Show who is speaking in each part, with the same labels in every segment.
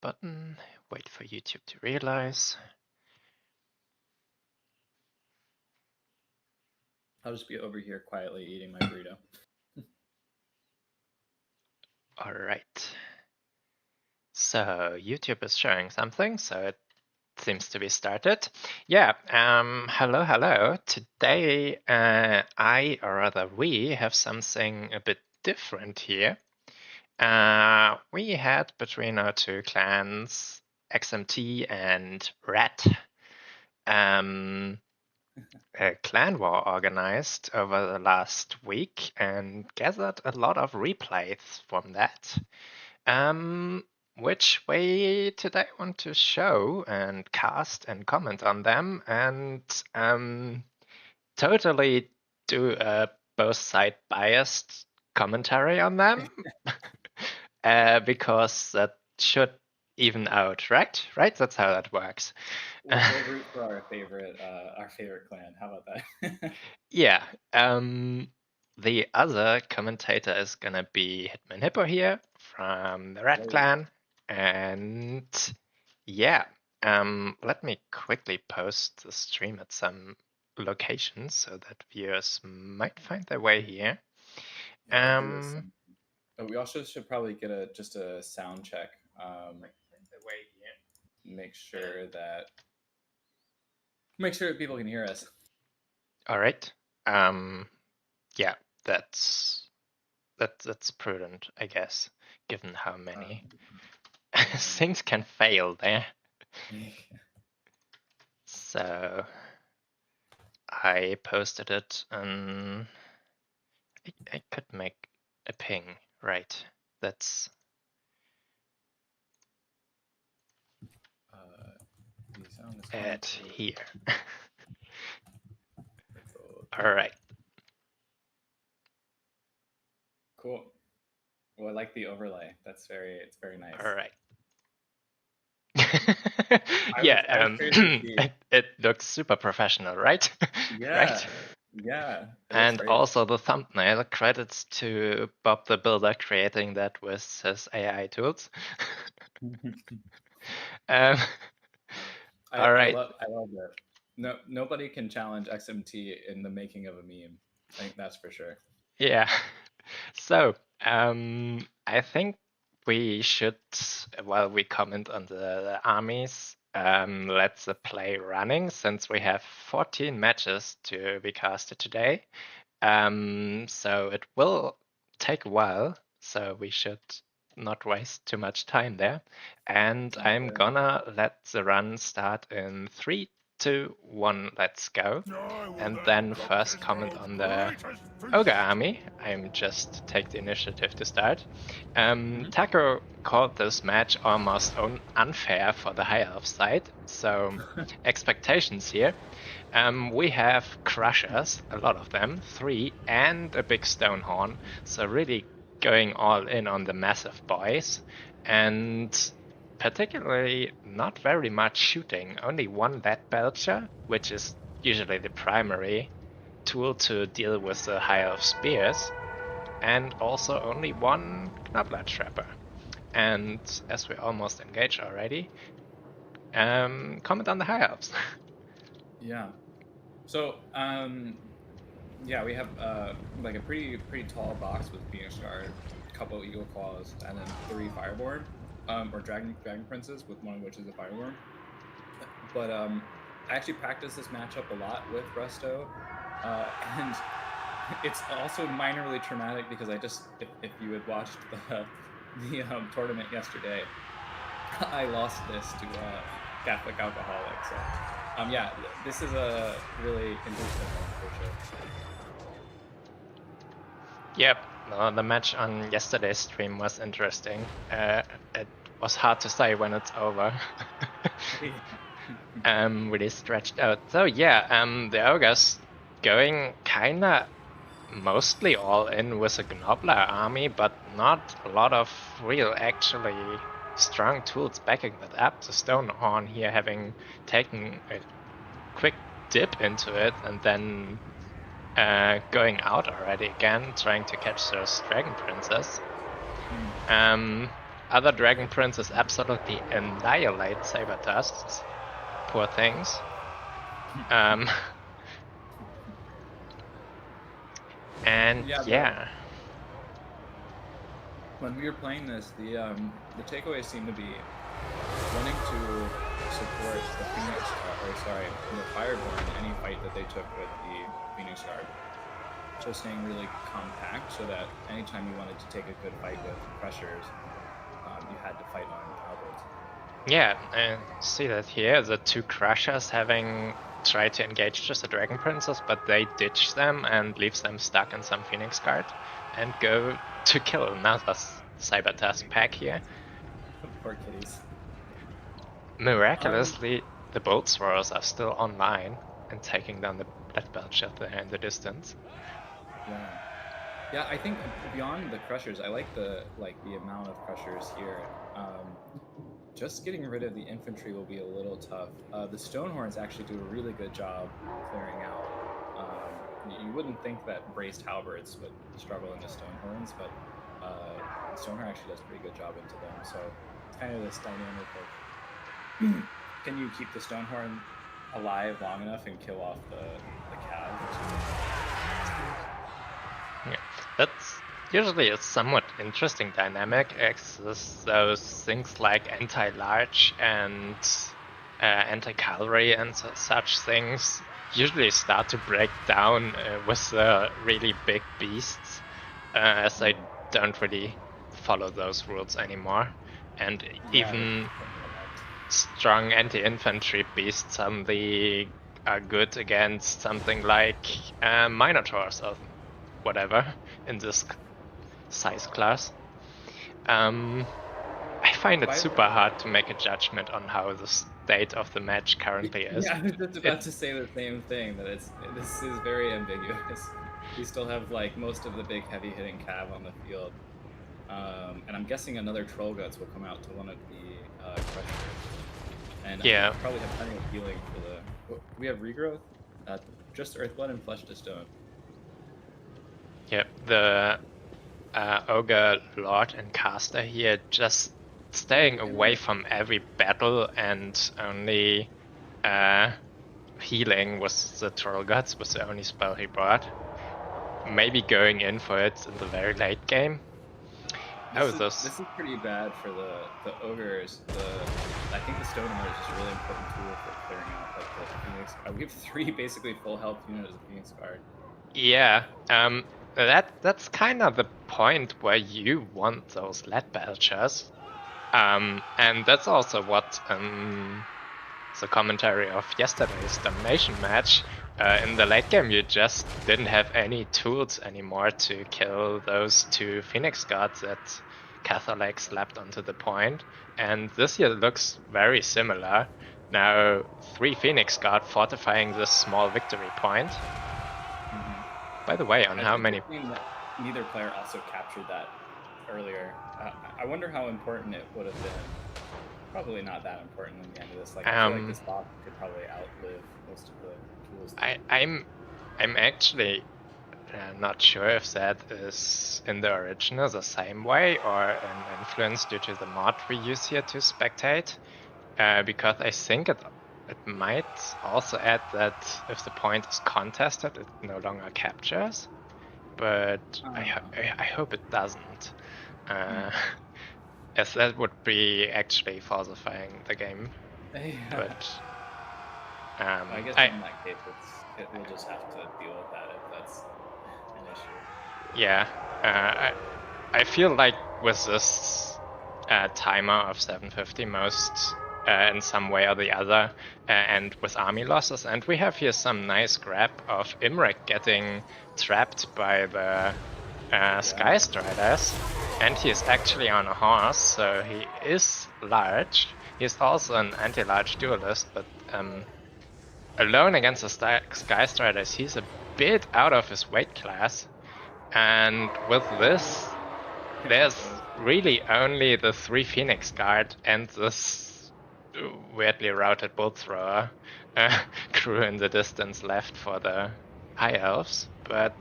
Speaker 1: button. Wait for YouTube to realize.
Speaker 2: I'll just be over here quietly eating my burrito.
Speaker 1: All right. So YouTube is showing something, so it seems to be started. Yeah, hello. Today, I, or rather we, have something a bit different here. We had between our two clans, XMT and Rat, a clan war organized over the last week and gathered a lot of replays from that, which we today want to show and cast and comment on them and totally do a both side biased commentary on them because that should even out, right? Right? That's how that works.
Speaker 2: We'll root for our favorite clan. How about that?
Speaker 1: Yeah. The other commentator is gonna be HitmanHippo here from the Red Clan, and yeah. Let me quickly post the stream at some locations so that viewers might find their way here.
Speaker 2: We also should probably get just a sound check. Make sure that people can hear us.
Speaker 1: All right. Yeah, that's prudent, I guess, given how many things can fail there. So I posted it and I could make a ping, right? That's add here. All right.
Speaker 2: Cool. Well, I like the overlay. It's very nice.
Speaker 1: All right. Yeah, it looks super professional, right?
Speaker 2: Yeah.
Speaker 1: Right?
Speaker 2: Yeah.
Speaker 1: And also the thumbnail, credits to Bob the Builder creating that with his AI tools. All right.
Speaker 2: I love that. No, nobody can challenge XMT in the making of a meme. I think that's for sure.
Speaker 1: Yeah. So I think we should, while we comment on the armies, let the play running since we have 14 matches to be casted today. So it will take a while, so we should not waste too much time there. And I'm gonna let the run start in 3, 2, 1, let's go. And then first comment on the Ogre army. I'm just take the initiative to start. Taco called this match almost unfair for the High Elf side, so expectations here. We have Crushers, a lot of them, 3, and a big Stone Horn, so really going all in on the massive boys, and particularly not very much shooting, only one Lead Belcher, which is usually the primary tool to deal with the High Elf spears, and also only one Knobbler Trapper. And as we're almost engaged already, comment on the High Elves.
Speaker 2: Yeah. So, yeah, we have like a pretty tall box with Phoenix Guard, a couple Eagle Claws, and then 3 Fireborn, or Dragon Princes, with one of which is a Fireborn. But I actually practiced this matchup a lot with Resto, and it's also minorly traumatic because if you had watched the tournament yesterday, I lost this to Catholic Alcoholic. So, yeah, this is a really interesting one for sure.
Speaker 1: Yep, the match on yesterday's stream was interesting. It was hard to say when it's over. Really stretched out. So yeah, the Ogres going kinda mostly all in with a Gnobler army, but not a lot of real actually strong tools backing that up. The Stonehorn here having taken a quick dip into it and then going out already again, trying to catch those Dragon Princes. other Dragon Princes absolutely annihilate Saber Tusks. Poor things. And yeah.
Speaker 2: When we were playing this, the takeaways seem to be wanting to support the the Fireborn in any fight that they took with the Phoenix Guard. So staying really compact so that anytime you wanted to take a good fight with pressures, you had to fight on halberds.
Speaker 1: Yeah, I see that here, the two Crushers having tried to engage just the Dragon Princes, but they ditch them and leaves them stuck in some Phoenix Guard and go to kill another Cyber Tusk pack here.
Speaker 2: Poor kitties.
Speaker 1: Miraculously, the Bolt Throwers are still online and taking down the Blood Belcher there in the distance.
Speaker 2: Yeah, I think beyond the Crushers, I like the amount of Crushers here. Just getting rid of the infantry will be a little tough. The Stonehorns actually do a really good job clearing out. You wouldn't think that braced halberds would struggle into Stonehorns, but Stonehorn actually does a pretty good job into them. So it's kind of this dynamic of can you keep the Stonehorn alive long enough and kill off the cav?
Speaker 1: Yeah, that's usually a somewhat interesting dynamic, as those things like anti-large and anti-cavalry and such things usually start to break down with the really big beasts, as they don't really follow those rules anymore. And even strong anti-infantry beasts suddenly are good against something like Minotaurs or whatever in this size class. I find it super hard to make a judgment on how the state of the match currently is.
Speaker 2: Yeah, I was just about to say the same thing, that this is very ambiguous. We still have like most of the big heavy hitting cav on the field. And I'm guessing another Troll Guts will come out to one of the Crushers. And
Speaker 1: yeah,
Speaker 2: probably have plenty of healing for the... We have Regrowth? Just Earthblood and Flesh to Stone.
Speaker 1: Yep, the Ogre, Lord, and Caster here just staying away from every battle and only healing with the Troll Guts was the only spell he brought. Maybe going in for it in the very late game.
Speaker 2: This is pretty bad for the Ogres. I think the Stonehorn is just a really important tool for clearing out like the Phoenix. We have 3 basically full health units of Phoenix Guard.
Speaker 1: Yeah, that's kind of the point where you want those lead belchers. And that's also what the commentary of yesterday's Domination match. In the late game, you just didn't have any tools anymore to kill those 2 Phoenix Guards that Catholic slapped onto the point. And this here looks very similar. Now, 3 Phoenix Guard fortifying this small victory point. By the way, on how many...
Speaker 2: Neither player also captured that earlier. I wonder how important it would have been. Probably not that important in the end of this. Like, I feel like this box could probably outlive most of the tools.
Speaker 1: I'm actually not sure if that is in the original the same way or an influence due to the mod we use here to spectate. Because I think it might also add that if the point is contested, it no longer captures. But I hope it doesn't. As that would be actually falsifying the game. But
Speaker 2: I guess in that case, we'll just have to deal with that if that's an issue.
Speaker 1: Yeah, I feel like with this timer of 750 most in some way or the other, and with army losses, and we have here some nice grab of Imrek getting trapped by the Sky Striders, and he is actually on a horse, so he is large. He's also an anti-large duelist, but alone against the Sky Striders, he's a bit out of his weight class. And with this, there's really only the 3 Phoenix Guard and this weirdly routed Bolt Thrower crew in the distance left for the High Elves, but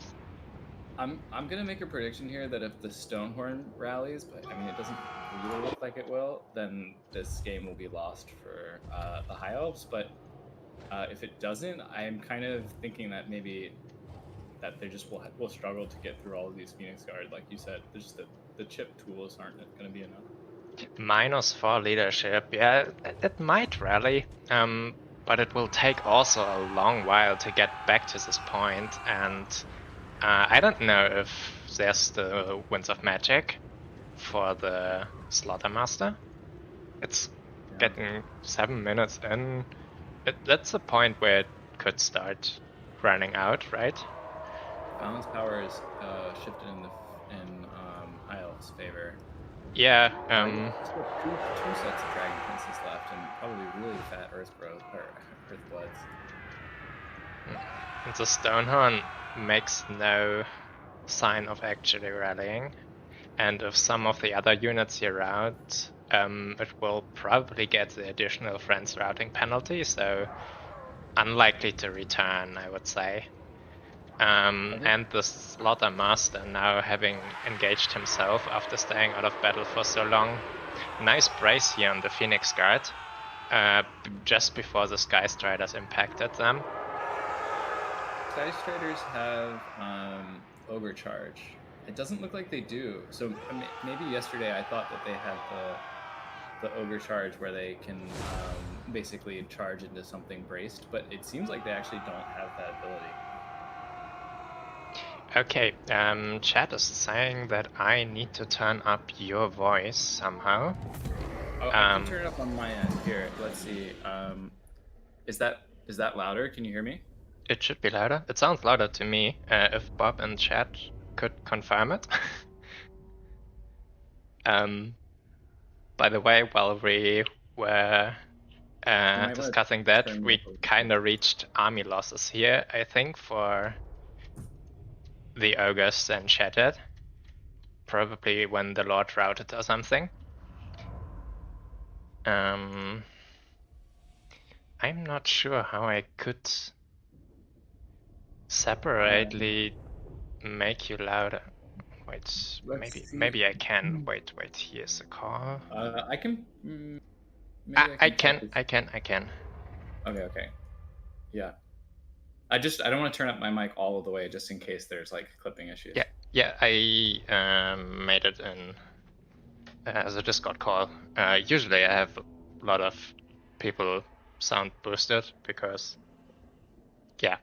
Speaker 2: I'm gonna make a prediction here that if the Stonehorn rallies, but I mean it doesn't really look like it will, then this game will be lost for the High Elves. But if it doesn't, I'm kind of thinking that maybe that they just will struggle to get through all of these Phoenix Guard, like you said. There's just the chip tools aren't going to be enough.
Speaker 1: -4 leadership, yeah, it might rally, but it will take also a long while to get back to this point, and I don't know if there's the Winds of Magic for the Slaughtermaster. It's getting 7 minutes in. That's the point where it could start running out, right?
Speaker 2: Balance power is shifted in High Elves' favor.
Speaker 1: Yeah.
Speaker 2: Two sets of Dragon Princes left, and probably really fat Earth Bloods.
Speaker 1: And the Stonehorn makes no sign of actually rallying, and if some of the other units here out, it will probably get the additional friends routing penalty, so unlikely to return, I would say. And the Slaughter Master now having engaged himself after staying out of battle for so long. Nice brace here on the Phoenix Guard, just before the Sky Striders impacted them.
Speaker 2: Sky Striders have overcharge. It doesn't look like they do. So maybe yesterday I thought that they had the overcharge where they can basically charge into something braced, but it seems like they actually don't have that ability.
Speaker 1: Okay, chat is saying that I need to turn up your voice somehow.
Speaker 2: Oh, I can turn it up on my end. Here, let's see. Is that louder? Can you hear me?
Speaker 1: It should be louder. It sounds louder to me. If Bob in chat could confirm it. By the way, while we were discussing that, we kind of reached army losses here, I think, for the Ogres and Shattered. Probably when the Lord routed or something. I'm not sure how I could separately make you louder. Wait, maybe I can. Wait, here's a call.
Speaker 2: I can.
Speaker 1: I can.
Speaker 2: Okay. Yeah. I don't want to turn up my mic all of the way just in case there's like clipping issues.
Speaker 1: Yeah, I made it in as a Discord call. Usually I have a lot of people sound boosted because, yeah,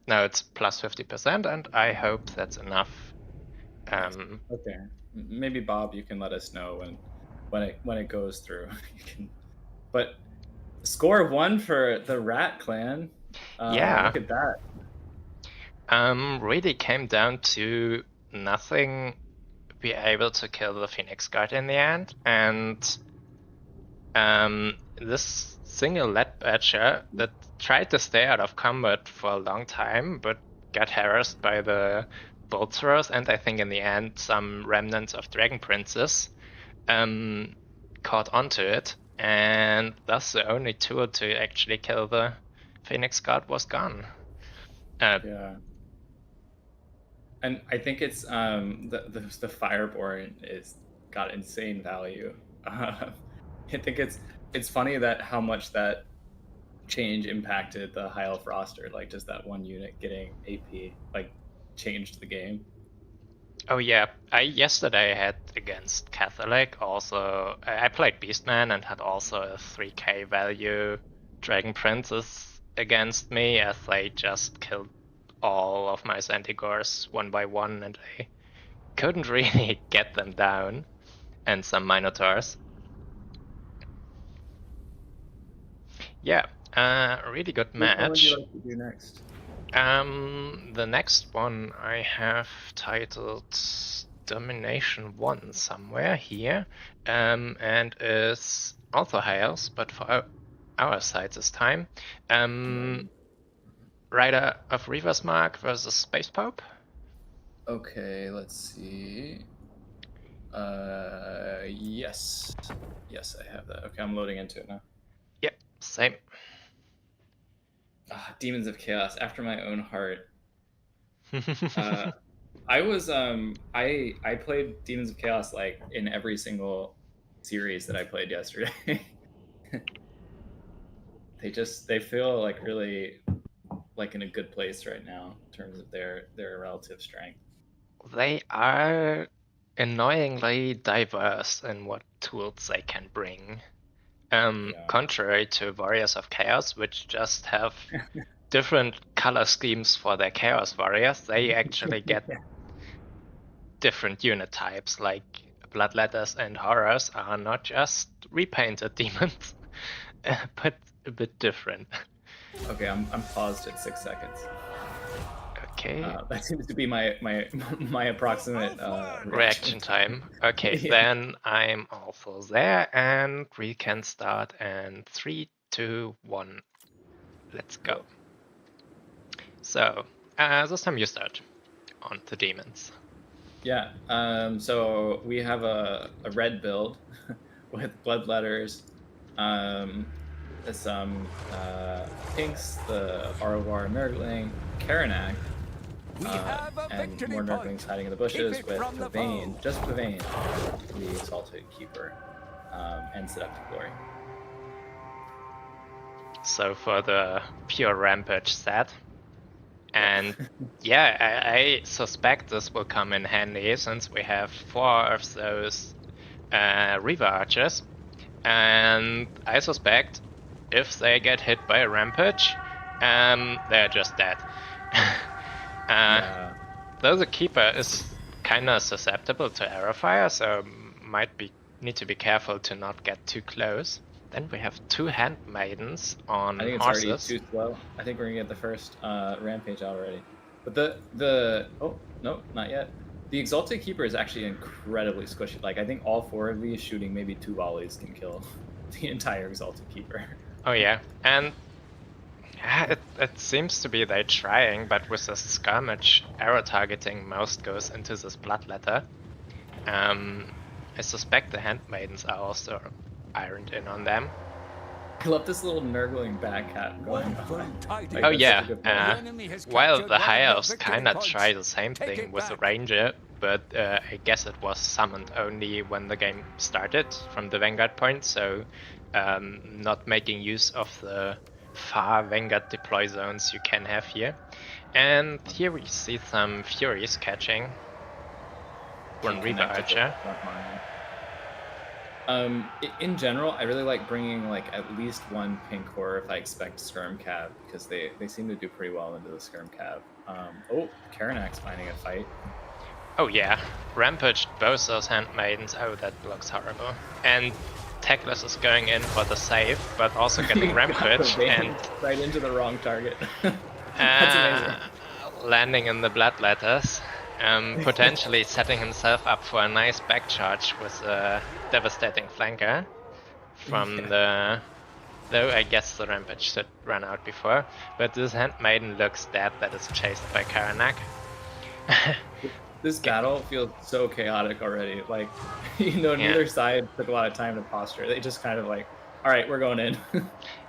Speaker 1: now it's plus 50%, and I hope that's enough.
Speaker 2: Okay, maybe Bob, you can let us know when it goes through. You can, but score 1 for the Rat Clan.
Speaker 1: Yeah,
Speaker 2: look at that.
Speaker 1: Really came down to nothing be able to kill the Phoenix Guard in the end, and this single lead badger that tried to stay out of combat for a long time, but got harassed by the bolt throwers, and I think in the end some remnants of Dragon Princes caught onto it, and thus the only tool to actually kill the Phoenix Guard was gone.
Speaker 2: Yeah. And I think it's the Fireborn is got insane value. I think it's funny that how much that change impacted the High Elf roster. Like just that one unit getting AP like changed the game.
Speaker 1: Oh yeah, yesterday had against Catholic also. I played Beastman and had also a 3k value Dragon Princess against me, as they just killed all of my Centigors one by one, and I couldn't really get them down, and some Minotaurs. Yeah, really good match.
Speaker 2: What would you like to do next?
Speaker 1: The next one I have titled Domination 1 somewhere here, and is also High Elves, but for our side this time. Rider of Reaver's Mark versus Space Pope.
Speaker 2: Okay, let's see. Yes, I have that. Okay, I'm loading into it now.
Speaker 1: Yep, same.
Speaker 2: Demons of Chaos, after my own heart. I was I played Demons of Chaos like in every single series that I played yesterday. they feel like really like in a good place right now in terms of their relative strength.
Speaker 1: They are annoyingly diverse in what tools they can bring.
Speaker 2: Yeah.
Speaker 1: Contrary to Warriors of Chaos, which just have different color schemes for their Chaos Warriors, they actually get different unit types, like Bloodletters and Horrors are not just repainted demons, but a bit different.
Speaker 2: Okay, I'm paused at 6 seconds.
Speaker 1: Okay.
Speaker 2: That seems to be my approximate
Speaker 1: Reaction time. Okay,
Speaker 2: Yeah.
Speaker 1: then I'm also there, and we can start in 3, 2, 1. Let's go.
Speaker 2: Cool.
Speaker 1: So, this time you start on the demons.
Speaker 2: Yeah. So we have a red build with bloodletters, some pinks, the Arrovar Nurgling, Karanak, and more Nurglings hiding in the bushes with Pavane, just Pavane, the Exalted Keeper, and Seductive Glory.
Speaker 1: So for the pure rampage set. And yeah, I suspect this will come in handy since we have 4 of those Reaver Archers. And I suspect if they get hit by a rampage, they're just dead.
Speaker 2: Yeah.
Speaker 1: Though the Keeper is kinda susceptible to arrow fire, so might need to be careful to not get too close. Then we have 2 handmaidens on
Speaker 2: I think it's
Speaker 1: horses.
Speaker 2: already too slow. I think we're gonna get the first rampage out already. But the oh no, not yet. The Exalted Keeper is actually incredibly squishy. Like I think all 4 of these shooting maybe 2 volleys can kill the entire Exalted Keeper.
Speaker 1: Oh yeah, and it seems to be they're trying, but with the skirmish arrow targeting, most goes into this bloodletter. I suspect the handmaidens are also ironed in on them.
Speaker 2: I love this little Nurgling backhat going on.
Speaker 1: Like, oh yeah, well the High Elves kinda try the same thing with the Ranger, but I guess it was summoned only when the game started from the Vanguard point, so not making use of the far Vanguard deploy zones you can have here. And here we see some Furies catching one Reaver Archer.
Speaker 2: In general, I really like bringing like at least 1 pink horror if I expect Skirm Cav, because they seem to do pretty well into the Skirm Cav. Oh, Karanak's finding a fight.
Speaker 1: Oh yeah, rampaged both those handmaidens. Oh, that looks horrible. And Teclis is going in for the save, but also getting rampaged and
Speaker 2: right into the wrong target. That's amazing.
Speaker 1: Landing in the bloodletters. Potentially setting himself up for a nice back charge with a devastating flanker from the... Though I guess the rampage should run out before, but this handmaiden looks dead that is chased by Karanak.
Speaker 2: This battle feels so chaotic already. Like, you know, neither side took a lot of time to posture. They just kind of like, all right, we're going in.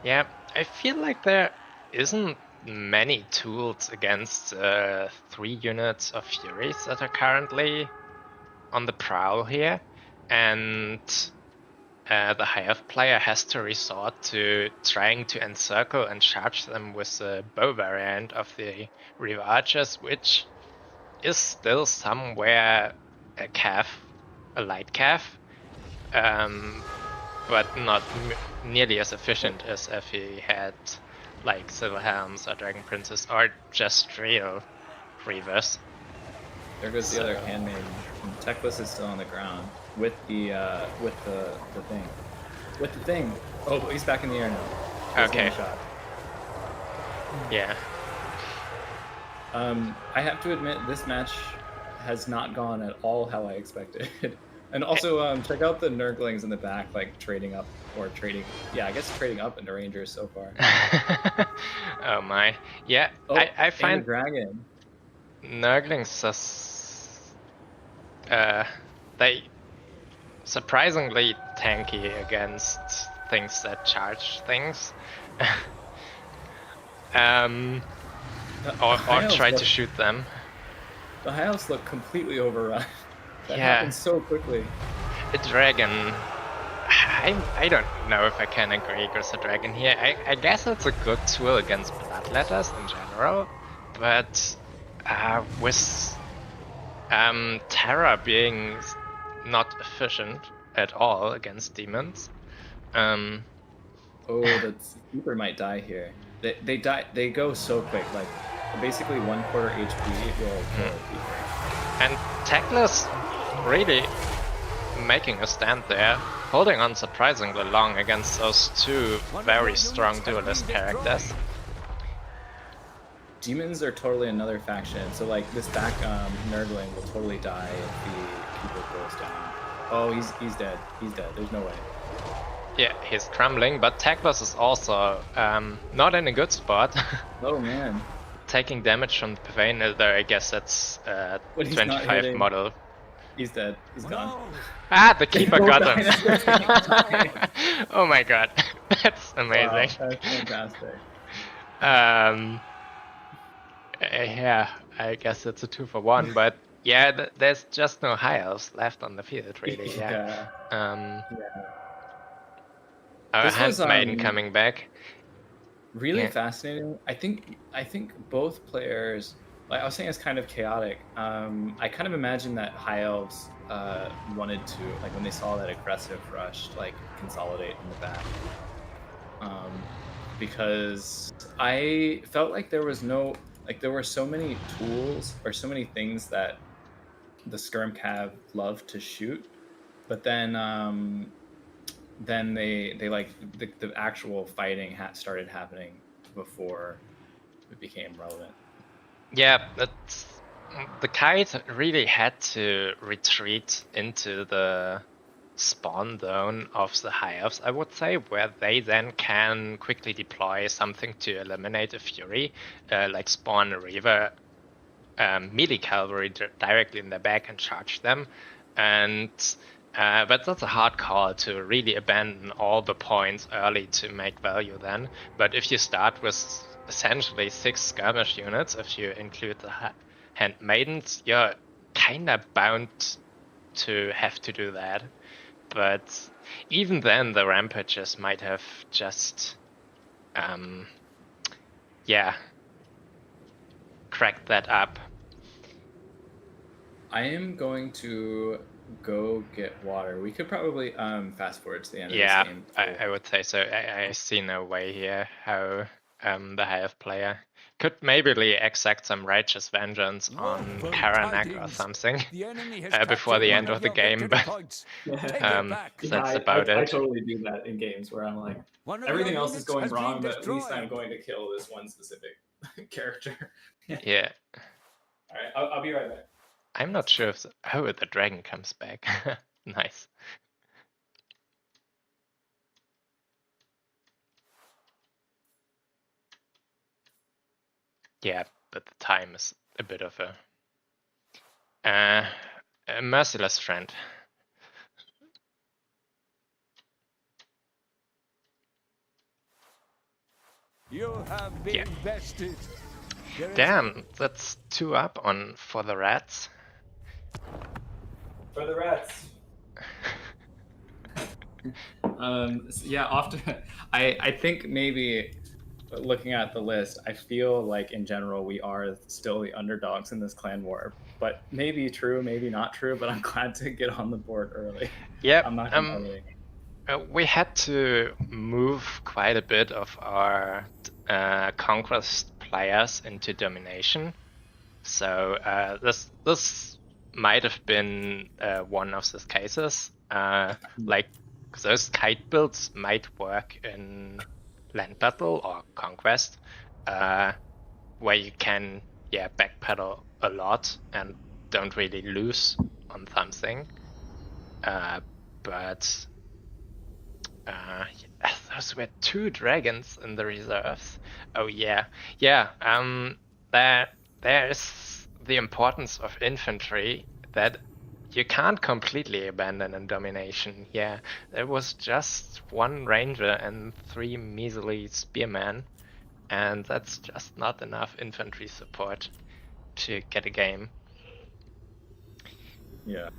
Speaker 1: Yeah, I feel like there isn't many tools against 3 units of Furies that are currently on the prowl here, and the High Elf player has to resort to trying to encircle and charge them with the bow variant of the Reaver Archers, which is still somewhere a cav, a light cav, but not nearly as efficient as if he had like Silver Helms or Dragon Princess or just real Reavers.
Speaker 2: There goes the other handmaiden. Teclis is still on the ground with the thing. With the thing. Oh, he's back in the air now.
Speaker 1: Okay. Yeah.
Speaker 2: I have to admit, this match has not gone at all how I expected. And also, check out the Nurglings in the back, like trading up or trading. Yeah, I guess trading up into Rangers so far.
Speaker 1: Oh my. Yeah,
Speaker 2: oh,
Speaker 1: I find
Speaker 2: the dragon.
Speaker 1: Nurglings they surprisingly tanky against things that charge things. Or try to shoot them.
Speaker 2: The high elves look completely overrun. That
Speaker 1: Yeah.
Speaker 2: happens so quickly.
Speaker 1: A dragon. I don't know if I can agree with the dragon here. I guess it's a good tool against bloodletters in general, but with Terra being not efficient at all against demons.
Speaker 2: Oh, the keeper might die here. They die. They go so quick. Like basically 1/4 HP will kill a keeper.
Speaker 1: And Techless really making a stand there, holding on surprisingly long against those two very strong duelist characters.
Speaker 2: Demons are totally another faction, so like this back Nurgling will totally die if the keeper goes down. Oh, he's dead. He's dead. There's no way.
Speaker 1: Yeah, he's crumbling, but Techless is also not in a good spot.
Speaker 2: Oh man.
Speaker 1: Taking damage from the Pavane, although I guess that's 25 model.
Speaker 2: He's dead. He's gone.
Speaker 1: Ah, the keeper got him. Oh my god, that's amazing.
Speaker 2: Wow, that's fantastic.
Speaker 1: Yeah, I guess it's a 2-for-1, but yeah, there's just no high elves left on the field, really. Yeah. Our Handmaiden coming back.
Speaker 2: Really fascinating. I think both players, like I was saying, it's kind of chaotic. I kind of imagine that high elves wanted to, like when they saw that aggressive rush, like consolidate in the back. Because I felt like there was no, like there were so many tools or so many things that the Skirm Cav loved to shoot, but then they like the actual fighting started happening before it became relevant.
Speaker 1: Yeah, the kite really had to retreat into the spawn zone of the high elves, I would say, where they then can quickly deploy something to eliminate a fury, like spawn a reaver melee cavalry directly in their back and charge them. And but that's a hard call to really abandon all the points early to make value then. But if you start with essentially 6 skirmish units, if you include the Handmaidens, you're kinda bound to have to do that. But even then, the rampages might have just, cracked that up.
Speaker 2: I am going to go get water. We could probably fast forward to the end of this game.
Speaker 1: Yeah, I would say so. I see no way here how the high elf player could maybe exact some righteous vengeance on Karanak or something before the end of the game, but that's about it.
Speaker 2: I totally do that in games where I'm like, everything else is going wrong, but at least I'm going to kill this one specific character.
Speaker 1: Yeah.
Speaker 2: All right, I'll be right back.
Speaker 1: I'm not sure if the dragon comes back. Nice. Yeah, but the time is a bit of a merciless friend.
Speaker 3: You have been bested.
Speaker 1: Damn, that's 2 up on for the rats.
Speaker 2: For the rats. Yeah, often I think maybe looking at the list, I feel like in general we are still the underdogs in this clan war. But maybe true, maybe not true, but I'm glad to get on the board early.
Speaker 1: Yeah,
Speaker 2: I'm not gonna
Speaker 1: we had to move quite a bit of our Conquest players into Domination. So this might have been one of those cases. Like those kite builds might work in Land Battle or Conquest, where you can backpedal a lot and don't really lose on something. But those were 2 dragons in the reserves. Oh yeah. There's the importance of infantry that you can't completely abandon in Domination. Yeah, there was just 1 ranger and 3 measly spearmen, and that's just not enough infantry support to get a game.
Speaker 2: Yeah,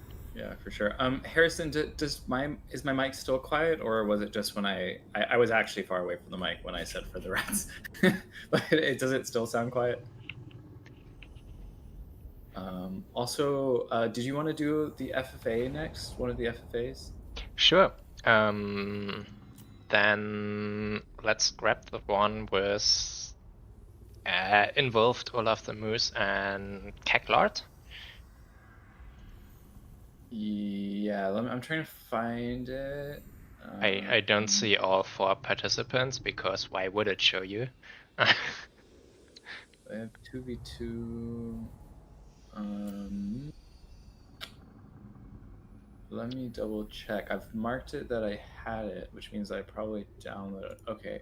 Speaker 2: for sure. Harrison, is my mic still quiet, or was it just when I was actually far away from the mic when I said for the rats? But does it still sound quiet? Also, did you want to do the FFA next? One of the FFAs?
Speaker 1: Sure. Then let's grab the one with involved Olaf the Moose and Keklord.
Speaker 2: Yeah, I'm trying to find it.
Speaker 1: I don't see all 4 participants because why would it show you?
Speaker 2: I have 2v2. Let me double check. I've marked it that I had it, which means I probably downloaded it. Okay.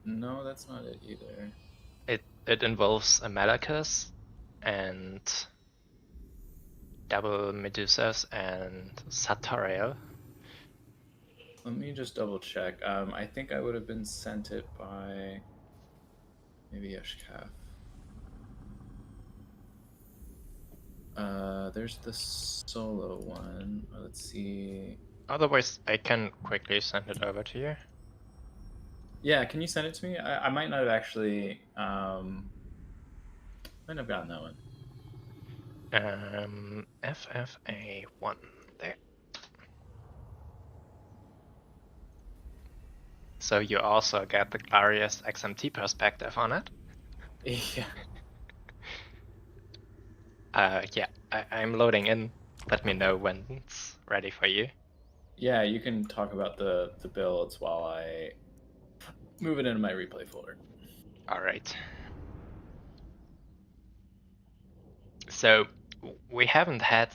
Speaker 2: No, that's not it either.
Speaker 1: It involves a Malachus and double Medusas and Sartorial.
Speaker 2: Let me just double check. I think I would have been sent it by maybe Yeshkaf. There's the solo one. Let's see.
Speaker 1: Otherwise, I can quickly send it over to you.
Speaker 2: Yeah, can you send it to me? I might not have actually. Might have gotten that one.
Speaker 1: FFA 1 there. So you also get the glorious XMT perspective on it.
Speaker 2: Yeah.
Speaker 1: Yeah, I'm loading in. Let me know when it's ready for you.
Speaker 2: Yeah, you can talk about the builds while I move it into my replay folder.
Speaker 1: All right. So we haven't had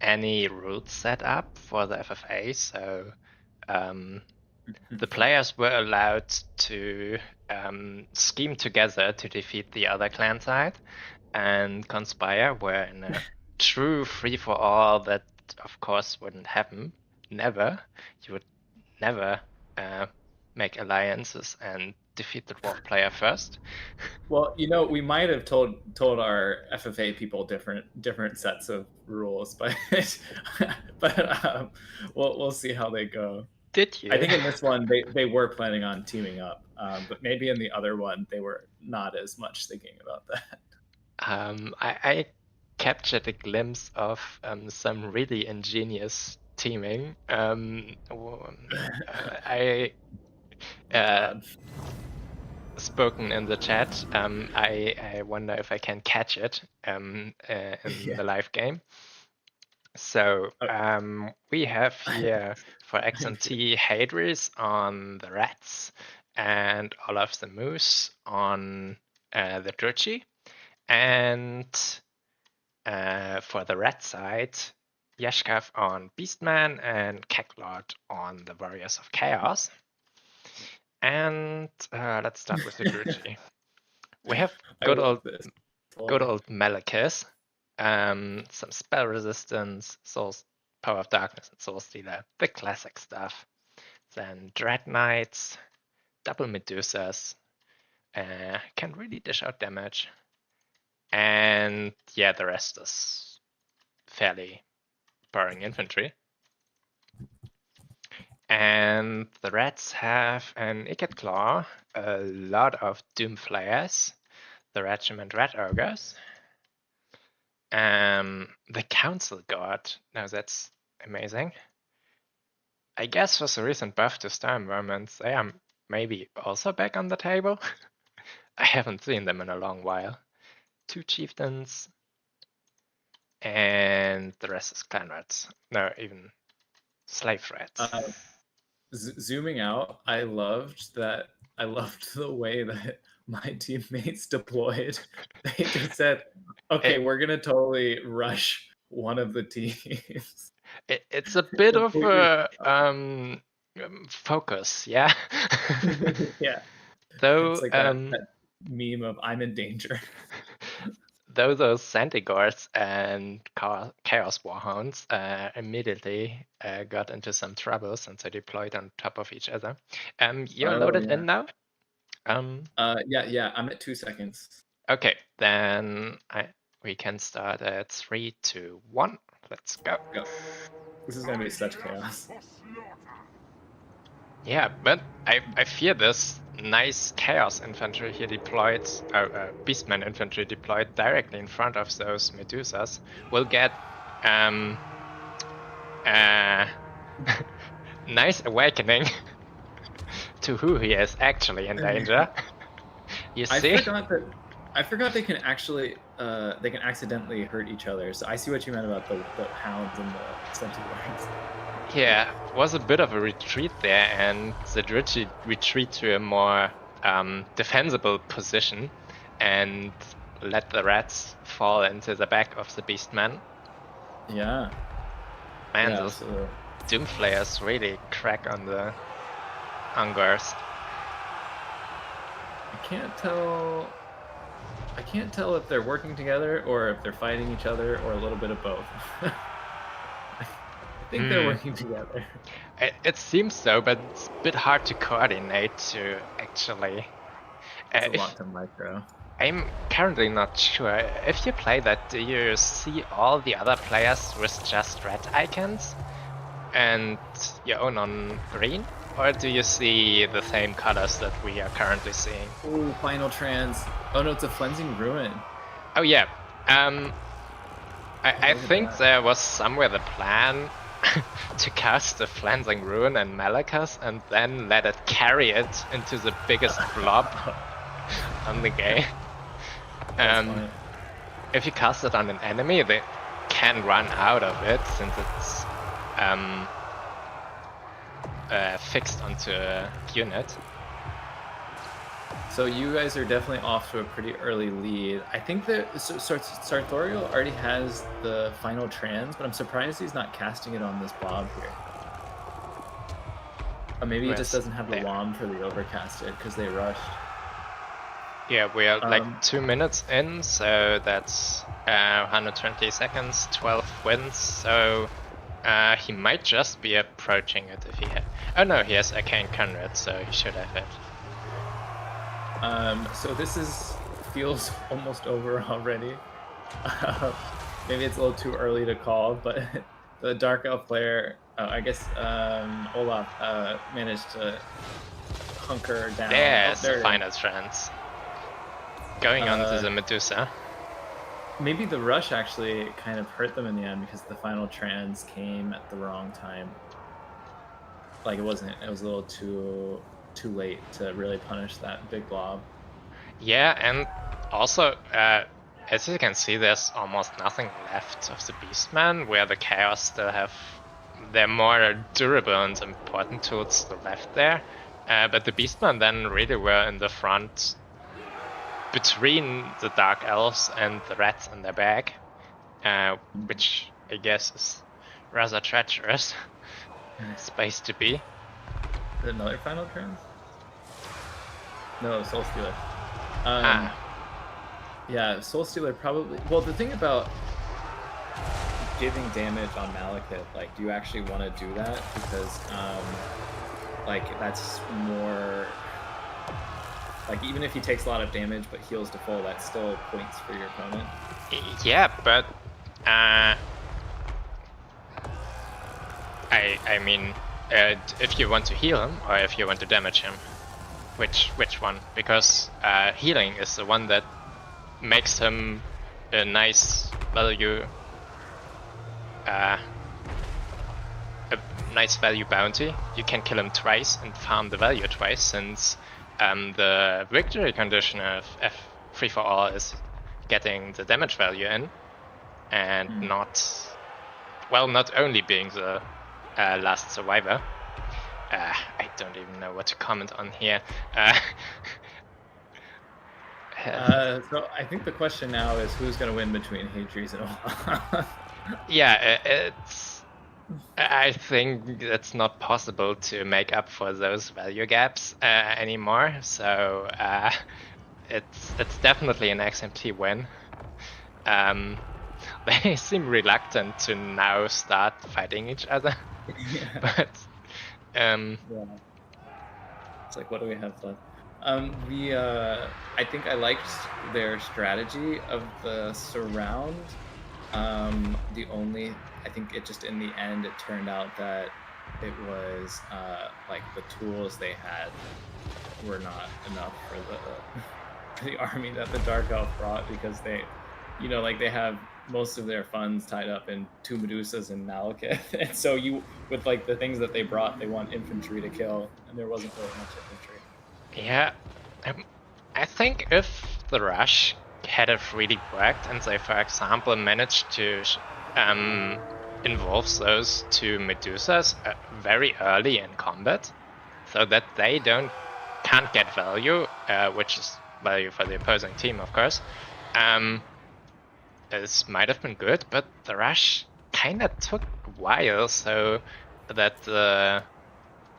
Speaker 1: any rules set up for the FFA, so the players were allowed to scheme together to defeat the other clan side and conspire, where in a true free-for-all that of course wouldn't happen. Never. You would never make alliances and defeat the dwarf player first.
Speaker 2: Well, we might have told our FFA people different sets of rules, but we'll see how they go.
Speaker 1: Did you?
Speaker 2: I think in this one they were planning on teaming up, but maybe in the other one they were not as much thinking about that.
Speaker 1: I captured a glimpse of some really ingenious teaming. I spoken in the chat. I wonder if I can catch it in the live game. So we have here for XMT Hadris on the rats and Olaf the Moose on the Druchi. And for the rat side, Yeshkav on Beastman and Keklord on the Warriors of Chaos. And let's start with the Druchi. We have good old Malachus, some spell resistance, Power of Darkness, and Soul Stealer, the classic stuff. Then Dread Knights, double Medusas, can really dish out damage. And yeah, the rest is fairly boring infantry. And the rats have an Ikat Claw, a lot of Doom Flayers, the Regiment Rat Ogres, the Council Guard. Now that's amazing. I guess with the recent buff to Star Environments, they are maybe also back on the table. I haven't seen them in a long while. 2 Chieftains, and the rest is clan rats. No, even slave rats.
Speaker 2: Zooming out, I loved the way that my teammates deployed. They just said, "Okay, we're gonna totally rush one of the teams."
Speaker 1: It's a bit of a focus, yeah.
Speaker 2: Yeah.
Speaker 1: Though
Speaker 2: it's like that meme of "I'm in danger."
Speaker 1: Though those Centigours and Chaos Warhounds immediately got into some trouble since they deployed on top of each other. You're loaded in now?
Speaker 2: Yeah, I'm at 2 seconds.
Speaker 1: Okay, then we can start at 3, 2, 1. Let's go.
Speaker 2: Go. This is gonna be such chaos.
Speaker 1: Yeah, but I fear this nice Chaos infantry here deployed, Beastman infantry deployed directly in front of those Medusas will get nice awakening to who he is actually in danger. You see?
Speaker 2: I forgot they can actually they can accidentally hurt each other. So I see what you meant about the hounds and the centaurs.
Speaker 1: Yeah, was a bit of a retreat there, and the retreat to a more defensible position and let the rats fall into the back of the Beastman.
Speaker 2: Yeah.
Speaker 1: Man,
Speaker 2: Yeah,
Speaker 1: those Doomflayers really crack on the Ungars.
Speaker 2: I can't tell if they're working together or if they're fighting each other or a little bit of both. I think they're working together.
Speaker 1: It seems so, but it's a bit hard to coordinate to actually.
Speaker 2: It's a lot to micro.
Speaker 1: I'm currently not sure. If you play that, do you see all the other players with just red icons and your own on green? Or do you see the same colors that we are currently seeing?
Speaker 2: Ooh, final trans. Oh no, it's a Flensing Ruin.
Speaker 1: Oh yeah. I think there was somewhere the plan to cast the Flensing Ruin and Malakas and then let it carry it into the biggest blob on the game. If you cast it on an enemy, they can run out of it since it's fixed onto a unit.
Speaker 2: So you guys are definitely off to a pretty early lead. I think that Sartorial already has the final trans, but I'm surprised he's not casting it on this blob here. Or maybe he just doesn't have the wand for the overcasted because they rushed.
Speaker 1: Yeah, we are like 2 minutes in, so that's 120 seconds, 12 wins, so he might just be approaching it if he had... Oh no, he has Arcane Conrad, so he should have it.
Speaker 2: So this feels almost over already. Maybe it's a little too early to call, but the Dark Elf player, I guess Olaf managed to hunker down.
Speaker 1: There's the final trans. Going on to the Medusa.
Speaker 2: Maybe the rush actually kind of hurt them in the end because the final trans came at the wrong time. Like it was a little too late to really punish that big blob.
Speaker 1: Yeah, and also, as you can see, there's almost nothing left of the Beastman, where the Chaos still have their more durable and important tools still left there. But the Beastman then really were in the front between the Dark Elves and the Rats in their back, which I guess is rather treacherous space to be.
Speaker 2: Is it another final trans? No, Soul Stealer. Yeah, Soul Stealer probably... Well, the thing about giving damage on Malekith, like, do you actually want to do that? Because, like, that's more... Like, even if he takes a lot of damage but heals to full, that's still points for your opponent.
Speaker 1: Yeah, but... I mean, if you want to heal him, or if you want to damage him, which one? Because healing is the one that makes him a nice value, a nice value bounty. You can kill him twice and farm the value twice, since the victory condition of free for all is getting the damage value in, and not only being the last survivor. I don't even know what to comment on here.
Speaker 2: So I think the question now is who's going to win between Hadries and Olaf?
Speaker 1: Yeah, I think it's not possible to make up for those value gaps anymore. So it's definitely an XMT win. They seem reluctant to now start fighting each other, but
Speaker 2: yeah. It's like, what do we have left? I think I liked their strategy of the surround I think it just in the end it turned out that it was like the tools they had were not enough for the army that the Dark Elf brought, because they, you know, like they have most of their funds tied up in 2 Medusas and Malekith, and so you, with like the things that they brought, they want infantry to kill, and there wasn't really much infantry.
Speaker 1: Yeah, I think if the rush had have really worked and they, for example, managed to involve those 2 Medusas very early in combat, so that they can't get value, which is value for the opposing team, of course. This might have been good, but the rush kind of took a while, so that the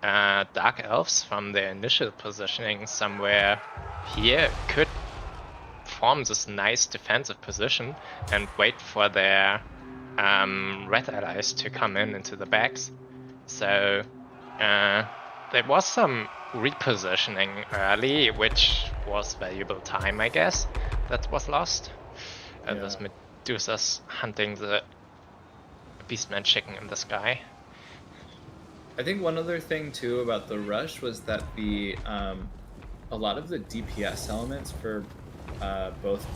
Speaker 1: Dark Elves from their initial positioning somewhere here could form this nice defensive position and wait for their red allies to come into the backs. So there was some repositioning early, which was valuable time, I guess, that was lost. Those Medusas hunting the Beastman chicken in the sky.
Speaker 2: I think one other thing too about the rush was that the a lot of the DPS elements for both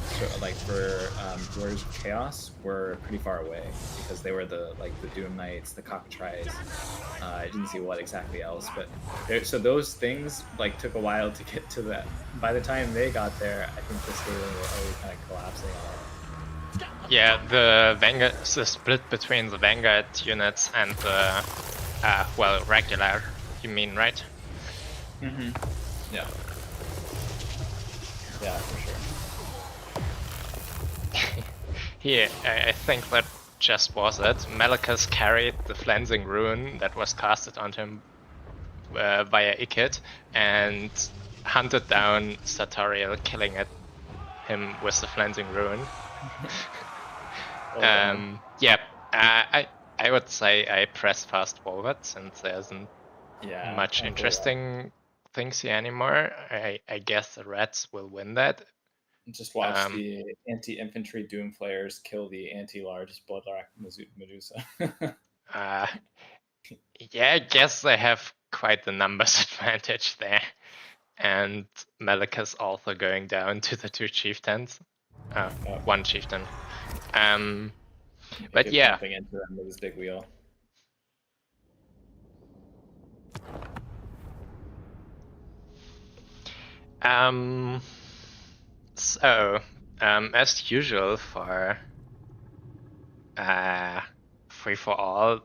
Speaker 2: like for Warriors of Chaos were pretty far away, because they were the Doom Knights, the Cockatrice. I didn't see what exactly else, but so those things like took a while to get to that. By the time they got there, I think the scaling was already kind of collapsing.
Speaker 1: Yeah, the split between the Vanguard units and the well, regular, you mean, right?
Speaker 2: Mm-hmm. Yeah. Yeah, for sure.
Speaker 1: Here, I think that just was it. Malekith carried the Flensing Rune that was casted onto him via Ikit and hunted down Sartorial, killing him with the Flensing Rune. Yeah, I would say I press fast forward since there isn't much interesting things here anymore. I guess the Reds will win that.
Speaker 2: Just watch the anti-infantry Doom Flayers kill the anti-large Bloodrock Medusa.
Speaker 1: Yeah, I guess they have quite the numbers advantage there. And Malekith's also going down to the 2 chieftains. 1 chieftain. But yeah.
Speaker 2: Jumping into them with his big wheel.
Speaker 1: So, as usual for free for all,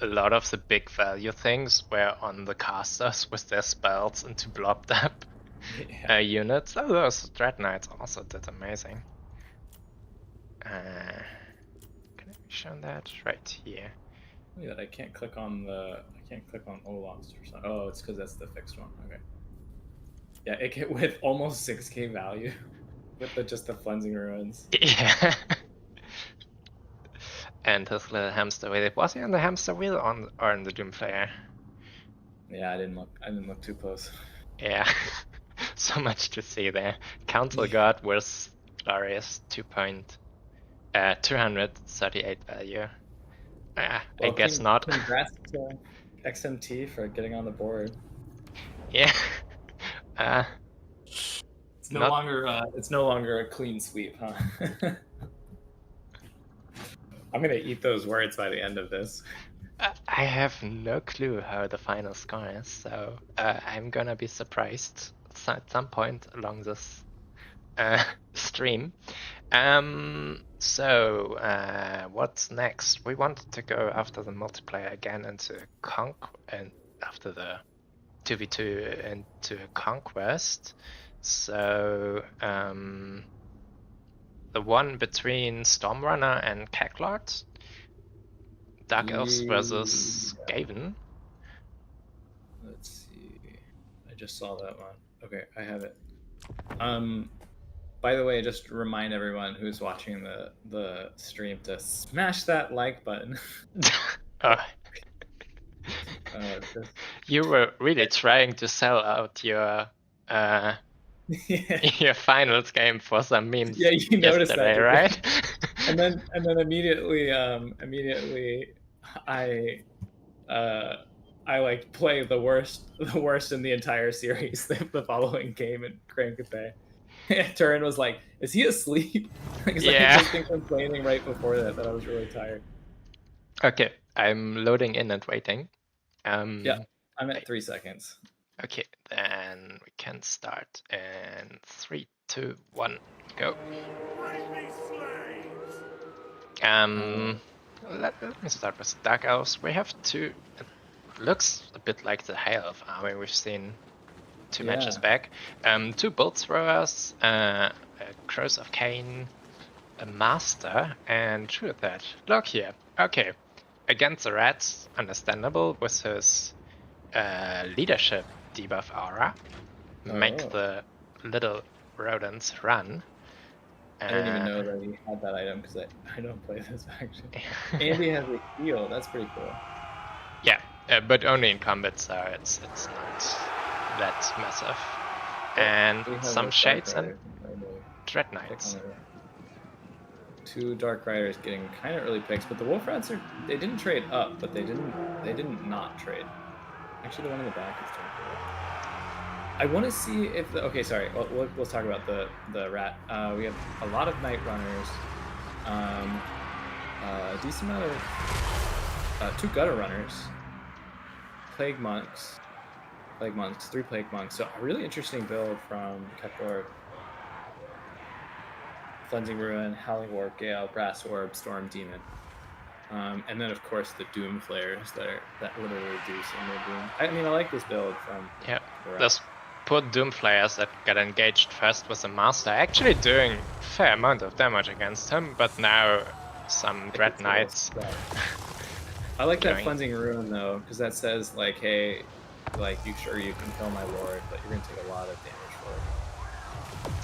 Speaker 1: a lot of the big value things were on the casters with their spells into blobbed up units. Oh, those Dread Knights also did amazing. Can I show that right here?
Speaker 2: Look at that, I can't click on Olaf's or something. Oh, it's because that's the fixed one. Okay. Yeah, it get with almost 6k value with just the Flensing Ruins.
Speaker 1: Yeah. And his little hamster wheel. Was he on the hamster wheel or on the Doomflayer?
Speaker 2: Yeah, I didn't look too close.
Speaker 1: Yeah. So much to see there. Council Guard was glorious, 238 value. I guess not.
Speaker 2: Congrats to XMT for getting on the board.
Speaker 1: Yeah.
Speaker 2: It's no longer a clean sweep, huh? I'm gonna eat those words by the end of this.
Speaker 1: I have no clue how the final score is, so I'm gonna be surprised at some point along this stream. So what's next? We wanted to go after the multiplayer again into and after the 2v2 into Conquest. So the one between Stormrunner and Kaklord, Dark Elves versus Skaven.
Speaker 2: Let's see. I just saw that one. Okay, I have it. By the way, just remind everyone who's watching the stream to smash that like button.
Speaker 1: You were really trying to sell out your your finals game for some memes.
Speaker 2: Yeah, you noticed that,
Speaker 1: right?
Speaker 2: and then immediately I like play the worst in the entire series the following game in Grand Cathay. Turin was like, "Is he asleep?" Because I had just been complaining right before that I was really tired.
Speaker 1: Okay, I'm loading in and waiting.
Speaker 2: Yeah, I'm at 3 seconds.
Speaker 1: Okay, then we can start in 3, 2, 1, go. Let me start with Dark Elves. We have two. It looks a bit like the High Elf army we've seen 2 matches back. 2 Bolt Throwers, a Crows of Cain, a Master, and who is that? Look here. Okay, against the Rats, understandable with his leadership debuff aura. Make the little rodents run.
Speaker 2: I didn't even know that he had that item because I don't play this faction. And he has a heal. That's pretty cool.
Speaker 1: Yeah, but only in combat, so it's not that massive. And some Shades and Dread Knights.
Speaker 2: 2 Dark Riders getting kind of early picks, but the Wolf Rats they didn't trade up, but they didn't not trade. Actually, the one in the back is doing good. I want to see if okay, sorry. We'll talk about the rat. We have a lot of Night Runners, a decent amount of 2 Gutter Runners, Plague Monks, 3 Plague Monks. So a really interesting build from Ketlord. Cleansing Ruin, Howling Warp Gale, Brass Orb, Storm Demon. And then of course the Doom Flares that literally do so much doom. I mean, I like this build from
Speaker 1: those poor Doom Flares that got engaged first with the Master, actually doing a fair amount of damage against him, but now some Dread Knights.
Speaker 2: I like that Cleansing Ruin though, because that says like, hey, like you can kill my lord, but you're gonna take a lot of damage for it.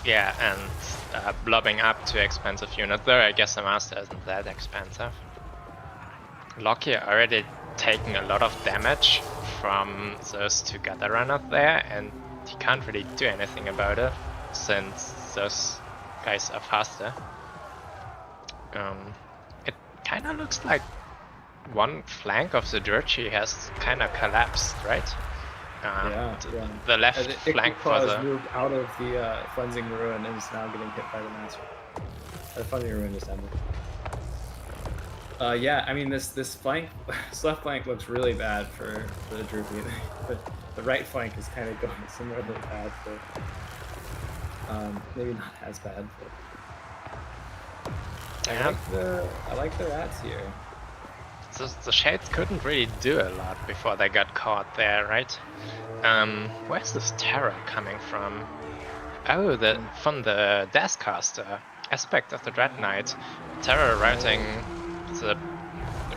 Speaker 1: Yeah, and blobbing up too expensive unit, though I guess the Master isn't that expensive. Loki already taking a lot of damage from those 2 Gutter Runners there, and he can't really do anything about it since those guys are faster. It kind of looks like one flank of the Durchi has kind of collapsed, right? The left flank for the
Speaker 2: moved out of the Cleansing Ruin and is now getting hit by the Master. The Cleansing Ruin just ended. Yeah, I mean this flank, this left flank looks really bad for the Droopy. The right flank is kind of going similarly bad for, maybe not as bad, but I like the rats here.
Speaker 1: So the Shades couldn't really do a lot before they got caught there, right? Where's this terror coming from? Oh, from the Deathcaster aspect of the Dread Knight. Terror routing the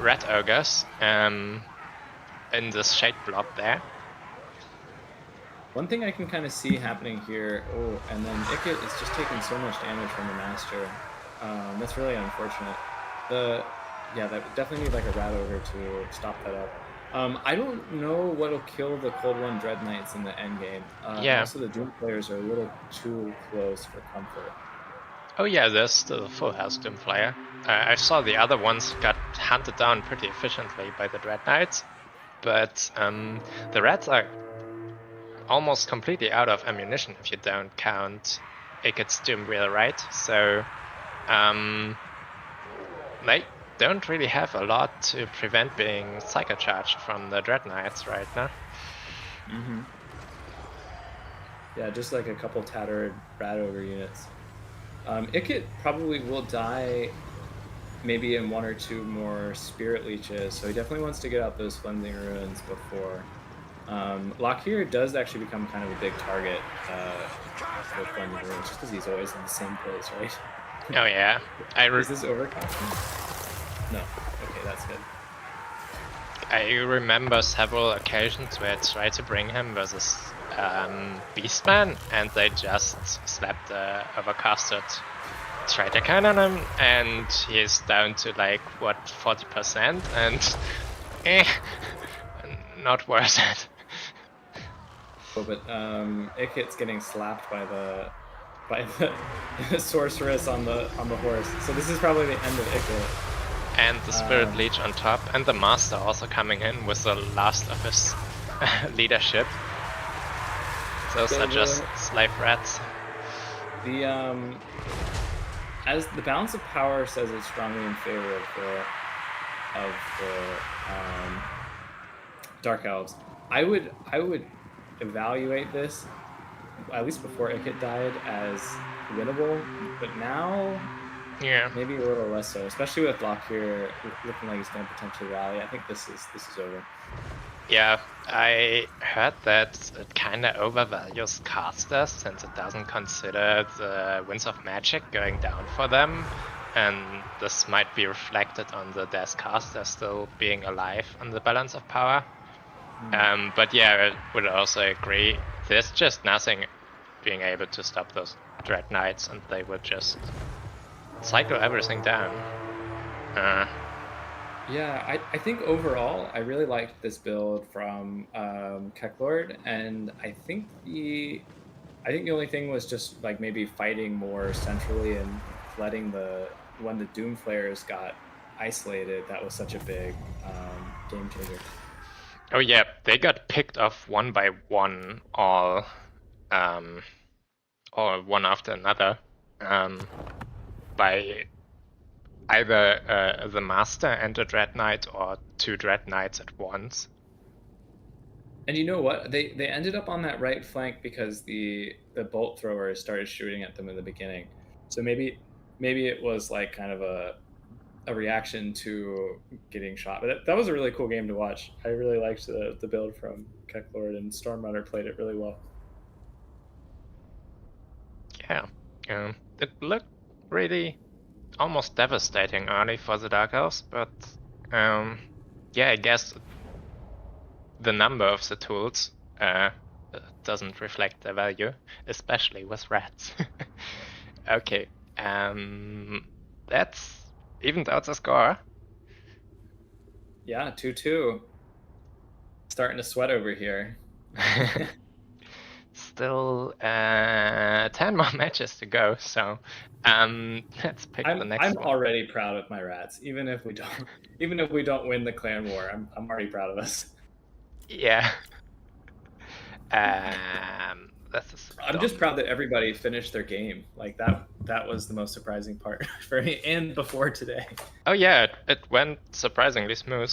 Speaker 1: Rat Ogres in this Shade blob there.
Speaker 2: One thing I can kind of see happening here, and then Ikit is just taking so much damage from the Master. That's really unfortunate. Yeah, that definitely need like a Rat Ogre to stop that up. I don't know what'll kill the Cold One Dread Knights in the end game. Also, the Doom players are a little too close for comfort.
Speaker 1: Oh yeah, there's still a full house Doom Flyer. I saw the other ones got hunted down pretty efficiently by the Dread Knights, but the Rats are almost completely out of ammunition if you don't count Ikit's Doom Wheel, right? So they don't really have a lot to prevent being psychocharged from the Dread Knights right now.
Speaker 2: Yeah, just like a couple tattered Rat Ogre units. Ikit probably will die maybe in 1 or 2 more Spirit Leeches, so he definitely wants to get out those Cleansing Ruins before. Lockyer does actually become kind of a big target for Cleansing Ruins, just because he's always in the same place, right?
Speaker 1: Oh yeah.
Speaker 2: Is this overconfident? No. Okay, that's good.
Speaker 1: I remember several occasions where I tried to bring him versus Beastman, and they just slapped the overcasted Traitor Cannon on him, and he's down to like, what, 40%, and not worth it.
Speaker 2: Oh, but Ikit's getting slapped by the the sorceress on the horse. So this is probably the end of Icarus.
Speaker 1: And the Spirit Leech on top, and the Master also coming in with the last of his leadership. Those are just slave rats.
Speaker 2: As the balance of power says, it's strongly in favor of the Dark Elves. I would evaluate this, at least before Ikit died, as winnable, but now
Speaker 1: yeah,
Speaker 2: maybe a little less so, especially with Lockyer looking like he's going to potentially rally. I think this is over.
Speaker 1: Yeah, I heard that it kind of overvalues casters since it doesn't consider the Winds of Magic going down for them, and this might be reflected on the Death caster still being alive on the balance of power. But yeah, I would also agree, there's just nothing being able to stop those Dread Knights, and they would just cycle everything down.
Speaker 2: Yeah, I think overall I really liked this build from Keklord, and I think the only thing was just like maybe fighting more centrally and letting when the Doom Flares got isolated, that was such a big game changer.
Speaker 1: Oh yeah, they got picked off one by one, all one after another, by either the Master and a Dread Knight or two Dread Knights at once.
Speaker 2: And you know what? They ended up on that right flank because the bolt throwers started shooting at them in the beginning. So maybe it was like kind of a reaction to getting shot. But that was a really cool game to watch. I really liked the build from Keklord, and Stormrunner played it really well.
Speaker 1: Yeah, it looked really almost devastating early for the Dark Elves, but yeah, I guess the number of the tools doesn't reflect their value, especially with rats. Okay, that's evened out the score.
Speaker 2: Yeah, 2-2. Starting to sweat over here.
Speaker 1: Still 10 more matches to go, so let's pick the next
Speaker 2: I'm
Speaker 1: one.
Speaker 2: already proud of my rats, even if we don't win the Clanwar. I'm already proud of us.
Speaker 1: Yeah.
Speaker 2: I'm just proud that everybody finished their game. Like that was the most surprising part for me, and before today.
Speaker 1: Oh yeah, it went surprisingly smooth.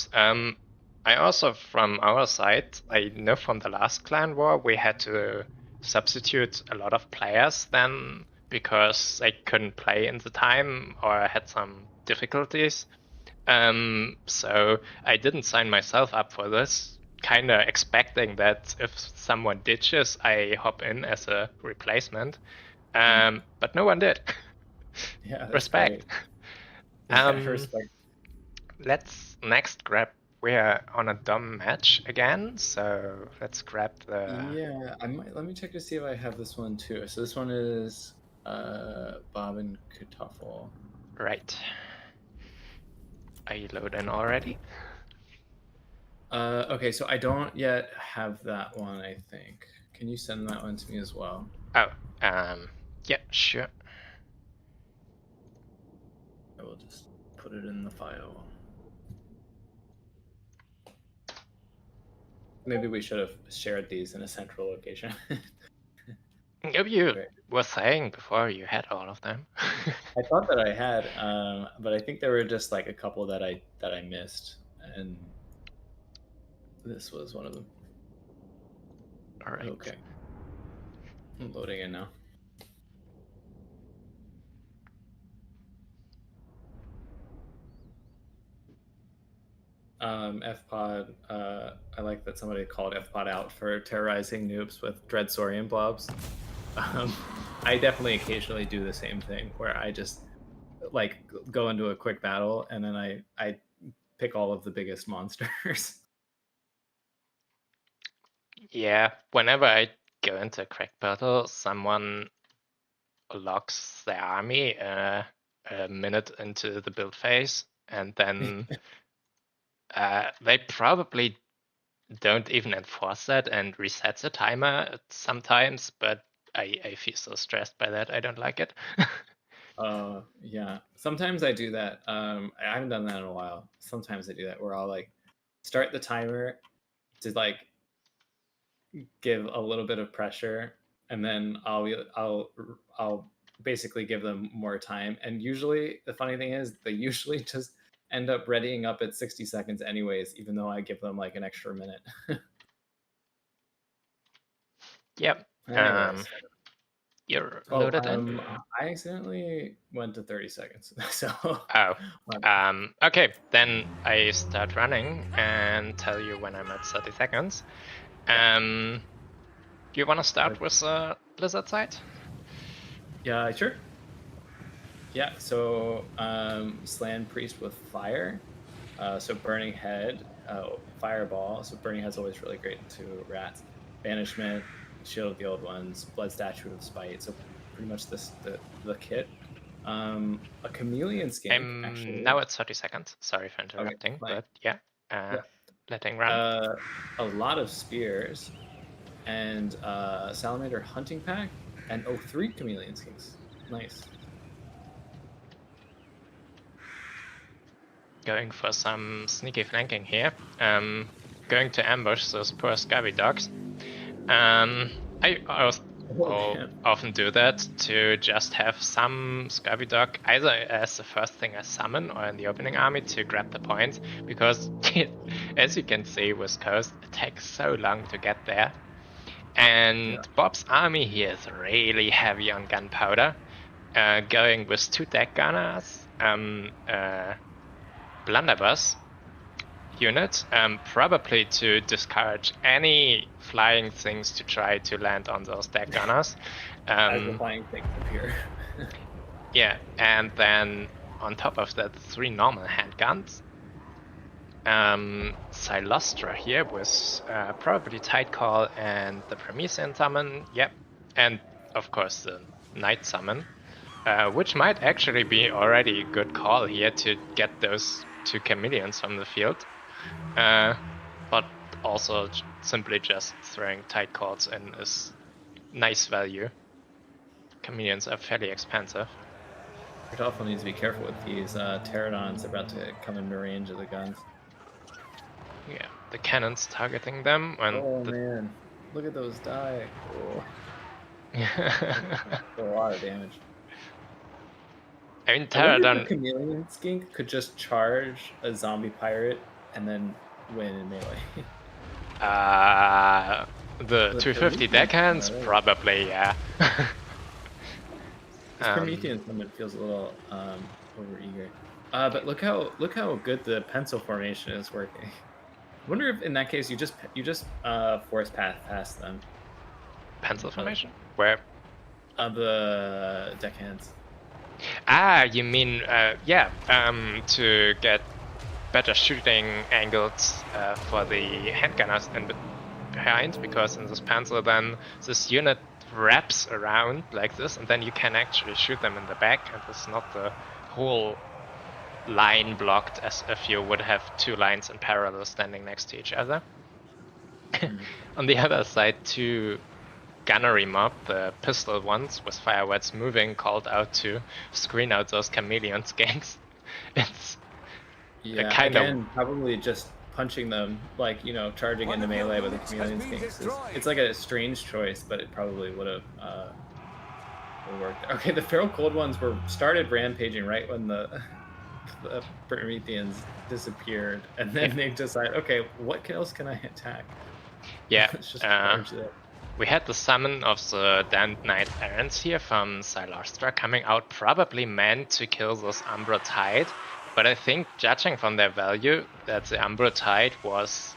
Speaker 1: I also, from our side, I know from the last clan war, we had to substitute a lot of players then because they couldn't play in the time or had some difficulties. So I didn't sign myself up for this, kind of expecting that if someone ditches, I hop in as a replacement. But no one did.
Speaker 2: Yeah,
Speaker 1: Respect.
Speaker 2: Respect.
Speaker 1: Let's next grab. We're on a Dom match again, so let's grab the.
Speaker 2: Yeah, let me check to see if I have this one too. So this one is Bob and Kartoffel.
Speaker 1: Right. Are you loaded in already?
Speaker 2: Okay, so I don't yet have that one, I think. Can you send that one to me as well?
Speaker 1: Oh, yeah, sure.
Speaker 2: I will just put it in the file. Maybe we should have shared these in a central location.
Speaker 1: You were saying before you had all of them.
Speaker 2: I thought that I had, but I think there were just like a couple that I missed, and this was one of them.
Speaker 1: All right.
Speaker 2: Okay. I'm loading in now. FPod, I like that somebody called FPod out for terrorizing noobs with Dread Saurian blobs. I definitely occasionally do the same thing where I just like go into a quick battle and then I pick all of the biggest monsters.
Speaker 1: Yeah, whenever I go into a quick battle, someone locks their army a minute into the build phase, and then they probably don't even enforce that and reset the timer sometimes, but I feel so stressed by that. I don't like it.
Speaker 2: Yeah. Sometimes I do that. I haven't done that in a while. Sometimes I do that where I'll like start the timer to like give a little bit of pressure, and then I'll basically give them more time. And usually, the funny thing is, they usually just end up readying up at 60 seconds anyways, even though I give them like an extra minute.
Speaker 1: Yep.
Speaker 2: Anyways,
Speaker 1: You're loaded in.
Speaker 2: I accidentally went to 30 seconds. So
Speaker 1: Oh. Okay, then I start running and tell you when I'm at 30 seconds. Do you want to start with the Blizzard side?
Speaker 2: Yeah, sure. Yeah, so Slan Priest with Fire. So Burning Head, Fireball. So Burning Head's always really great to rats. Banishment, Shield of the Old Ones, Blood Statue of Spite. So pretty much the kit. A Chameleon Skin. Actually,
Speaker 1: now it's 30 seconds. Sorry for interrupting, but yeah. Letting run.
Speaker 2: A lot of Spears, and Salamander Hunting Pack, and 3 Chameleon Skins. Nice.
Speaker 1: Going for some sneaky flanking here. Going to ambush those poor scabby dogs. I often do that to just have some scabby dog either as the first thing I summon or in the opening army to grab the points, because as you can see with Coast, it takes so long to get there. And Bob's army here is really heavy on gunpowder, going with 2 deck gunners, blunderbuss unit, probably to discourage any flying things to try to land on those deck gunners.
Speaker 2: As the flying things appear.
Speaker 1: Yeah, and then on top of that, 3 normal handguns. Silustra here with probably Tide Call and the Promethean summon. Yep, and of course the Night summon, which might actually be already a good call here to get those 2 chameleons from the field. But also simply just throwing Tide Calls in is nice value. Chameleons are fairly expensive.
Speaker 2: It also needs to be careful with these pterodons about to come into range of the guns.
Speaker 1: Yeah, the cannons targeting them. And
Speaker 2: man, look at those die. A lot of damage.
Speaker 1: I mean, Pterodon.
Speaker 2: The Chameleon Skink could just charge a zombie pirate and then win in melee.
Speaker 1: The 250 deckhands, probably, yeah.
Speaker 2: Promethean summon feels a little overeager. But look how good the pencil formation is working. I wonder if in that case you just force path past them.
Speaker 1: Pencil formation? Where?
Speaker 2: The deckhands.
Speaker 1: Ah, you mean to get better shooting angles for the handgunners and behind, because in this pencil then this unit wraps around like this, and then you can actually shoot them in the back, and it's not the whole line blocked as if you would have 2 lines in parallel standing next to each other. On the other side, 2 gunnery mob, the pistol ones with firewats moving, called out to screen out those chameleon skanks. It's kind of
Speaker 2: probably just punching them, like, charging into melee with the chameleon skanks. It's like a strange choice, but it probably would have worked. Okay, the feral cold ones started rampaging right when the Prometheans disappeared, and then they decided, okay, what else can I attack?
Speaker 1: Yeah.
Speaker 2: Let's just charge that.
Speaker 1: We had the summon of the Damned Knight Errants here from Silustra coming out, probably meant to kill this Umbra Tide, but I think, judging from their value, that the Umbra Tide was,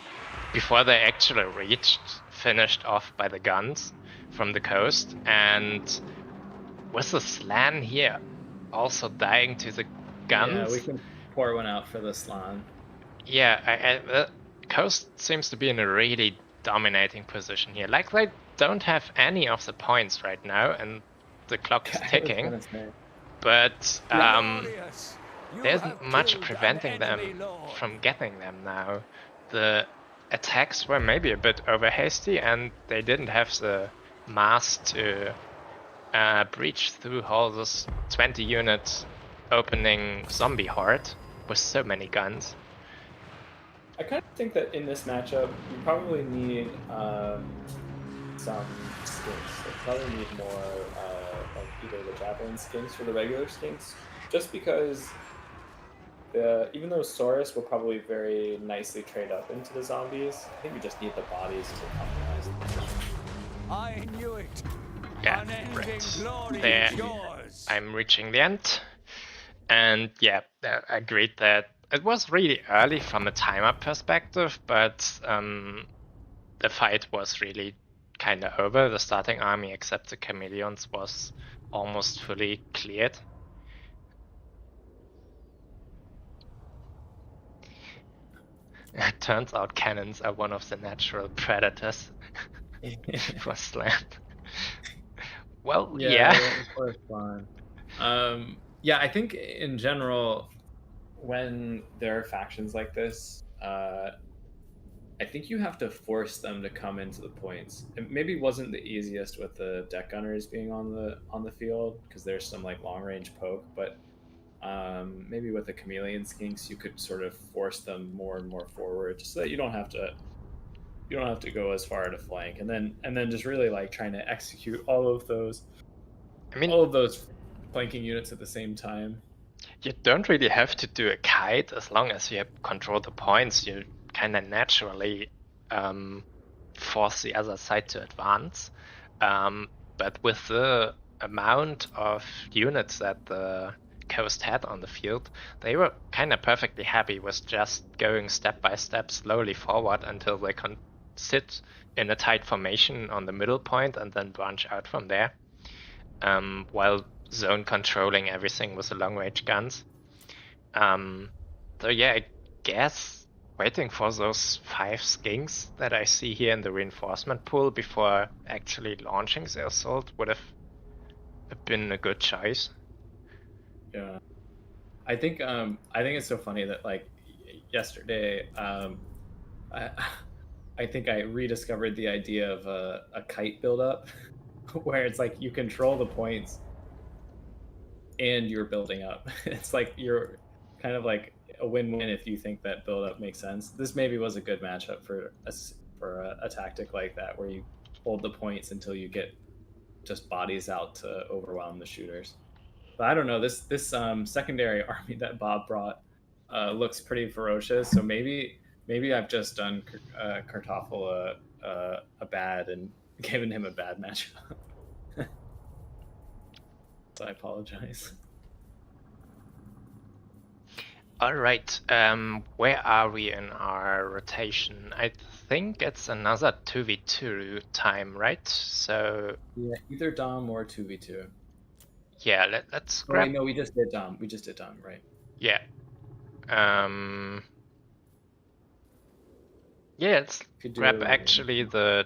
Speaker 1: before they actually reached, finished off by the guns from the coast, and with the Slan here also dying to the guns.
Speaker 2: Yeah, we can pour one out for the Slan.
Speaker 1: Yeah, the coast seems to be in a really dominating position here. Like, they don't have any of the points right now, and the clock is ticking. But there isn't much preventing them from getting them now. The attacks were maybe a bit over hasty, and they didn't have the mass to breach through houses, 20 units, opening zombie horde with so many guns.
Speaker 4: I kind of think that in this matchup, you probably need some skinks. You probably need more like either the javelin skinks or the regular skinks, just because even though Saurus will probably very nicely trade up into the zombies, I think you just need the bodies to compromise the position.
Speaker 3: I knew it.
Speaker 1: Yeah,
Speaker 3: Unending
Speaker 1: right.
Speaker 3: glory
Speaker 1: There,
Speaker 3: is yours.
Speaker 1: I'm reaching the end. And yeah, I agreed that it was really early from a timer perspective, but the fight was really kind of over. The starting army, except the chameleons, was almost fully cleared. It turns out cannons are one of the natural predators for slant. Well, yeah.
Speaker 4: Of course, fun. Yeah, I think in general, when there are factions like this, I think you have to force them to come into the points. It maybe wasn't the easiest with the deck gunners being on the field because there's some like long range poke, but maybe with the chameleon skinks you could sort of force them more and more forward, just so that you don't have to go as far to flank, and then just really like trying to execute all of those flanking units at the same time.
Speaker 1: You don't really have to do a kite as long as you control the points. You kind of naturally force the other side to advance. But with the amount of units that the Coast had on the field, they were kind of perfectly happy with just going step by step slowly forward until they can sit in a tight formation on the middle point and then branch out from there, while zone controlling everything with the long range guns. So yeah, I guess waiting for those 5 skinks that I see here in the reinforcement pool before actually launching the assault would have been a good choice.
Speaker 4: Yeah, I think it's so funny that like yesterday, I think I rediscovered the idea of a kite buildup, where it's like you control the points and you're building up. It's like you're kind of like a win-win if you think that build-up makes sense. This maybe was a good matchup for a tactic like that, where you hold the points until you get just bodies out to overwhelm the shooters. But I don't know, this secondary army that Bob brought looks pretty ferocious. So maybe I've just done Kartoffel a bad and given him a bad matchup. So I apologize.
Speaker 1: All right, where are we in our rotation? I think it's another 2v2 time, right? So
Speaker 4: yeah, either Dom or 2v2.
Speaker 1: Yeah, let's grab.
Speaker 4: Wait, no, we just did Dom, right?
Speaker 1: Yeah. Yeah, let's grab actually the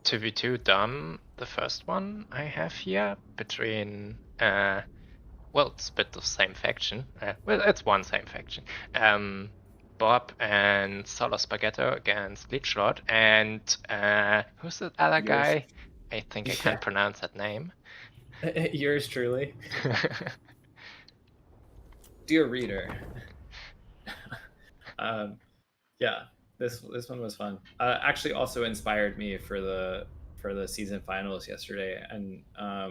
Speaker 1: 2v2 Dom, the first one I have here, between well, it's a bit the same faction. Well, it's one same faction. Bob and Solo Spaghetto against Leechlord, and who's the other guy? I think I can't pronounce that name.
Speaker 4: Yours truly. Dear reader. Yeah, this one was fun. Actually, also inspired me for the season finals yesterday, and I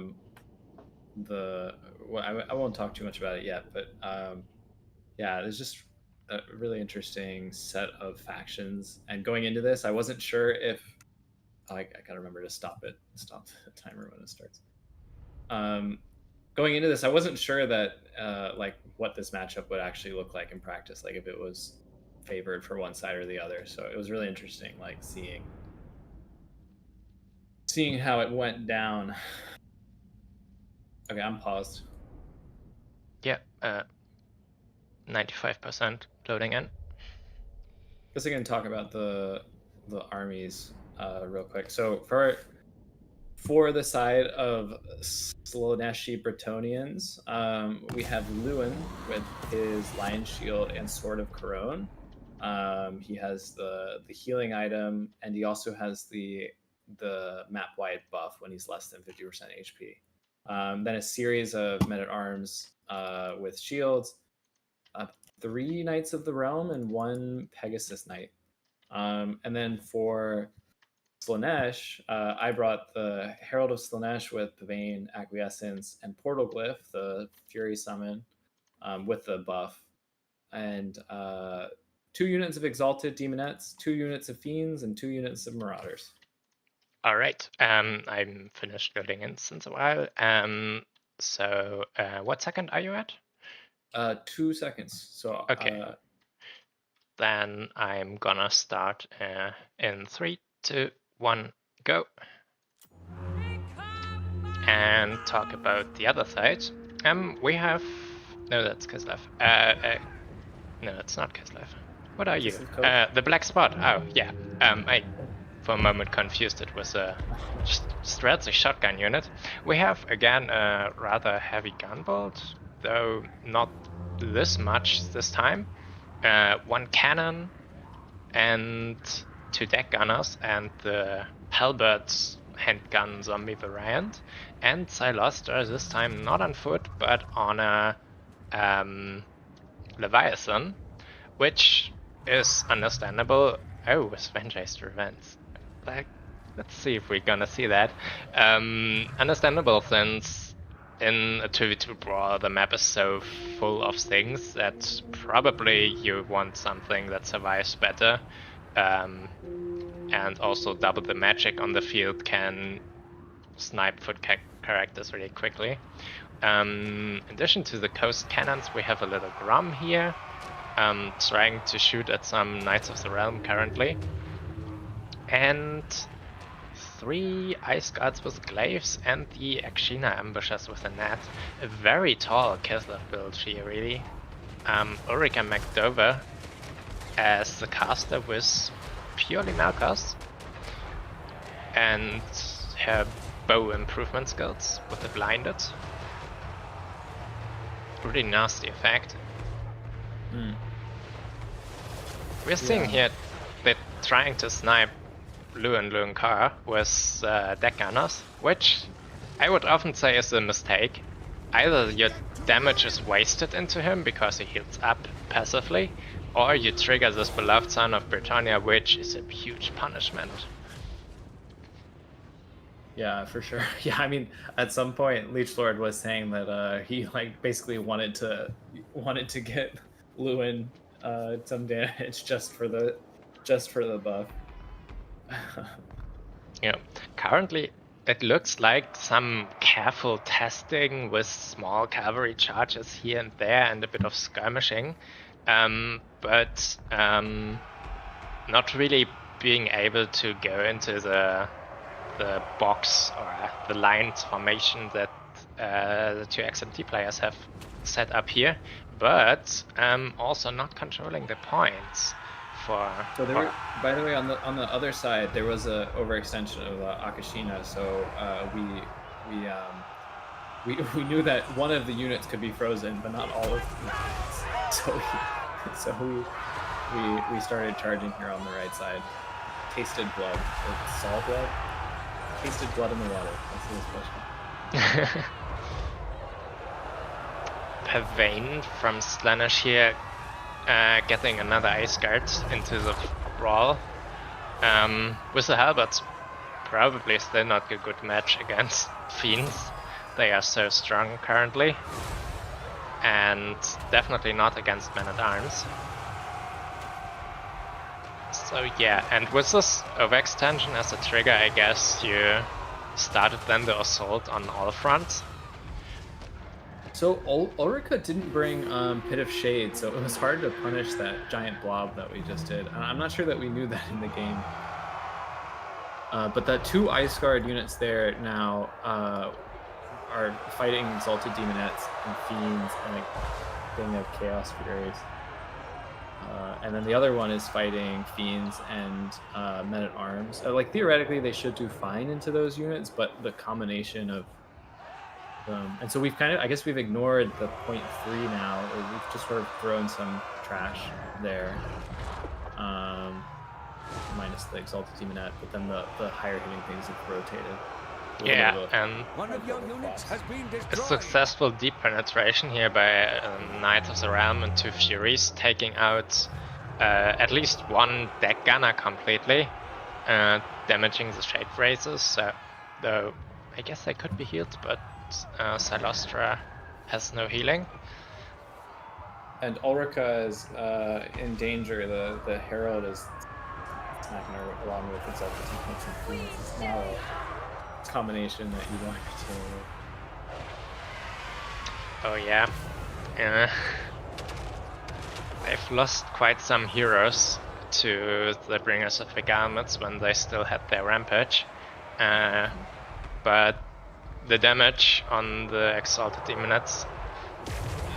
Speaker 4: won't talk too much about it yet, but yeah, it's just a really interesting set of factions. And going into this, I wasn't sure if I gotta remember to stop the timer when it starts. Going into this, I wasn't sure that like what this matchup would actually look like in practice, like if it was favored for one side or the other. So it was really interesting, like seeing how it went down. Okay, I'm paused.
Speaker 1: Yeah, 95% loading in.
Speaker 4: Guess I can talk about the armies real quick. So for the side of Slaaneshi Bretonnians, we have Lewin with his Lion Shield and Sword of Corone. He has the healing item, and he also has the map wide buff when he's less than 50% HP. then a series of men-at-arms with shields, 3 Knights of the Realm, and 1 Pegasus Knight. And then for Slaanesh, I brought the Herald of Slaanesh with Pavane, Acquiescence, and Portal Glyph, the Fury Summon, with the buff. And 2 units of Exalted Demonettes, 2 units of Fiends, and 2 units of Marauders.
Speaker 1: All right. I'm finished loading in since a while. So what second are you at?
Speaker 4: 2 seconds. So
Speaker 1: Okay. Then I'm gonna start in 3, 2, 1, go. And talk about the other side. We have... No, that's Kislev. No, it's not Kislev. What are you? The black spot. Oh, yeah. I, for a moment, confused it with a Streltsy shotgun unit. We have, again, a rather heavy gunbolt, though not this much this time. 1 cannon and 2 deck gunners and the Halbert's handgun zombie variant, and Siloster this time not on foot but on a Leviathan, which is understandable. Oh, with Vengeance Revenge. Like, let's see if we're gonna see that. Understandable, since in a 2v2 brawl the map is so full of things that probably you want something that survives better. And also double the magic on the field can snipe foot characters really quickly. In addition to the coast cannons, we have a little Grom here, trying to shoot at some Knights of the Realm currently. And 3 Ice Guards with Glaives and the Akshina Ambushers with a net. A very tall Kislev build here, really. Ulrika McDover as the caster with purely Malkos, and her bow improvement skills with the blinded. Pretty nasty effect. We're seeing here that trying to snipe Luan Kar with deck gunners, which I would often say is a mistake. Either your damage is wasted into him because he heals up passively, or you trigger this beloved Son of Britannia, which is a huge punishment.
Speaker 4: Yeah, for sure. Yeah, I mean, at some point, Leechlord was saying that he like basically wanted to get Lewin some damage just for the buff.
Speaker 1: Yeah, currently it looks like some careful testing with small cavalry charges here and there and a bit of skirmishing, but not really being able to go into the box or the lines formation that the 2 XMT players have set up here, but also not controlling the points.
Speaker 4: So there were, by the way, on the other side, there was a overextension of Akashina. So we knew that one of the units could be frozen, but not all of them. So we started charging here on the right side. Tasted blood, or saw blood. Tasted blood in the water. That's the expression.
Speaker 1: Pavane from Slaanesh here. Getting another Ice Guard into the brawl. With the Halberds, probably still not a good match against Fiends. They are so strong currently. And definitely not against Men-at-Arms. So yeah, and with this overextension as a trigger, I guess you started then the assault on all fronts.
Speaker 4: So Ulrika didn't bring Pit of Shade, so it was hard to punish that giant blob that we just did. I'm not sure that we knew that in the game. But the 2 Ice Guard units there now are fighting Exalted Demonettes and Fiends, and then they have Chaos Furies. And then the other one is fighting Fiends and Men-at-Arms. Like, theoretically, they should do fine into those units, but the combination of and so we've I guess we've ignored the 0.3 now, or we've just sort of thrown some trash there, minus the Exalted Demonette, but then the higher hitting things have rotated.
Speaker 1: Yeah, and
Speaker 3: One of your units has been
Speaker 1: a
Speaker 3: destroyed.
Speaker 1: successful deep penetration here by Knight of the Realm and 2 Furies, taking out at least one deck gunner completely, damaging the Shade Razors. So, though I guess they could be healed, but Silostra has no healing.
Speaker 4: And Ulrika is in danger. The Herald is smacking her along with Exalted Conquest. It's not a combination that you want to.
Speaker 1: Oh yeah. They've lost quite some heroes to the Bringers of the Garments when they still had their Rampage. But the damage on the Exalted Demonettes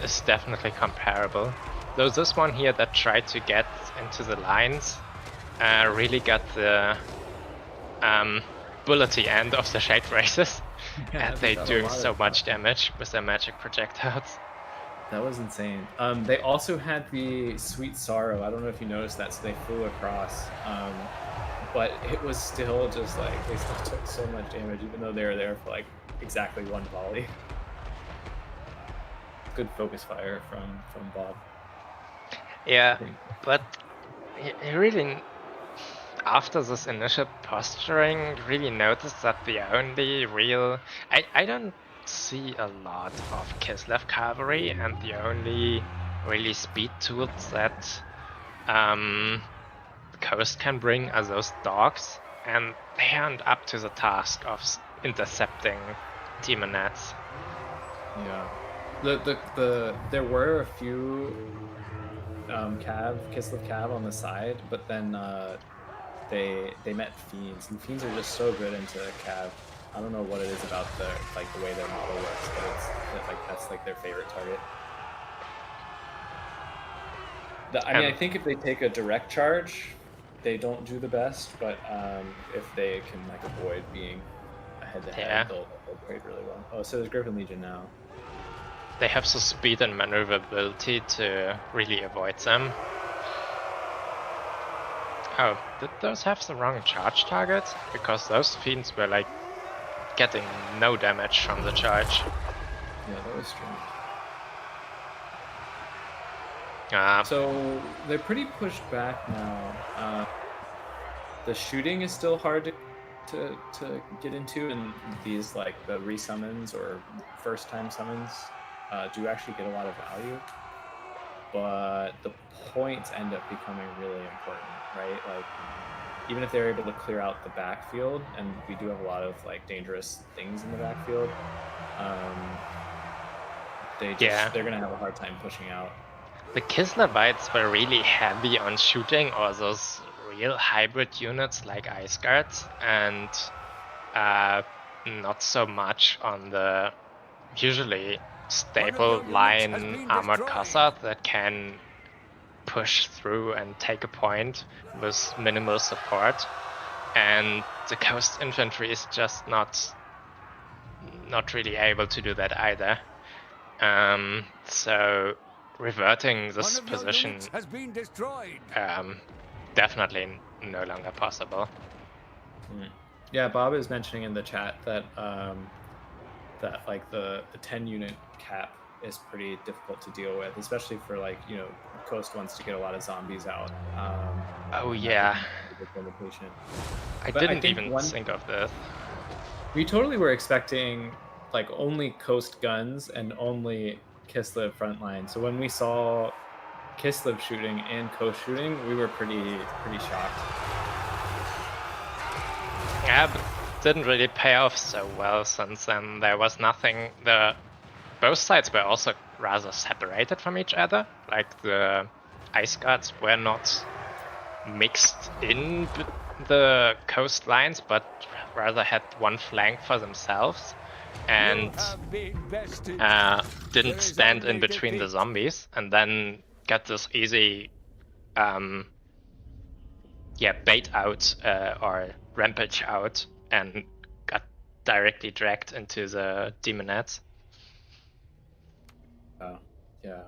Speaker 1: is definitely comparable. Though this one here that tried to get into the lines really got the bullety end of the Shade Races.
Speaker 4: Yeah,
Speaker 1: and they're doing so much damage with their magic projectiles.
Speaker 4: That was insane. They also had the Sweet Sorrow. I don't know if you noticed that, so they flew across. But it was still just like, they still took so much damage, even though they were there for like exactly one volley. Good focus fire from Bob.
Speaker 1: Yeah, but he really, after this initial posturing, really noticed that the only real... I don't see a lot of Kislev cavalry, and the only really speed tools that Coast can bring are those dogs, and they aren't up to the task of intercepting demonettes.
Speaker 4: Yeah. There were a few Kislev Cav on the side, but then they met Fiends, and Fiends are just so good into Cav. I don't know what it is about the way their model works, but that's like their favorite target. I mean, I think if they take a direct charge, they don't do the best, but if they can like avoid being a head-to-head, they'll trade really well. Oh, so there's Griffin Legion now.
Speaker 1: They have the speed and maneuverability to really avoid them. Oh, did those have the wrong charge target? Because those fiends were like getting no damage from the charge.
Speaker 4: Yeah, that was strange.
Speaker 1: Ah.
Speaker 4: So they're pretty pushed back now. The shooting is still hard to get into, and these like the resummons or first time summons do actually get a lot of value, but the points end up becoming really important, right? Like even if they're able to clear out the backfield, and we do have a lot of like dangerous things in the backfield, they're gonna have a hard time pushing out.
Speaker 1: The Kislevites were really heavy on shooting, or those real hybrid units like Ice Guards, and not so much on the usually stable line armored Cossard that can push through and take a point with minimal support. And the Coast Infantry is just not really able to do that either. So reverting this position
Speaker 3: has been destroyed.
Speaker 1: Definitely no longer possible.
Speaker 4: Yeah, Bob is mentioning in the chat that that like the 10 unit cap is pretty difficult to deal with, especially for like, you know, Coast wants to get a lot of zombies out.
Speaker 1: Oh yeah. I didn't even think of this.
Speaker 4: We totally were expecting like only Coast guns and only Kislev frontline. So when we saw Kislev shooting and Coast shooting, we were pretty shocked.
Speaker 1: Yeah, but didn't really pay off so well, since then there was nothing. Both sides were also rather separated from each other. Like the Ice Guards were not mixed in the coastlines, but rather had one flank for themselves, and didn't stand in between the zombies, and then got this easy bait out or rampage out, and got directly dragged into the demonettes.
Speaker 4: Oh, yeah,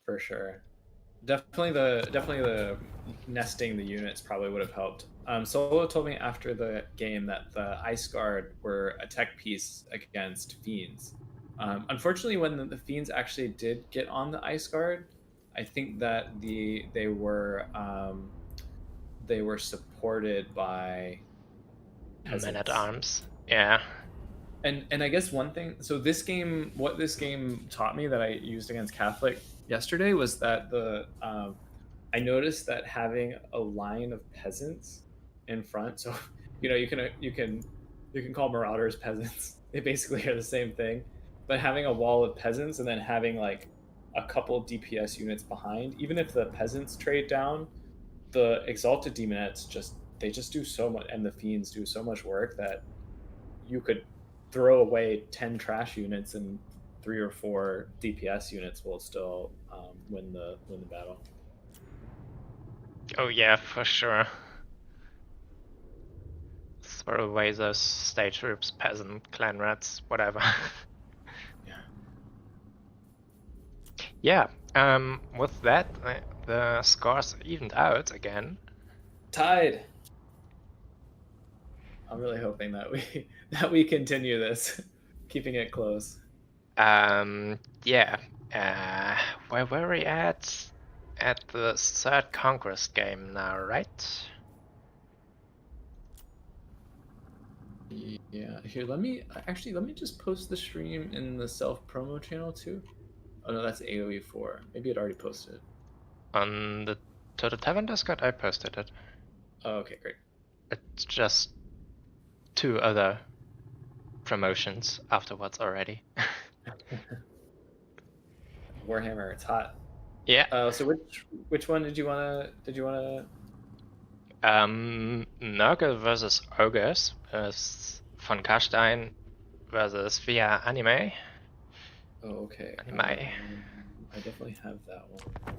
Speaker 4: for sure. Definitely the nesting the units probably would have helped. Solo told me after the game that the Ice Guard were a tech piece against Fiends. Unfortunately, when the Fiends actually did get on the Ice Guard, I think that they were supported by
Speaker 1: Men at
Speaker 4: peasants.
Speaker 1: arms. Yeah.
Speaker 4: And I guess one thing, so what this game taught me that I used against Catholic yesterday was that I noticed that having a line of peasants in front, so you can call marauders peasants. They basically are the same thing, but having a wall of peasants and then having like a couple DPS units behind, even if the peasants trade down, the exalted demonettes just do so much, and the fiends do so much work that you could throw away 10 trash units and 3 or 4 DPS units will still win the battle.
Speaker 1: Oh yeah, for sure. Throw away those state troops, peasant, clan rats, whatever.
Speaker 4: Yeah.
Speaker 1: Yeah. With that, the scores evened out again.
Speaker 4: Tied. I'm really hoping that we continue this, keeping it close.
Speaker 1: Yeah. Where were we at? At the third Conquest game now, right?
Speaker 4: Yeah. Here, let me just post the stream in the self promo channel too. Oh no, that's AoE 4. Maybe it already posted it.
Speaker 1: On the Total Tavern Discord, I posted it.
Speaker 4: Oh, okay, great.
Speaker 1: It's just 2 other promotions afterwards already.
Speaker 4: Warhammer, it's hot.
Speaker 1: Yeah.
Speaker 4: So which one did you wanna
Speaker 1: Nurgle versus Ogres versus von Karstein versus Via Anime.
Speaker 4: Oh, okay.
Speaker 1: Anime.
Speaker 4: I definitely have that one.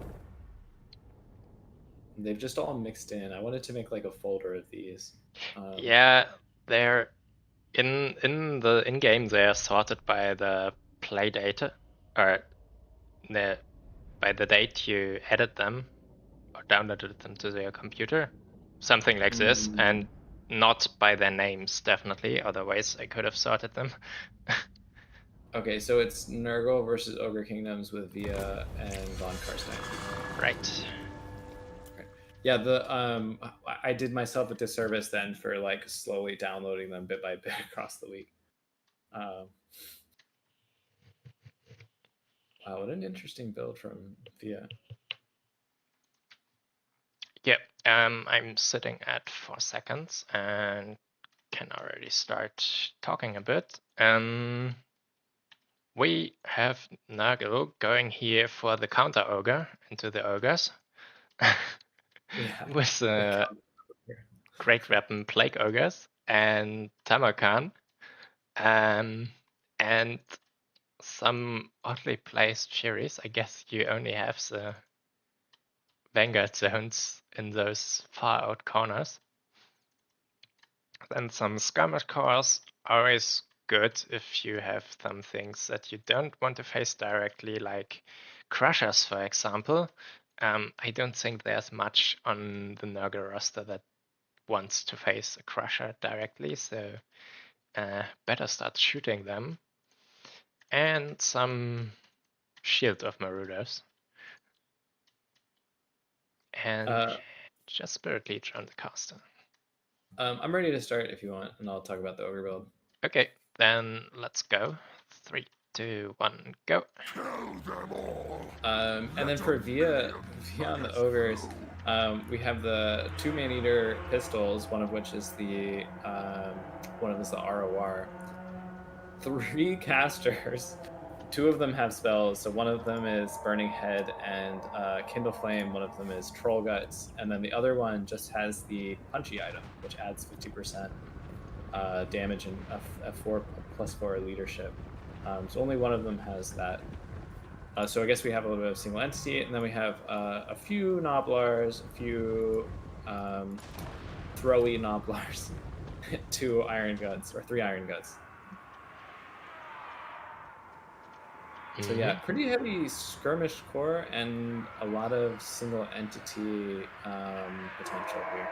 Speaker 4: They've just all mixed in. I wanted to make like a folder of these.
Speaker 1: Yeah, they're in the in-game. They're sorted by the play data, or by the date you added them or downloaded them to your computer, something like this, and not by their names, definitely. Otherwise, I could have sorted them.
Speaker 4: Okay, so it's Nurgle versus Ogre Kingdoms with Via and von Karstein.
Speaker 1: Right.
Speaker 4: Okay. Yeah, I did myself a disservice then for like slowly downloading them bit by bit across the week. Wow, what an interesting build from Via.
Speaker 1: Yep. I'm sitting at 4 seconds and can already start talking a bit. We have Nurgle going here for the counter ogre into the ogres.
Speaker 4: Yeah.
Speaker 1: With great weapon Plague Ogres and Tamarkan. And some oddly placed Cherries. I guess you only have the Vanguard zones in those far out corners. Then some skirmish cores, always good if you have some things that you don't want to face directly, like Crushers, for example. I don't think there's much on the Nurgle roster that wants to face a Crusher directly, so better start shooting them. And some Shield of Marauders. And just Spirit Leech on the caster.
Speaker 4: I'm ready to start if you want, and I'll talk about the ogre build.
Speaker 1: Okay, then let's go. 3, 2, 1, go.
Speaker 4: And then for Via on the ogres, we have the 2 man-eater pistols, one of which is the ROR. 3 casters. 2 of them have spells, so one of them is Burning Head and Kindle Flame, one of them is Troll Guts, and then the other one just has the Punchy item, which adds 50% damage and a 4+4 leadership. So only one of them has that. So I guess we have a little bit of single entity, and then we have a few Noblars, a few throwy Noblars, 2 Iron Guts, or 3 Iron Guts. So yeah, pretty heavy skirmish core and a lot of single entity potential here.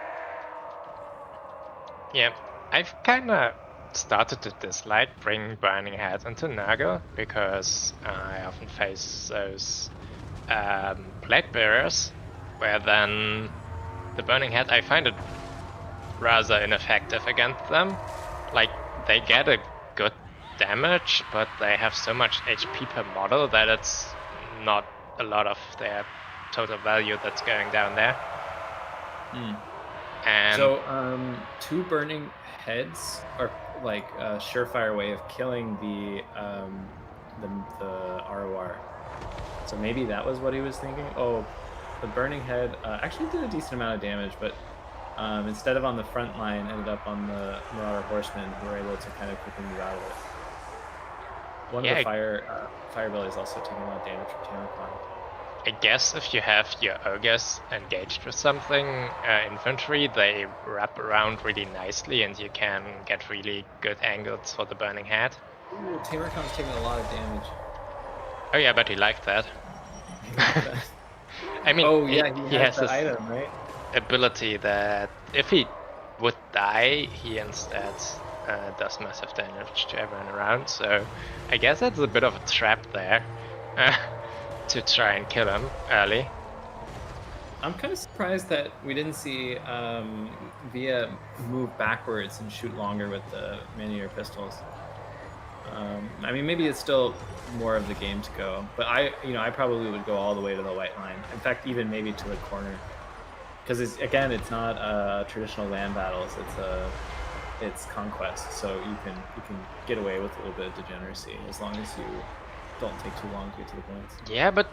Speaker 1: Yeah, I've kind of started to dislike bringing Burning Head into Nurgle because I often face those Plague Bearers, where then the Burning Head, I find it rather ineffective against them. Like, they get a good damage, but they have so much HP per model that it's not a lot of their total value that's going down there. And
Speaker 4: So, 2 burning heads are like a surefire way of killing the ROR. So maybe that was what he was thinking. Oh, the burning head actually did a decent amount of damage, but instead of on the front line, ended up on the Marauder Horsemen, who were able to kind of quickly move out of it. One of the fire bellies also taking a lot of damage from Tamercon.
Speaker 1: I guess if you have your ogres engaged with something, infantry, they wrap around really nicely and you can get really good angles for the Burning Head.
Speaker 4: Ooh, Tamercon's taking a lot of damage.
Speaker 1: Oh yeah, but he liked that. I mean,
Speaker 4: oh yeah,
Speaker 1: he has
Speaker 4: that
Speaker 1: this
Speaker 4: item, right?
Speaker 1: ability that if he would die, he instead does massive damage to everyone around. So I guess that's a bit of a trap there. To try and kill him early.
Speaker 4: I'm kind of surprised that we didn't see Via move backwards and shoot longer with the Maneater pistols. I mean, maybe it's still more of the game to go, but I probably would go all the way to the white line. In fact, even maybe to the corner, because it's not traditional land battles. It's conquest, so you can get away with a little bit of degeneracy as long as you don't take too long to get to the points.
Speaker 1: Yeah, but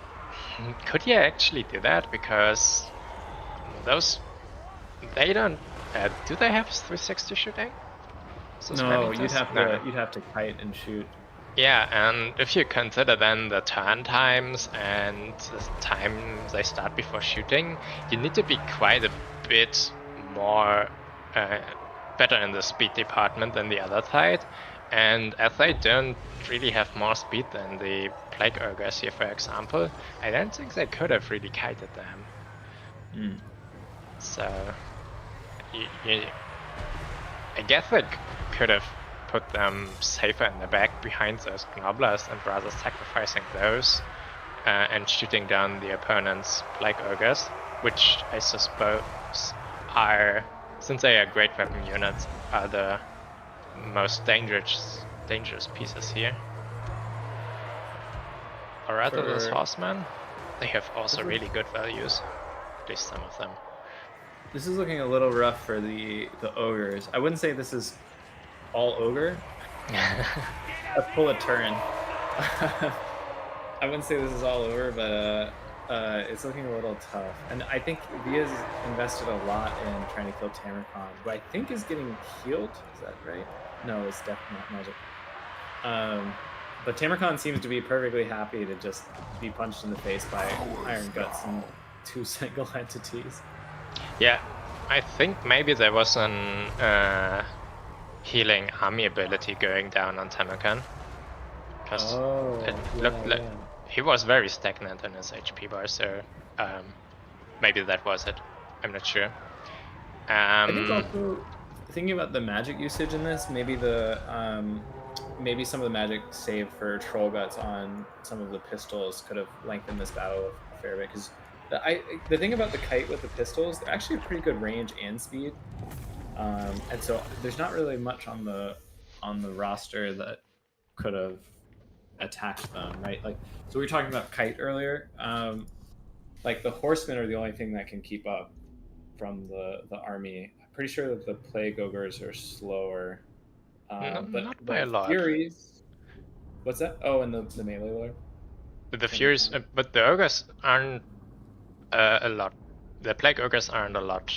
Speaker 1: could you actually do that? Because those, they don't. Do they have 360 shooting?
Speaker 4: No, you'd have to kite and shoot.
Speaker 1: Yeah, and if you consider then the turn times and the time they start before shooting, you need to be quite a bit more better in the speed department than the other side. And as they don't really have more speed than the Plague Ogres here, for example, I don't think they could have really kited them. So, I guess they could have put them safer in the back behind those Gnobblers and rather sacrificing those and shooting down the opponent's Plague Ogres, which I suppose are, since they are great weapon units, are the most dangerous pieces here. Or rather those horsemen, they have also really good values, at least some of them.
Speaker 4: This is looking a little rough for the ogres. I wouldn't say this is all ogre. Let's pull a turn. I wouldn't say this is all over, but it's looking a little tough. And I think Via's invested a lot in trying to kill Tamercon, who I think is getting healed. Is that right? No, it's definitely not magic. But Tamercon seems to be perfectly happy to just be punched in the face by Iron Guts and 2 single entities.
Speaker 1: Yeah, I think maybe there was an healing army ability going down on Tamercon. Because it looked like he was very stagnant in his HP bar, so maybe that was it. I'm not sure.
Speaker 4: I think also, thinking about the magic usage in this, maybe maybe some of the magic saved for Troll Guts on some of the pistols could have lengthened this battle a fair bit. Because the thing about the kite with the pistols, they're actually a pretty good range and speed, and so there's not really much on the roster that could have attacked them, right? Like, so we were talking about kite earlier. Like the horsemen are the only thing that can keep up from the army. I'm pretty sure that the plague ogres are slower. But
Speaker 1: not by a lot.
Speaker 4: Furies. What's that? Oh, and the melee lord.
Speaker 1: The Furies, but the ogres aren't a lot. The plague ogres aren't a lot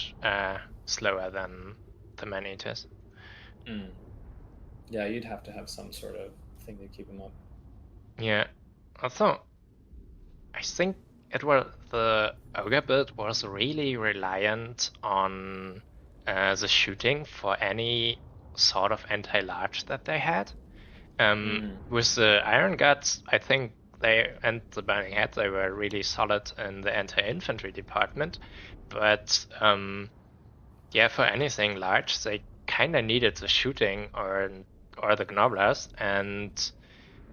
Speaker 1: slower than the man-eaters.
Speaker 4: Yeah, you'd have to have some sort of thing to keep them up.
Speaker 1: Yeah. Also, I think the ogre build was really reliant on the shooting for any sort of anti-large that they had. With the Iron Guts, I think they and the Burning Head, they were really solid in the anti-infantry department. But yeah, for anything large, they kind of needed the shooting or the Gnoblers, and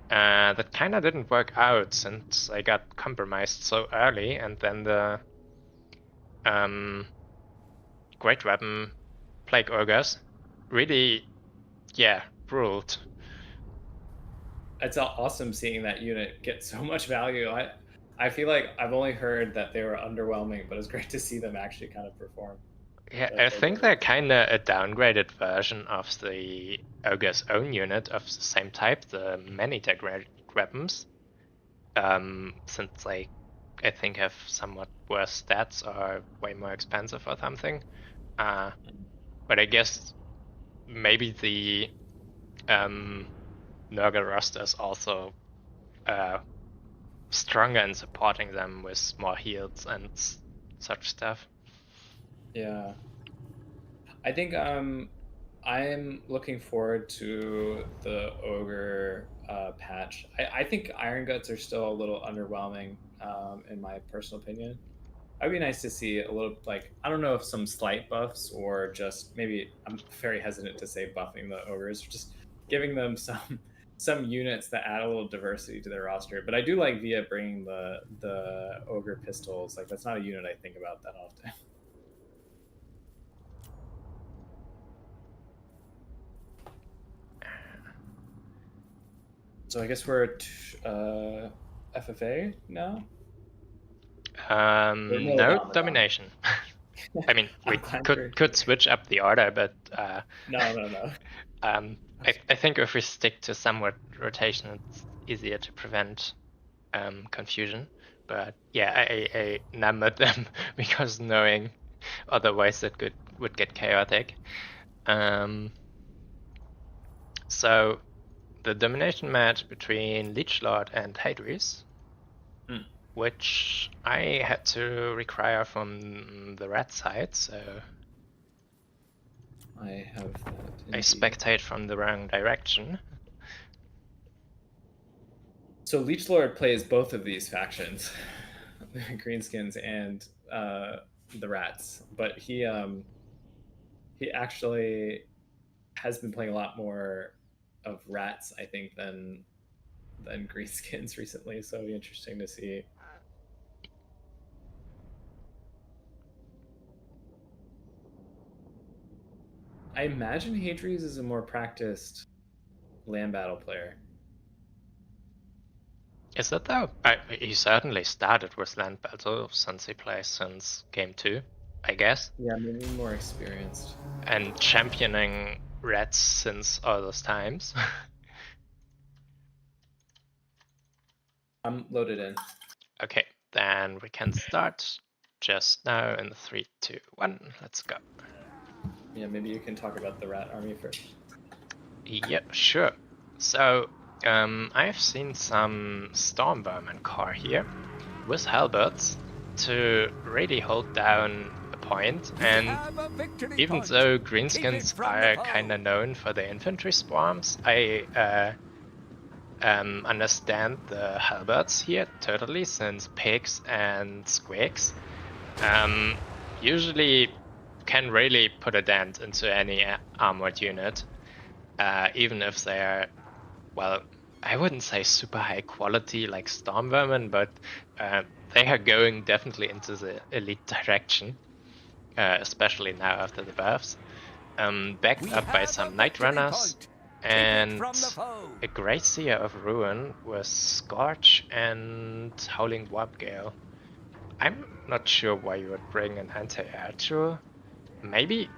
Speaker 1: that kind of didn't work out since I got compromised so early, and then the Great Weapon Plague Ogres really, yeah, ruled.
Speaker 4: It's awesome seeing that unit get so much value. I feel like I've only heard that they were underwhelming, but it's great to see them actually kind of perform.
Speaker 1: Yeah, I think they're kind of a downgraded version of the Ogre's own unit of the same type, the many-tech weapons. Since they, I think, have somewhat worse stats or way more expensive or something. But I guess maybe the Nurgle roster is also stronger in supporting them with more heals and such stuff.
Speaker 4: Yeah. I think I'm looking forward to the Ogre patch. I think Iron Guts are still a little underwhelming, in my personal opinion. It'd be nice to see a little, like, I don't know if some slight buffs or just maybe, I'm very hesitant to say buffing the Ogres, just giving them some units that add a little diversity to their roster. But I do like Via bringing the Ogre pistols. Like, that's not a unit I think about that often. So I guess we're at FFA now?
Speaker 1: No domination. I mean, we could switch up the order, but
Speaker 4: No.
Speaker 1: I think if we stick to somewhat rotation, it's easier to prevent confusion. But yeah, I numbered them because knowing otherwise it would get chaotic. So the domination match between Leechlord and Hadris, which I had to require from the red side, so
Speaker 4: I have that.
Speaker 1: I spectate from the wrong direction.
Speaker 4: So Leechlord plays both of these factions, the Greenskins and the Rats, but he actually has been playing a lot more of Rats, I think, than Greenskins recently. So it'll be interesting to see. I imagine Hadri's is a more practiced land battle player.
Speaker 1: Is that though? He certainly started with land battle since he plays since game 2, I guess.
Speaker 4: Yeah, maybe more experienced.
Speaker 1: And championing rats since all those times.
Speaker 4: I'm loaded in.
Speaker 1: Okay, then we can start just now in 3, 2, 1. Let's go.
Speaker 4: Yeah, maybe you can talk about the rat army first.
Speaker 1: Yeah, sure. So, I've seen some Storm Vermin core here with halberds to really hold down a point, and even though Greenskins are kinda known for their infantry swarms, I understand the halberds here totally, since pigs and squigs usually can really put a dent into any armored unit, even if they're, well, I wouldn't say super high quality like Storm Vermin, but they are going definitely into the elite direction, especially now after the buffs, backed up by some Night Runners and a Great Seer of Ruin with Scorch and Howling Warp Gale. I'm not sure why you would bring an anti-air tool. Maybe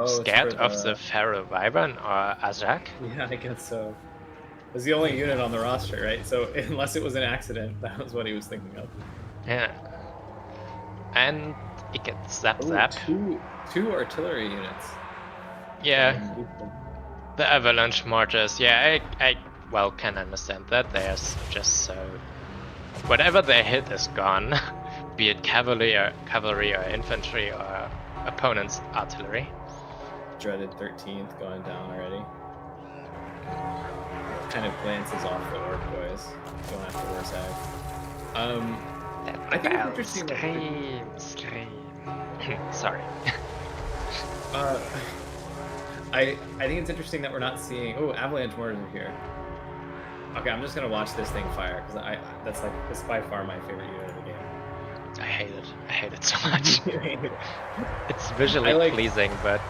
Speaker 1: scared of the Feral Wyvern or Azak?
Speaker 4: Yeah, I guess so. It was the only unit on the roster, right? So unless it was an accident, that was what he was thinking of.
Speaker 1: Yeah. And it gets zap.
Speaker 4: Two artillery units.
Speaker 1: Yeah. The Avalanche Mortars, yeah, I well can understand that. They're just so... Whatever they hit is gone. Be it cavalry or infantry or opponent's artillery.
Speaker 4: Dreaded 13th going down already. Kind of glances off the orc boys going after Warsag. I think it's interesting.
Speaker 1: Scream. Sorry.
Speaker 4: I think it's interesting that we're not seeing. Oh, avalanche mortars are here. Okay, I'm just gonna watch this thing fire because that's by far my favorite unit of the game.
Speaker 1: I hate it. I hate it so much.
Speaker 4: You hate it.
Speaker 1: It's visually pleasing, but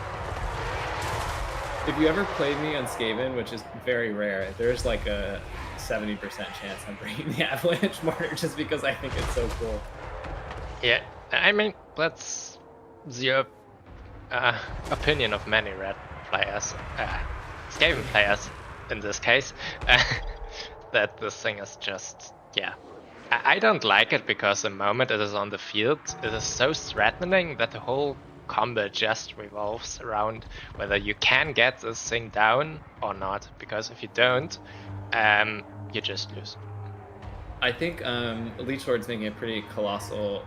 Speaker 4: if you ever played me on Skaven, which is very rare, there's like a 70% chance I'm bringing the avalanche mortar just because I think it's so cool.
Speaker 1: yeah, I mean that's the opinion of many red players, Skaven players in this case, that this thing is just, yeah. I don't like it because the moment it is on the field, it is so threatening that the whole combat just revolves around whether you can get this thing down or not, because if you don't, you just lose.
Speaker 4: I think Leech Lord's making a pretty colossal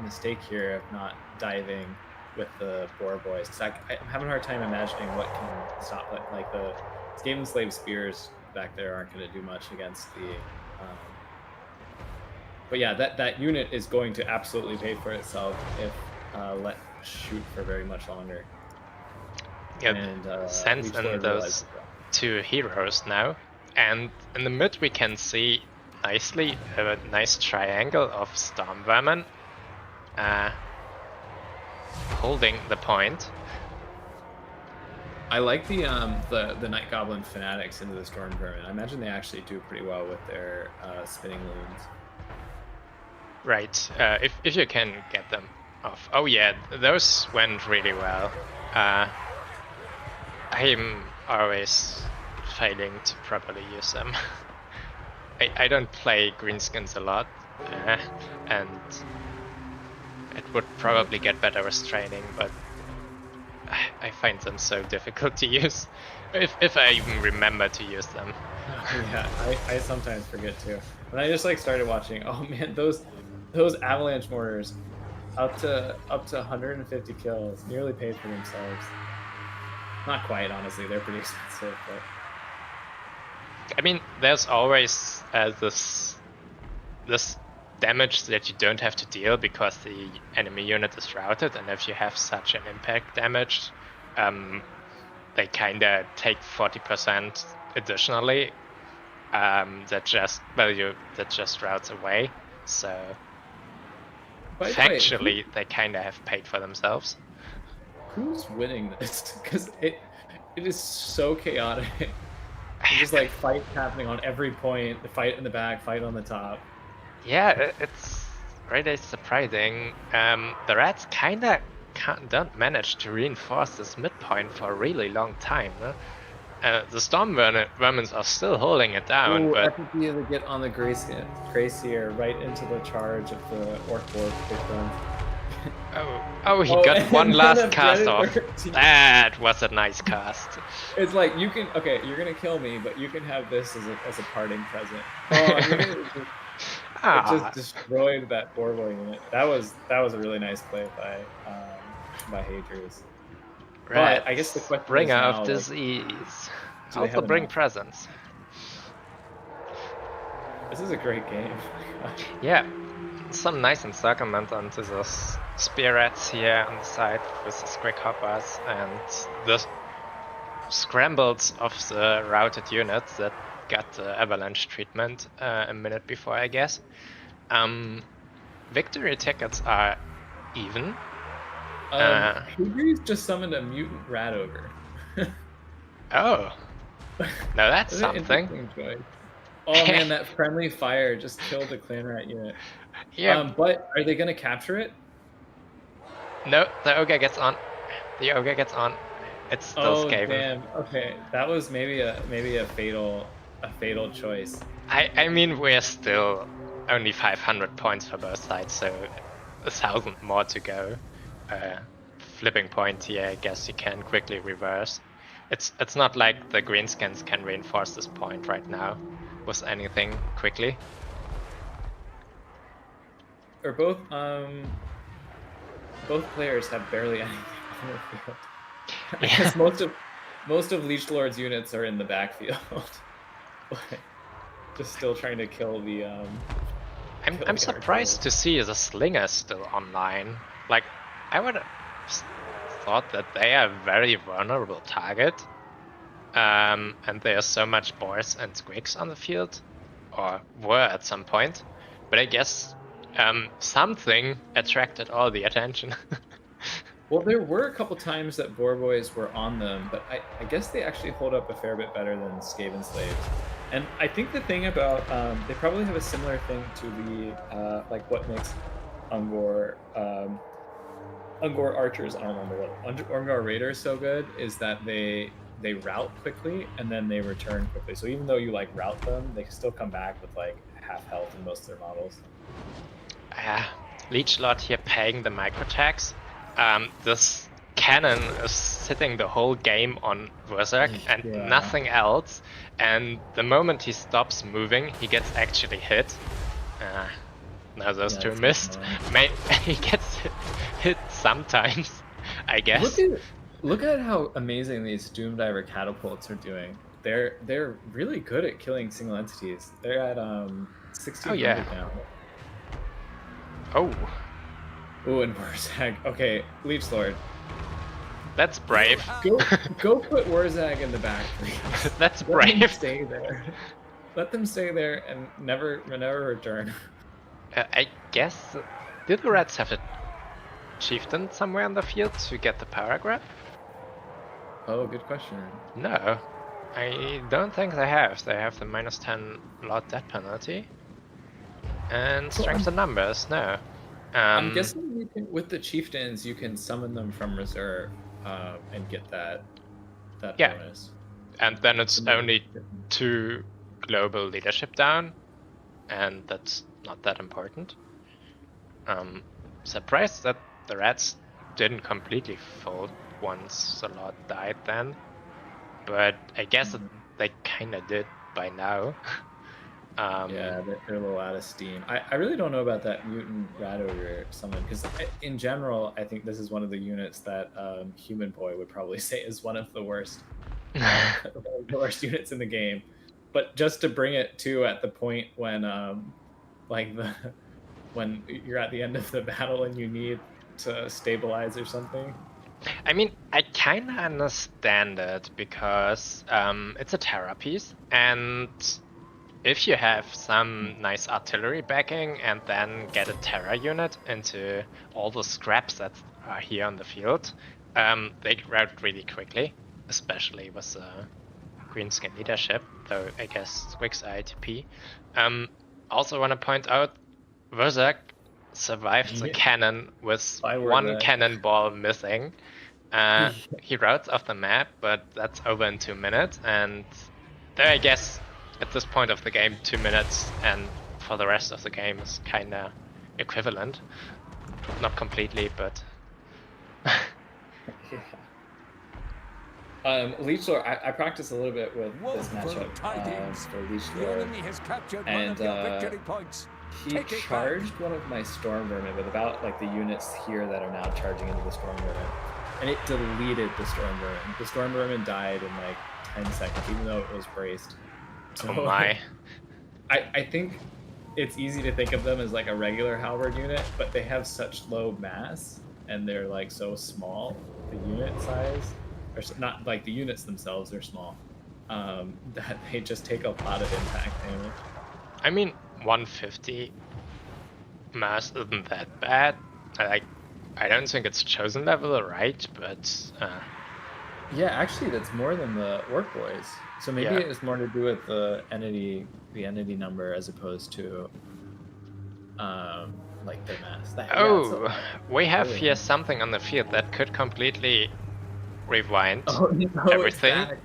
Speaker 4: mistake here of not diving with the Boar Boys. I'm having a hard time imagining what can stop it. Like the Skaven Slave Spears back there aren't going to do much against the... but yeah, that unit is going to absolutely pay for itself if let shoot for very much longer.
Speaker 1: Yep,
Speaker 4: and
Speaker 1: sense in those two heroes now. And in the mid we can see nicely a nice triangle of Storm Vermin holding the point.
Speaker 4: I like the Night Goblin Fanatics into the Storm Vermin. I imagine they actually do pretty well with their spinning loons.
Speaker 1: Right, if you can get them off. Oh yeah, those went really well. I'm always failing to properly use them. I don't play greenskins a lot, and it would probably get better with training, but I find them so difficult to use, if I even remember to use them.
Speaker 4: Yeah, I sometimes forget too. When I just like started watching, oh man, those avalanche mortars up to 150 kills nearly paid for themselves. Not quite, honestly, they're pretty expensive, but
Speaker 1: I mean, there's always this damage that you don't have to deal because the enemy unit is routed, and if you have such an impact damage, they kinda take 40% additionally. That just routes away. So factually, they kinda have paid for themselves.
Speaker 4: Who's winning this? Because it is so chaotic. Just like fight happening on every point, the fight in the back, fight on the top.
Speaker 1: Yeah, it's really surprising. The Reds kinda don't manage to reinforce this midpoint for a really long time. The Storm Vermins are still holding it down, but
Speaker 4: FFA to get on the Gracier right into the charge of the Orc Board victim.
Speaker 1: Oh, he got one last cast off. That was a nice cast.
Speaker 4: It's like, you can, okay, you're gonna kill me, but you can have this as a parting present. Oh, it just destroyed that Borbor unit. That was a really nice play by Hadrius.
Speaker 1: Right.
Speaker 4: But I guess the question
Speaker 1: Bringer
Speaker 4: is now,
Speaker 1: of disease.
Speaker 4: do they
Speaker 1: Also
Speaker 4: have
Speaker 1: bring
Speaker 4: enough?
Speaker 1: presents.
Speaker 4: This is a great game.
Speaker 1: Yeah. Some nice encirclement onto those spirits here on the side with the Squig Hoppers and the scrambles of the routed units that got the avalanche treatment a minute before, I guess. Victory tickets are even.
Speaker 4: Hadrius just summoned a mutant rat ogre.
Speaker 1: Oh. No, that's
Speaker 4: An
Speaker 1: something.
Speaker 4: interesting choice. Oh man, that friendly fire just killed the clan rat unit.
Speaker 1: Yeah.
Speaker 4: But are they gonna capture it?
Speaker 1: No, the ogre gets on. The ogre gets on. It's still Skaven.
Speaker 4: Oh damn. Okay, that was maybe a fatal choice.
Speaker 1: I mean, we're still only 500 points for both sides, so 1,000 more to go. Flipping point here, I guess you can quickly reverse. It's not like the greenskins can reinforce this point right now with anything quickly.
Speaker 4: Or both players have barely anything on the field. I guess most of Leech Lord's units are in the backfield. But just still trying to kill the
Speaker 1: I'm surprised to see the Slinger still online. Like, I would thought that they are a very vulnerable target. And there are so much boars and squigs on the field, or were at some point. But I guess something attracted all the attention.
Speaker 4: Well, there were a couple times that boar boys were on them, but I guess they actually hold up a fair bit better than Skaven slaves. And I think the thing about they probably have a similar thing to the like what makes Ungor archers, I don't remember what Ungor raiders so good is that they route quickly and then they return quickly. So even though you like route them, they can still come back with like half health in most of their models.
Speaker 1: Leech Lord here paying the micro tax. This cannon is sitting the whole game on Berserk and nothing else. And the moment he stops moving, he gets actually hit. Now those two missed. He gets hit sometimes, I guess.
Speaker 4: Look at how amazing these Doom Diver catapults are doing. They're really good at killing single entities. They're at 1600 now.
Speaker 1: Oh.
Speaker 4: Ooh, and Warzag. Okay, Leech Lord.
Speaker 1: That's brave.
Speaker 4: Go put Warzag in the back, please.
Speaker 1: That's brave.
Speaker 4: Let them stay there. Let them stay there and never return.
Speaker 1: I guess. Did the Reds have a chieftain somewhere on the field to get the power grab?
Speaker 4: Oh, good question.
Speaker 1: No, I don't think they have. They have the -10 lot death penalty. And strength in numbers, no.
Speaker 4: I'm guessing you can, with the chieftains, you can summon them from reserve and get that bonus.
Speaker 1: And then it's only 2 global leadership down, and that's not that important. Surprised that the Reds didn't completely fold once the lot died then, but I guess they kinda did by now.
Speaker 4: Yeah, they're a little out of steam. I really don't know about that mutant rat ogre summon, because in general, I think this is one of the units that Human Boy would probably say is one of the worst, units in the game. But just to bring it to at the point when, when you're at the end of the battle and you need to stabilize or something.
Speaker 1: I mean, I kinda understand it because it's a Terra piece, and if you have some nice artillery backing and then get a Terra unit into all the scraps that are here on the field, they route really quickly, especially with Greenskin leadership, though I guess Squigs are ITP. Also want to point out, Verzak survived the cannon with one cannonball missing. He routes off the map, but that's over in 2 minutes, and there I guess at this point of the game 2 minutes and for the rest of the game is kinda equivalent. Not completely, but
Speaker 4: Leech Lord, I practiced a little bit with this matchup for Leech Lord, and he charged one of my Storm Vermin with about like the units here that are now charging into the Storm Vermin, and it deleted the Storm Vermin. The Storm Vermin died in like 10 seconds, even though it was braced. So,
Speaker 1: oh my.
Speaker 4: I think it's easy to think of them as like a regular halberd unit, but they have such low mass and they're like so small, the unit size, or not like the units themselves are small, that they just take a lot of impact damage.
Speaker 1: I mean, 150 mass isn't that bad. I don't think it's chosen level, right? But
Speaker 4: yeah, actually, that's more than the Orc Boys. So maybe it has more to do with the entity number as opposed to like their mass.
Speaker 1: We have here something on the field that could completely rewind everything.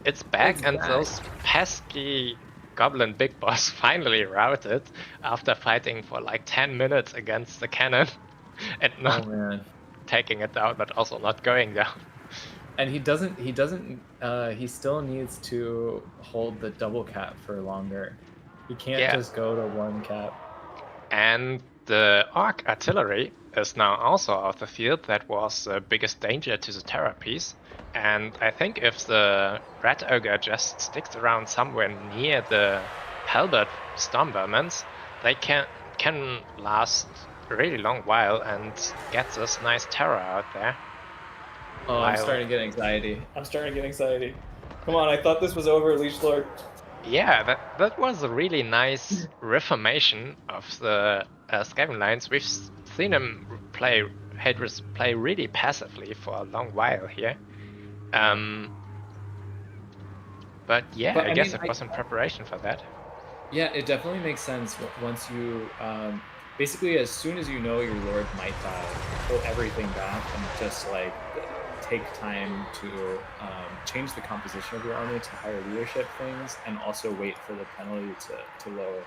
Speaker 1: It's back, and those pesky Goblin Big Boss finally routed after fighting for like 10 minutes against the cannon and not taking it down, but also not going down.
Speaker 4: And he still needs to hold the double cap for longer. He can't just go to 1 cap.
Speaker 1: And the Orc artillery is now also off the field. That was the biggest danger to the Terra piece. And I think if the Rat Ogre just sticks around somewhere near the Halberd Storm Vermins, they can last a really long while and get this nice Terra out there.
Speaker 4: Oh, I'm
Speaker 1: while-
Speaker 4: starting to get anxiety. Come on, I thought this was over, Leech Lord.
Speaker 1: Yeah, that was a really nice reformation of the Skaven lines. We've seen him play Hadris play really passively for a long while here. But yeah,
Speaker 4: But,
Speaker 1: I
Speaker 4: I
Speaker 1: guess
Speaker 4: mean,
Speaker 1: it was in preparation for that.
Speaker 4: Yeah, it definitely makes sense once you basically as soon as you know your lord might die, pull everything back and just like take time to change the composition of your army to higher leadership things, and also wait for the penalty to lower.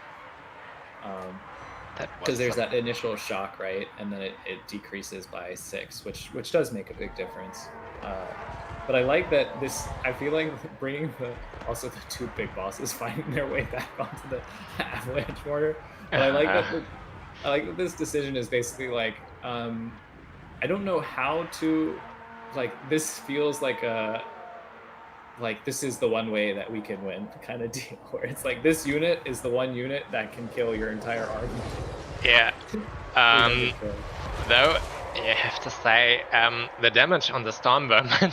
Speaker 4: Because there's that initial shock, right, and then it decreases by 6, which does make a big difference. But I like that this. I feel like bringing also the 2 big bosses finding their way back onto the avalanche mortar. But I like that this decision is basically like I don't know how to this feels like this is the one way that we can win kind of deal, where it's like this unit is the one unit that can kill your entire army.
Speaker 1: Yeah. Though you have to say the damage on the storm vermin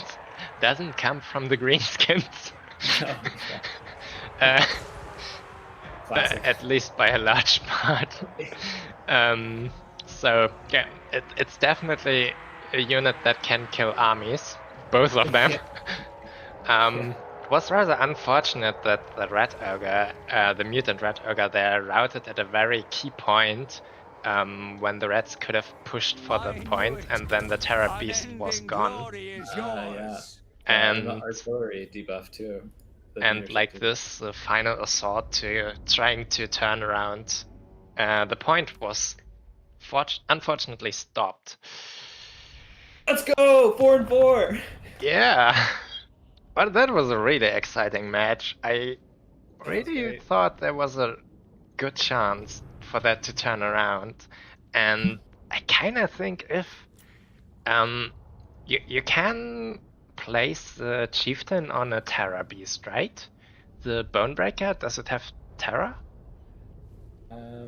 Speaker 1: doesn't come from the greenskins. At least by a large part. So yeah, it's definitely a unit that can kill armies, both of them. It was rather unfortunate that the Red Ogre, the mutant Red Ogre there, routed at a very key point when the Reds could have pushed for the point, and then the Terror Beast was gone.
Speaker 4: Yeah.
Speaker 1: And
Speaker 4: the artillery debuff too.
Speaker 1: And like this, the final assault to trying to turn around the point was unfortunately stopped.
Speaker 4: Let's go 4-4.
Speaker 1: Yeah, but that was a really exciting match. I really thought there was a good chance for that to turn around, and I kind of think if you can place the chieftain on a Terror Beast, right? The Bonebreaker, does it have Terror? A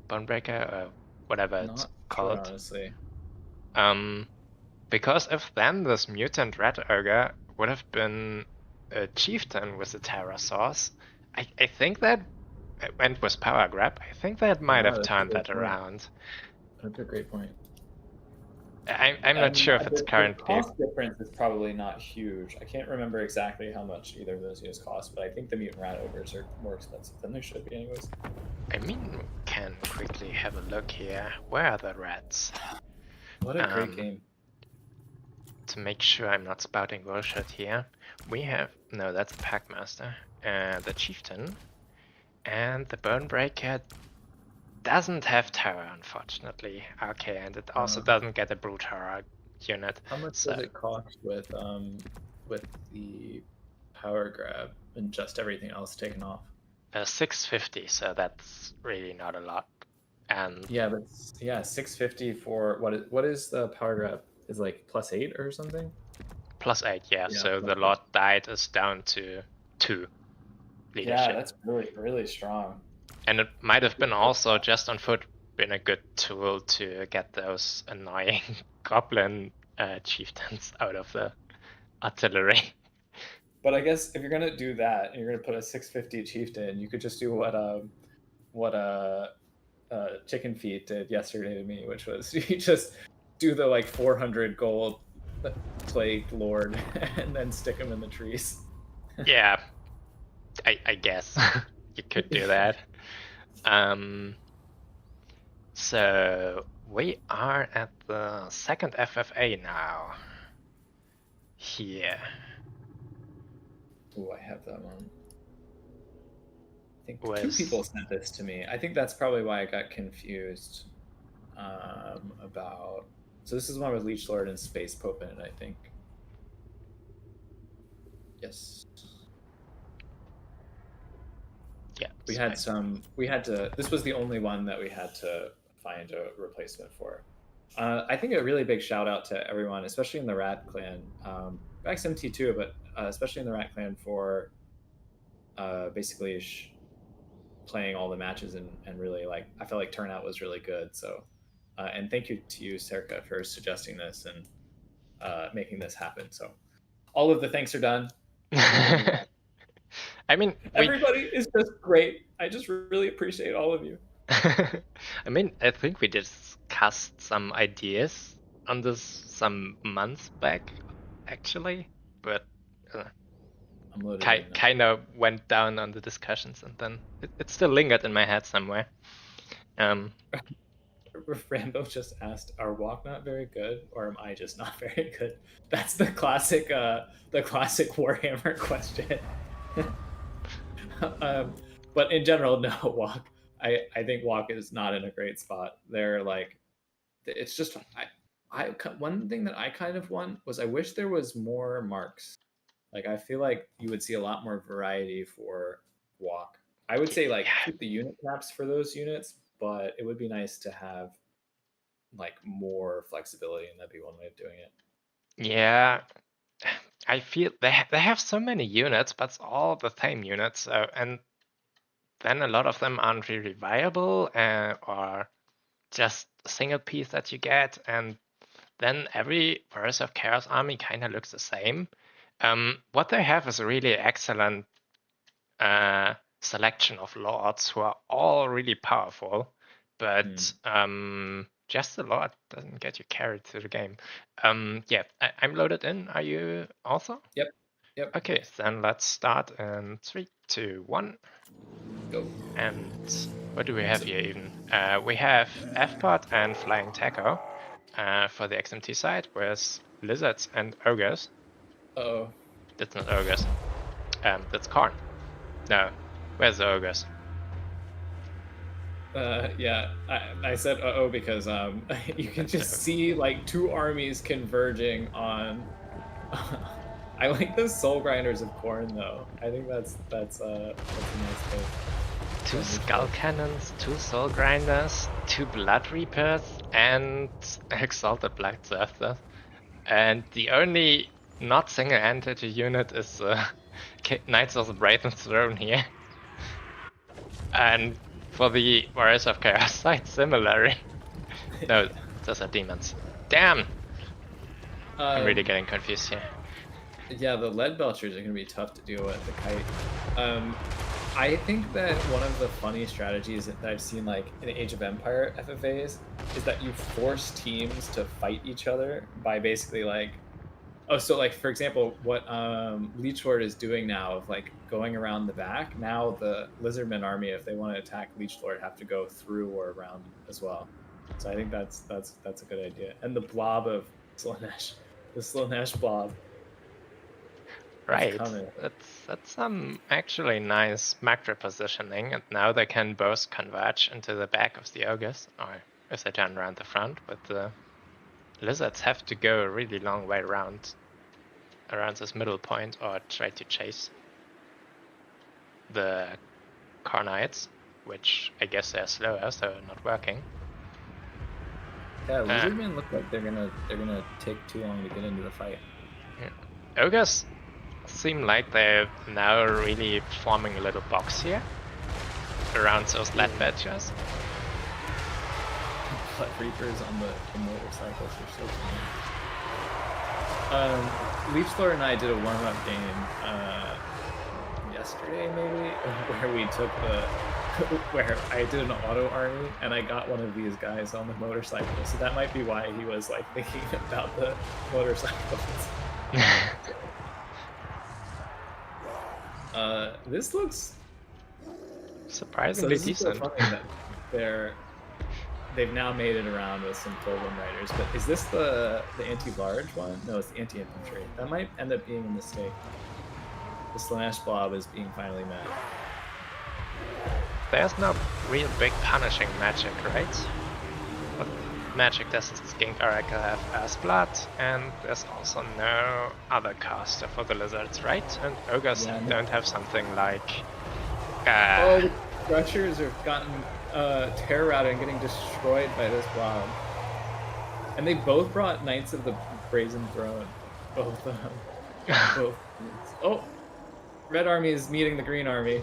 Speaker 1: Bonebreaker, or whatever it's called.
Speaker 4: Sure, honestly.
Speaker 1: Because if then this mutant Red Ogre would have been a chieftain with a Terror source, I think that it went with Power Grab. I think that might have turned that around.
Speaker 4: That's a great point.
Speaker 1: I'm not sure if it's currently.
Speaker 4: The cost difference is probably not huge. I can't remember exactly how much either of those units cost, but I think the mutant rat ogres are more expensive than they should be, anyways.
Speaker 1: I mean, we can quickly have a look here. Where are the rats?
Speaker 4: What a great game.
Speaker 1: To make sure I'm not spouting bullshit here, we have that's the Packmaster, the Chieftain, and the Bonebreaker doesn't have Terror, unfortunately. Okay, and it also doesn't get a Brute Horror unit.
Speaker 4: How much does it cost with the Power Grab and just everything else taken off?
Speaker 1: 650, so that's really not a lot. And
Speaker 4: yeah, but 650 for what is the Power Grab? Is like +8 or something?
Speaker 1: +8, yeah. So the lot died is down to 2 leadership.
Speaker 4: Yeah, that's really strong.
Speaker 1: And it might have been also just on foot been a good tool to get those annoying goblin chieftains out of the artillery.
Speaker 4: But I guess if you're gonna do that, and you're gonna put a 650 chieftain, you could just do what Chicken Feet did yesterday to me, which was you just do the like 400 gold plagued lord and then stick him in the trees.
Speaker 1: Yeah, I guess you could do that. So we are at the second FFA now. Here.
Speaker 4: Oh, I have that one. I think 2 people sent this to me. I think that's probably why I got confused about. So this is one with Leech Lord and Space Pope in it, I think. Yes.
Speaker 1: Yeah.
Speaker 4: We had to. This was the only one that we had to find a replacement for. I think a really big shout out to everyone, especially in the Rat Clan, XMT too, but especially in the Rat Clan for basically playing all the matches and really like I felt like turnout was really good. So and thank you to you, Serka, for suggesting this, and making this happen. So all of the thanks are done.
Speaker 1: I mean,
Speaker 4: everybody is just great. I just really appreciate all of you.
Speaker 1: I mean, I think we discussed some ideas on this some months back, actually, but kind of went down on the discussions, and then it still lingered in my head somewhere.
Speaker 4: Rambo just asked, "Are walk not very good, or am I just not very good?" That's the classic Warhammer question. But in general, no, walk. I think walk is not in a great spot. They're like, it's just one thing that I kind of want was I wish there was more marks. Like I feel like you would see a lot more variety for walk. I would say like keep the unit caps for those units, but it would be nice to have like more flexibility, and that'd be one way of doing it.
Speaker 1: Yeah, I feel they have so many units, but it's all the same units, and then a lot of them aren't really viable, or just a single piece that you get, and then every Warriors of Chaos army kind of looks the same. What they have is a really excellent selection of lords who are all really powerful, but just the lord doesn't get you carried through the game. Yeah, I'm loaded in. Are you also?
Speaker 4: Yep.
Speaker 1: Okay, then let's start in 3, 2, 1.
Speaker 4: Go.
Speaker 1: And what do we have here even? We have F-Pod and Flying Taco for the XMT side with lizards and ogres.
Speaker 4: Uh-oh.
Speaker 1: That's not ogres. That's corn. No, where's the ogres?
Speaker 4: Yeah, I said uh-oh because you can just see like two armies converging on. I like the soul grinders of corn though. I think that's a nice thing.
Speaker 1: 2 skull cannons, 2 soul grinders, 2 blood reapers, and exalted blacksmiths. And the only not single entity unit is Knights of the Brazen Throne here. And for the Warriors of Chaos side, similarly. No, those are demons. Damn! I'm really getting confused here.
Speaker 4: Yeah, the lead belchers are going to be tough to deal with, the kite. I think that one of the funny strategies that I've seen like in Age of Empire FFAs is that you force teams to fight each other by basically like, so like for example, what Leechlord is doing now of like going around the back, now the Lizardman army, if they want to attack Leechlord, have to go through or around as well. So I think that's a good idea. And the blob of Slaanesh, the Slaanesh blob.
Speaker 1: Right, that's some actually nice macro positioning, and now they can both converge into the back of the ogres, or if they turn around the front, but the lizards have to go a really long way around this middle point, or try to chase the Carnites, which I guess they're slower, so not working.
Speaker 4: Yeah, Lizardmen look like they're gonna take too long to get into the fight.
Speaker 1: Yeah. Ogres seem like they're now really forming a little box here around those lead badgers.
Speaker 4: Blood Reapers on the motorcycles are so funny. Leechlord and I did a warm-up game yesterday, maybe, where we took where I did an auto army and I got one of these guys on the motorcycle. So that might be why he was like thinking about the motorcycles. This looks
Speaker 1: surprisingly decent.
Speaker 4: So funny that they've now made it around with some Fulgrim Riders, but is this the anti-large one? No, it's the anti-infantry. That might end up being a mistake. The Slaanesh blob is being finally met.
Speaker 1: There's no real big punishing magic, right? What magic does the Skink Oracle have as blood? And there's also no other caster for the lizards, right? And ogres don't have something like...
Speaker 4: the Crushers have gotten terror routed and getting destroyed by this blob. And they both brought Knights of the Brazen Throne. Both of them. Both. Oh! Red Army is meeting the Green Army.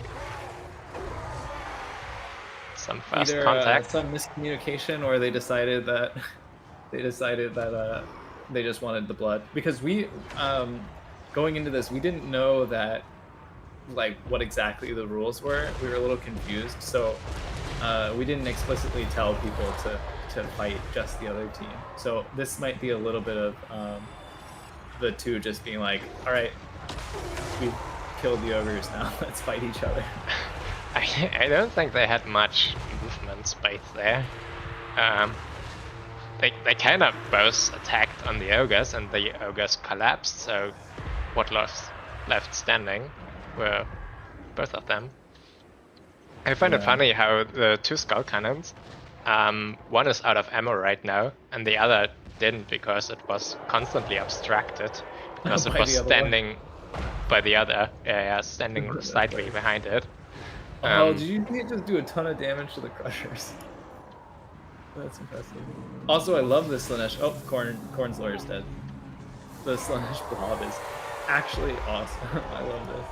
Speaker 1: Some fast contact.
Speaker 4: Some miscommunication, or they decided that they just wanted the blood, because we going into this, we didn't know that like what exactly the rules were. We were a little confused, so we didn't explicitly tell people to fight just the other team. So this might be a little bit of the two just being like, all right, we've killed the ogres, now let's fight each other.
Speaker 1: I don't think they had much movement space there. They kind of both attacked on the ogres, and the ogres collapsed, so what left standing were both of them. I find it funny how the two skull cannons, one is out of ammo right now, and the other didn't because it was constantly obstructed, because it was standing by the other, standing slightly behind it.
Speaker 4: Oh, did you see it just do a ton of damage to the crushers? That's impressive. Also, I love this Slanesh. Oh, Corn's lawyer's dead. The Slanesh blob is actually awesome. I love this.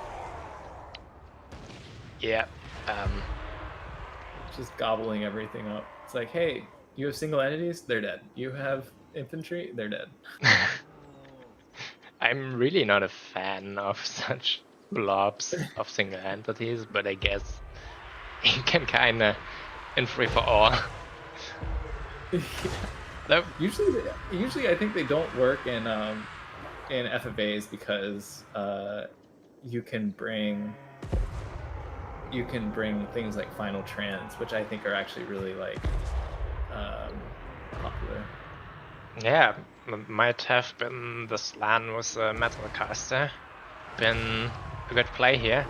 Speaker 1: Yeah.
Speaker 4: Just gobbling everything up. It's like, hey, you have single entities? They're dead. You have infantry? They're dead.
Speaker 1: I'm really not a fan of such blobs of single entities, but I guess you can kinda in free for all.
Speaker 4: Yeah. Usually I think they don't work in FFAs because you can bring things like final trans, which I think are actually really like popular.
Speaker 1: Yeah, might have been the slan with the metal caster. Been a good play here.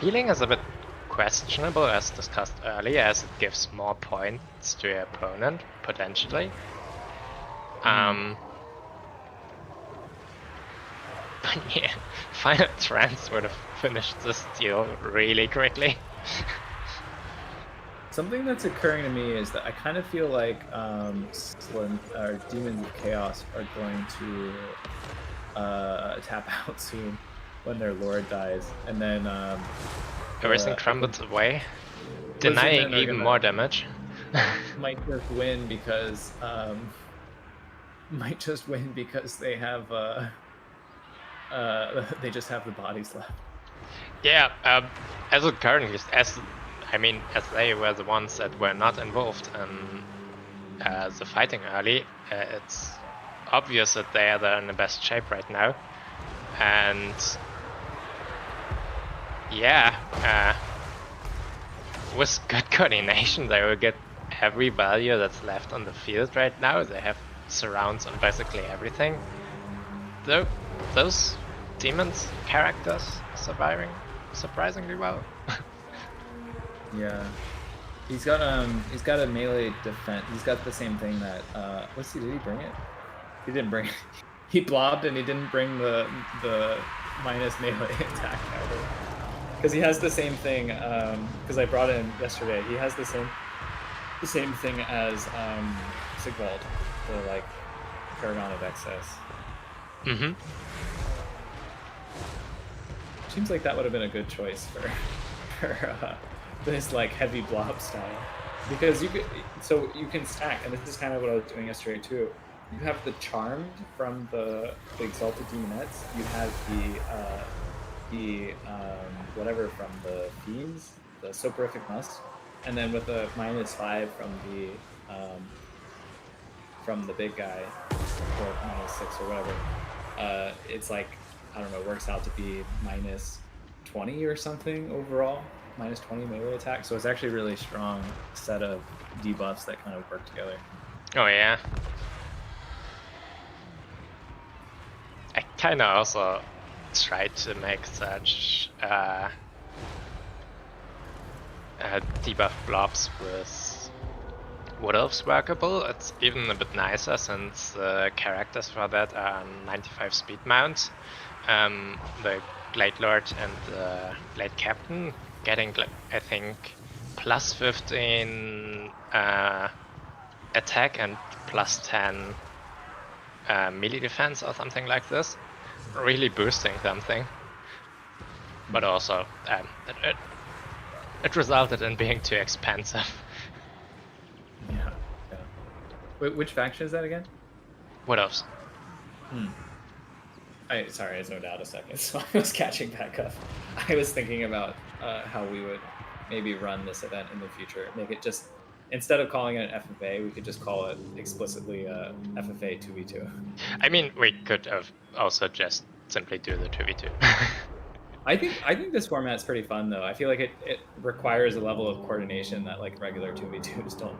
Speaker 1: Healing is a bit questionable, as discussed earlier, as it gives more points to your opponent, potentially. But yeah, final trans would have finished this deal really quickly.
Speaker 4: Something that's occurring to me is that I kind of feel like Demons of Chaos are going to tap out soon when their lord dies, and then
Speaker 1: everything crumbles away, denying even more damage.
Speaker 4: Might just win because they have they just have the bodies left.
Speaker 1: Yeah, as it currently, as they were the ones that were not involved in the fighting early, it's obvious that they are in the best shape right now. And yeah, with good coordination, they will get every value that's left on the field right now. They have surrounds on basically everything. Though those demons characters surviving surprisingly well.
Speaker 4: Yeah, he's got a melee defense. He's got the same thing that did he bring it? He didn't bring it. He blobbed and he didn't bring the minus melee attack either. Because he has the same thing. Because I brought him yesterday. He has the same thing as Sigvald, the like Paragon of Excess.
Speaker 1: Mm-hmm.
Speaker 4: Seems like that would have been a good choice for this like heavy blob style, because you can stack, and this is kind of what I was doing yesterday too. You have the Charmed from the Exalted Demonettes. You have the whatever from the Fiends, the Soporific Must, and then with the -5 from the big guy, or -6 or whatever. It's like, I don't know, works out to be -20 or something overall. -20 melee attack, so it's actually a really strong set of debuffs that kind of work together.
Speaker 1: Oh yeah. I kind of also tried to make such debuff blobs with Wood Elves workable. It's even a bit nicer since the characters for that are 95 speed mounts. The Blade Lord and the Blade Captain getting, I think, +15 attack and +10 melee defense or something like this. Really boosting something. But also, it resulted in being too expensive.
Speaker 4: Yeah. Which faction is that again?
Speaker 1: What else?
Speaker 4: Sorry, I zoned out a second, so I was catching back up. I was thinking about how we would maybe run this event in the future. Make it just, instead of calling it an FFA, we could just call it explicitly FFA 2v2.
Speaker 1: I mean, we could have also just simply do the 2v2.
Speaker 4: I think this format's pretty fun though. I feel like it requires a level of coordination that like regular 2v2s don't.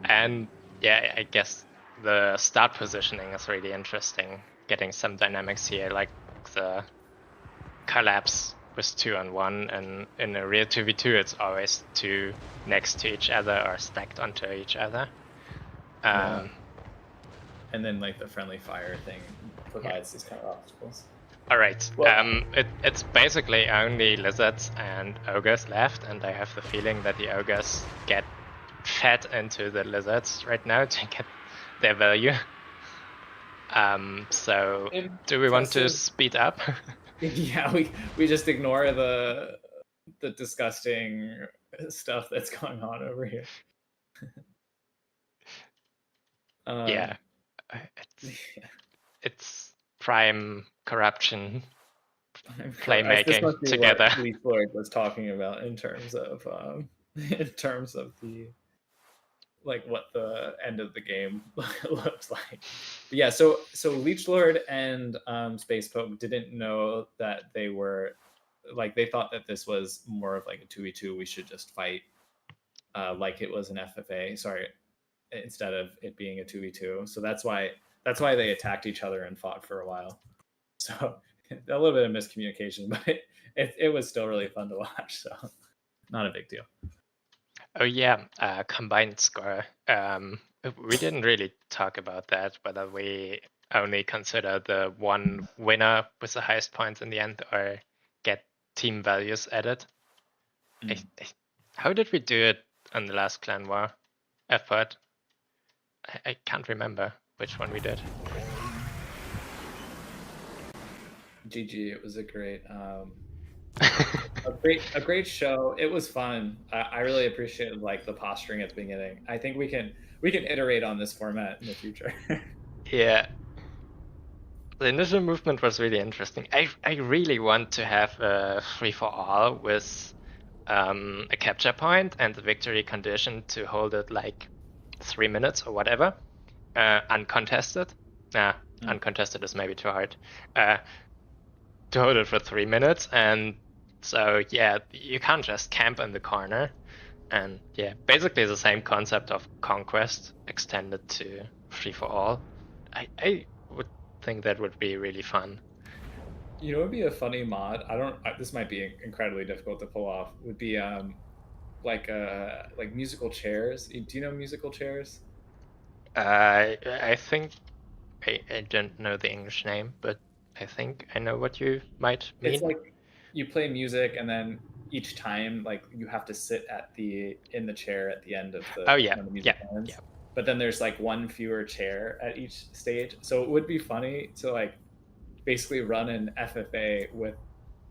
Speaker 1: And yeah, I guess the start positioning is really interesting. Getting some dynamics here, like the collapse with 2 on 1, and in a real 2v2 it's always 2 next to each other or stacked onto each other.
Speaker 4: And then like the friendly fire thing provides these kind of obstacles.
Speaker 1: Alright,
Speaker 4: Well,
Speaker 1: it's basically only lizards and ogres left, and I have the feeling that the ogres get fed into the lizards right now to get their value. So do we want to speed up?
Speaker 4: Yeah, we just ignore the disgusting stuff that's going on over here.
Speaker 1: Yeah, it's prime corruption playmaking together.
Speaker 4: Lee Floyd was talking about in terms of the like what the end of the game looked like. But yeah, so Leech Lord and Space Pope didn't know that they were like, they thought that this was more of like a 2v2. We should just fight like it was an FFA. Sorry, instead of it being a 2v2. So that's why they attacked each other and fought for a while. So a little bit of miscommunication, but it was still really fun to watch. So not a big deal.
Speaker 1: Oh yeah, combined score. We didn't really talk about that, whether we only consider the one winner with the highest points in the end or get team values added. How did we do it on the last Clanwar effort? I can't remember which one we did.
Speaker 4: GG, it was a great a great show. It was fun. I really appreciated like the posturing at the beginning. I think we can iterate on this format in the future.
Speaker 1: Yeah. The initial movement was really interesting. I really want to have a free-for-all with a capture point and the victory condition to hold it like 3 minutes or whatever, uncontested. Uncontested is maybe too hard. To hold it for 3 minutes, and so yeah, you can't just camp in the corner. And yeah, basically the same concept of Conquest extended to free-for-all. I would think that would be really fun.
Speaker 4: You know, it would be a funny mod. This might be incredibly difficult to pull off. Would be like musical chairs. Do you know musical chairs?
Speaker 1: I think I don't know the English name, but I think I know what you might mean.
Speaker 4: It's like you play music, and then each time, like you have to sit in the chair at the end of the when the music ends. Yeah. But then there's like one fewer chair at each stage, so it would be funny to like basically run an FFA with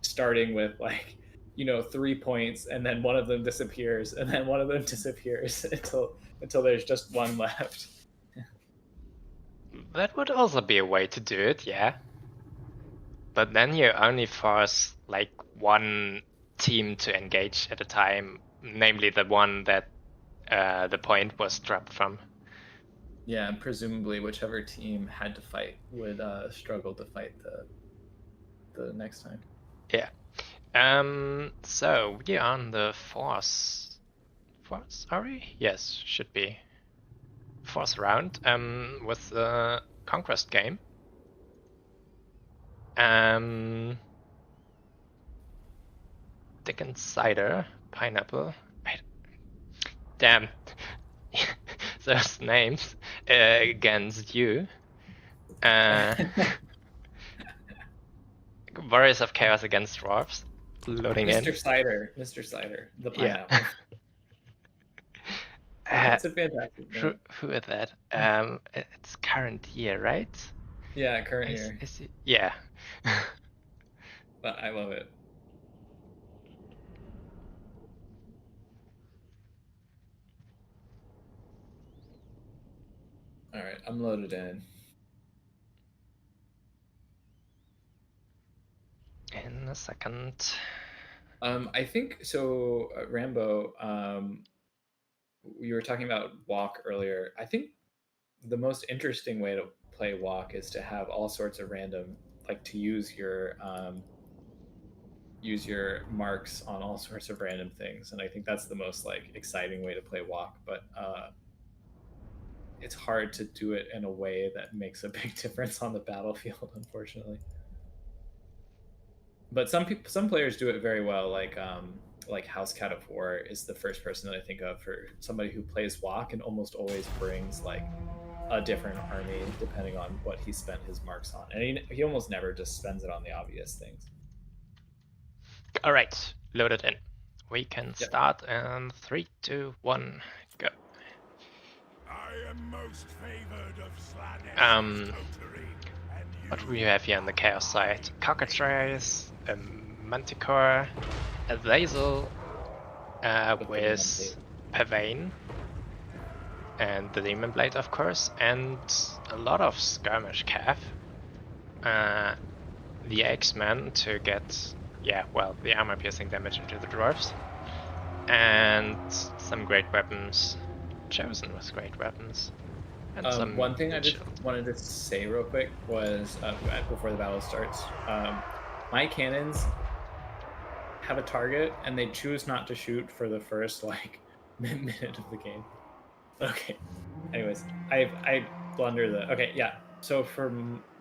Speaker 4: starting with like 3 points, and then one of them disappears, and then one of them disappears until there's just one left.
Speaker 1: That would also be a way to do it, yeah. But then you only force like one team to engage at a time, namely the one that the point was dropped from.
Speaker 4: Yeah, and presumably whichever team had to fight would struggle to fight the next time.
Speaker 1: Yeah. So we are on the fourth, sorry? Yes, should be. Fourth round with the Conquest game. Dickens cider, pineapple. Damn. Those names against you. Warriors of Chaos against Dwarves. Loading
Speaker 4: Mr.
Speaker 1: in.
Speaker 4: Mr. Cider, the pineapple.
Speaker 1: Yeah.
Speaker 4: It's a fantastic name.
Speaker 1: Who is that? It's current year, right?
Speaker 4: Yeah, current year.
Speaker 1: Yeah.
Speaker 4: But I love it. All right, I'm loaded in.
Speaker 1: second.
Speaker 4: I think so. Rambo, you were talking about walk earlier. I think the most interesting way to play walk is to have all sorts of random, like to use your marks on all sorts of random things, and I think that's the most like exciting way to play walk. But it's hard to do it in a way that makes a big difference on the battlefield, unfortunately. But some players do it very well. Like House Cat of War is the first person that I think of for somebody who plays walk and almost always brings like a different army depending on what he spent his marks on, and he almost never just spends it on the obvious things.
Speaker 1: All right, load it in. We can start in 3, 2, 1, go.
Speaker 3: I am most favored of Slanesh
Speaker 1: what do we have here on the Chaos side? Cockatrice, a Manticore, a Lazel with Pavane, and the Demon Blade, of course, and a lot of Skirmish Cav. The X-Men to get, the armor-piercing damage into the dwarves, and some great weapons, chosen with great weapons. And
Speaker 4: one thing I just wanted to say real quick was, before the battle starts, my cannons have a target and they choose not to shoot for the first like minute of the game. Okay. Anyways, I blunder the. Okay, yeah. So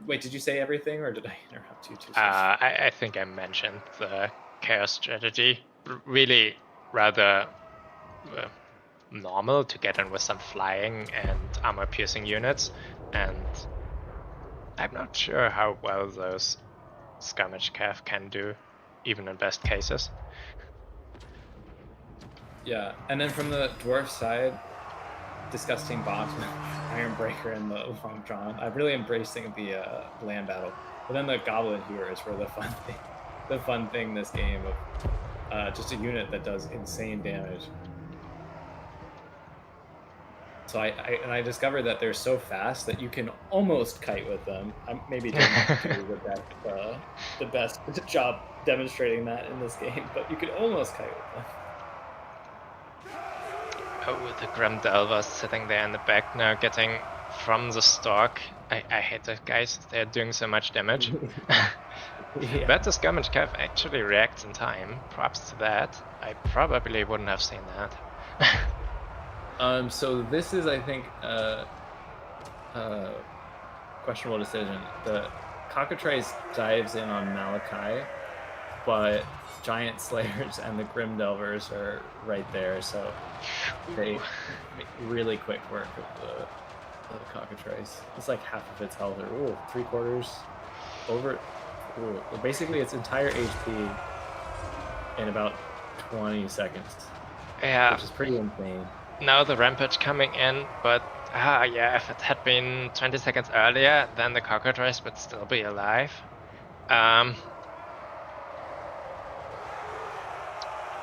Speaker 4: wait, did you say everything or did I interrupt you too?
Speaker 1: I think I mentioned the chaos strategy. Really, rather normal to get in with some flying and armor-piercing units, and I'm not sure how well those skirmish cav can do, even in best cases.
Speaker 4: Yeah, and then from the dwarf side, disgusting boss with Ironbreaker and the Long John. I'm really embracing the land battle. But then the Goblin Hewers were the fun thing this game of just a unit that does insane damage. So I discovered that they're so fast that you can almost kite with them. I maybe didn't do the best job demonstrating that in this game, but you can almost kite with them.
Speaker 1: Oh, the Grim Delvers sitting there in the back now, getting from the stalk. I hate those guys, they're doing so much damage.
Speaker 4: Yeah.
Speaker 1: But the skirmish cav actually reacts in time, props to that. I probably wouldn't have seen that.
Speaker 4: So this is, I think, questionable decision. The Cockatrice dives in on Malachi, but Giant Slayers and the Grim Delvers are right there, so they make really quick work of the Cockatrice. It's like half of its health, or 3/4 over. Basically, its entire HP in about 20 seconds.
Speaker 1: Yeah,
Speaker 4: which is pretty insane.
Speaker 1: Now the Rampage coming in, but if it had been 20 seconds earlier, then the Cockatrice would still be alive.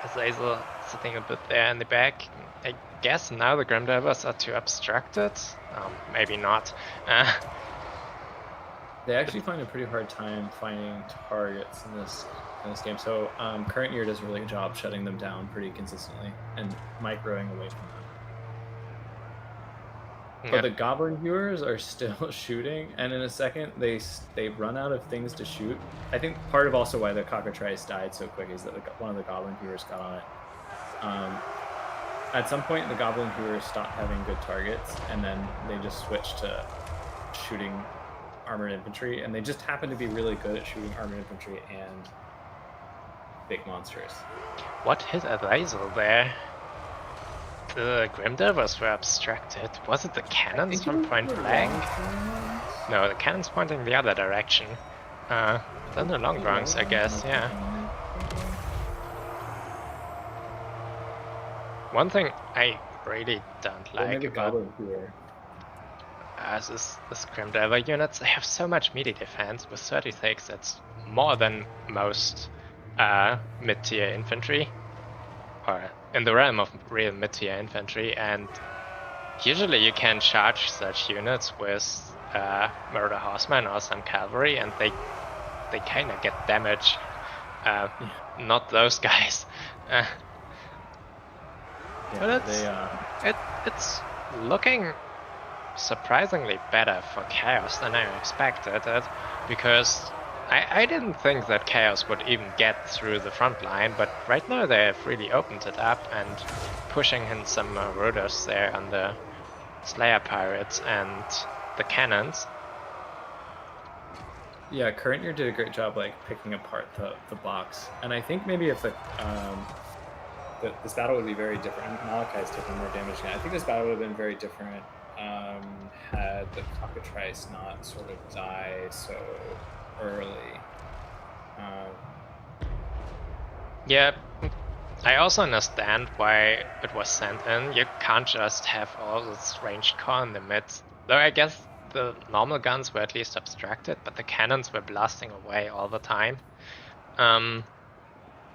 Speaker 1: Azazel sitting a bit there in the back. I guess now the Grim Delvers are too obstructed. Maybe not.
Speaker 4: They actually find a pretty hard time finding targets in this game. So Current Year does a really good job shutting them down pretty consistently and microing away from them. But the Goblin Viewers are still shooting, and in a second they run out of things to shoot. I think part of also why the Cockatrice died so quick is that one of the Goblin Viewers got on it. At some point, the Goblin Viewers stopped having good targets, and then they just switched to shooting armored infantry, and they just happen to be really good at shooting armored infantry and big monsters.
Speaker 1: What hit Azazel there? The Grim Delvers were obstructed. Was it the cannons from point blank? No, the cannons pointing the other direction. Then the long rungs, I guess, yeah. One thing I really don't like about this Grim Delver units, they have so much melee defense with 36. That's more than most mid-tier infantry, or in the realm of real mid-tier infantry, and usually you can charge such units with Murder Horsemen or some cavalry, and they kind of get damage not those guys. But it's looking surprisingly better for Chaos than I expected it, because I didn't think that Chaos would even get through the front line, but right now they have really opened it up and pushing in some routers there on the Slayer Pirates and the cannons.
Speaker 4: Yeah, Current Year did a great job like picking apart the box, and I think maybe if this battle would be very different. Malachi's taking more damage now. I think this battle would have been very different had the Cockatrice not sort of die so early.
Speaker 1: Yeah, I also understand why it was sent in. You can't just have all this ranged core in the midst. Though I guess the normal guns were at least obstructed, but the cannons were blasting away all the time. And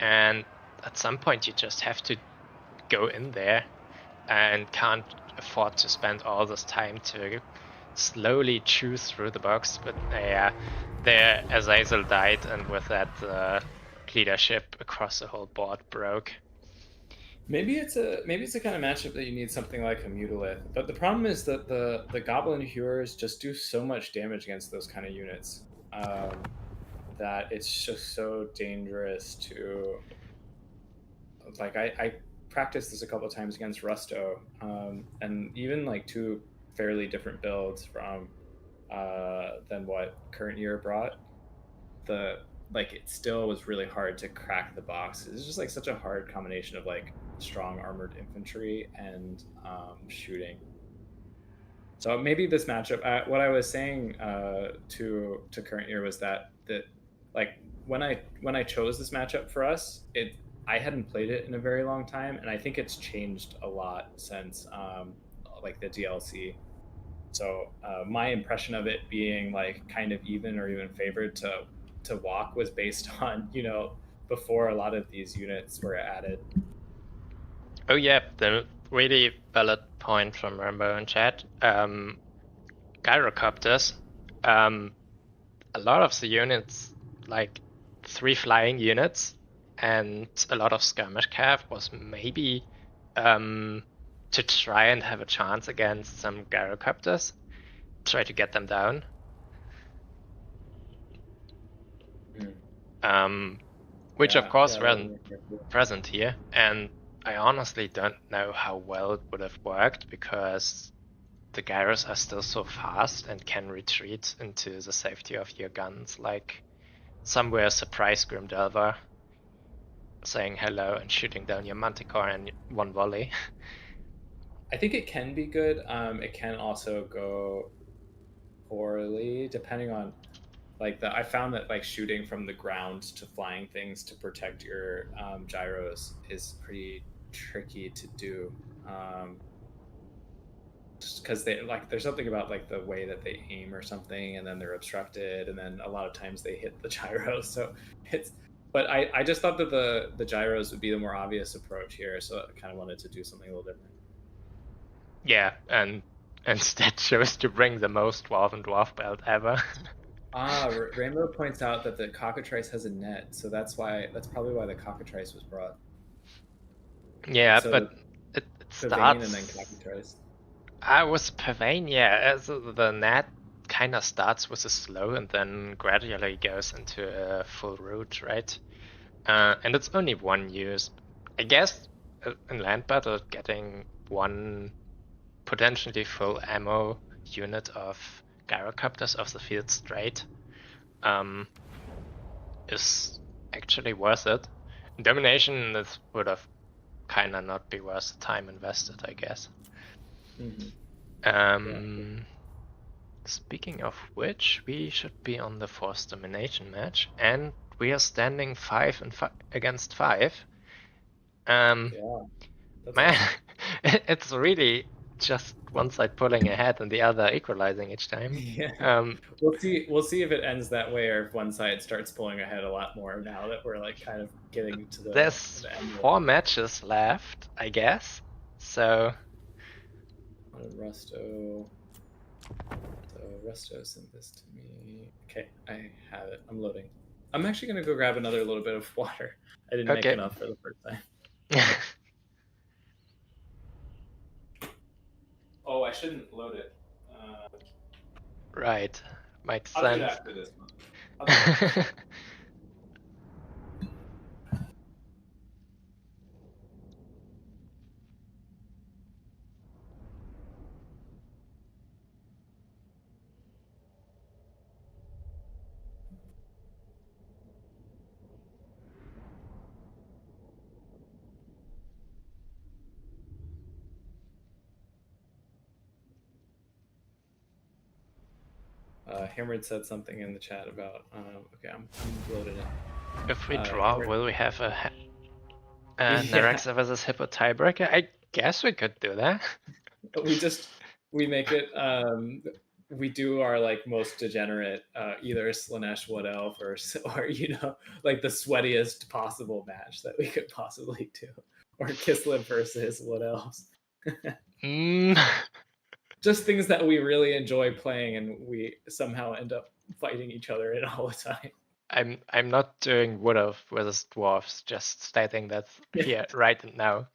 Speaker 1: at some point you just have to go in there and can't afford to spend all this time to slowly chew through the box. But yeah, there Azazel died, and with that leadership across the whole board broke.
Speaker 4: Maybe it's a kind of matchup that you need something like a Mutilith, but the problem is that the Goblin Hewers just do so much damage against those kind of units that it's just so dangerous to. Like I practiced this a couple of times against Rusto, and even like two fairly different builds from than what Current Year brought. It still was really hard to crack the box. It's just like such a hard combination of like strong armored infantry and shooting. So maybe this matchup. What I was saying to Current Year was that like when I chose this matchup for us, I hadn't played it in a very long time, and I think it's changed a lot since like the DLC. So my impression of it being like kind of even or even favored to walk was based on, you know, before a lot of these units were added.
Speaker 1: Oh yeah, the really valid point from Rambo in chat. Gyrocopters, a lot of the units, like 3 flying units and a lot of skirmish cav, was maybe to try and have a chance against some gyrocopters, try to get them down. Which of course wasn't present here, and I honestly don't know how well it would have worked, because the gyros are still so fast and can retreat into the safety of your guns, like somewhere surprise Grimdelver saying hello and shooting down your Manticore in one volley.
Speaker 4: I think it can be good. It can also go poorly depending on like I found that like shooting from the ground to flying things to protect your gyros is pretty tricky to do. Just because they like there's something about like the way that they aim or something, and then they're obstructed, and then a lot of times they hit the gyros. So it's. But I just thought that the gyros would be the more obvious approach here, so I kind of wanted to do something a little different.
Speaker 1: Yeah, and instead chose to bring the most dwarven dwarf belt ever.
Speaker 4: Rainbow points out that the Cockatrice has a net, so that's probably why the Cockatrice was brought.
Speaker 1: Yeah, so but it starts.
Speaker 4: And then Cockatrice.
Speaker 1: I was Pavane, yeah. The net kind of starts with a slow and then gradually goes into a full route, right? And it's only one use. I guess in land battle, getting one potentially full ammo unit of gyrocopters off the field straight is actually worth it. Domination, this would have kind of not be worth the time invested, I guess. Speaking of which, we should be on the forced domination match, and we are standing 5 against 5. Man, awesome. It's really just one side pulling ahead and the other equalizing each time.
Speaker 4: Yeah. We'll see if it ends that way, or if one side starts pulling ahead a lot more now that we're like kind of getting to the.
Speaker 1: There's
Speaker 4: the end
Speaker 1: 4 matches left, I guess. So.
Speaker 4: Rusto. So Rusto sent this to me. Okay, I have it. I'm loading. I'm actually gonna go grab another little bit of water. I didn't make
Speaker 1: Okay.
Speaker 4: enough for the first time. Oh, I shouldn't load it.
Speaker 1: Right. Makes
Speaker 4: I'll do it
Speaker 1: sense.
Speaker 4: after this one. I'll do it after this one. Hammered said something in the chat about. Okay, I'm loading it.
Speaker 1: If we draw,
Speaker 4: Hammered-
Speaker 1: will we have a
Speaker 4: Yeah.
Speaker 1: Nerexa versus Hippo tiebreaker? I guess we could do that.
Speaker 4: We make it. We do our like most degenerate, either Slanesh Wood Elf or like the sweatiest possible match that we could possibly do, or Kislev versus Wood Elves. Just things that we really enjoy playing, and we somehow end up fighting each other in all the time.
Speaker 1: I'm not doing Wood Elf versus Dwarfs, just stating that here right now.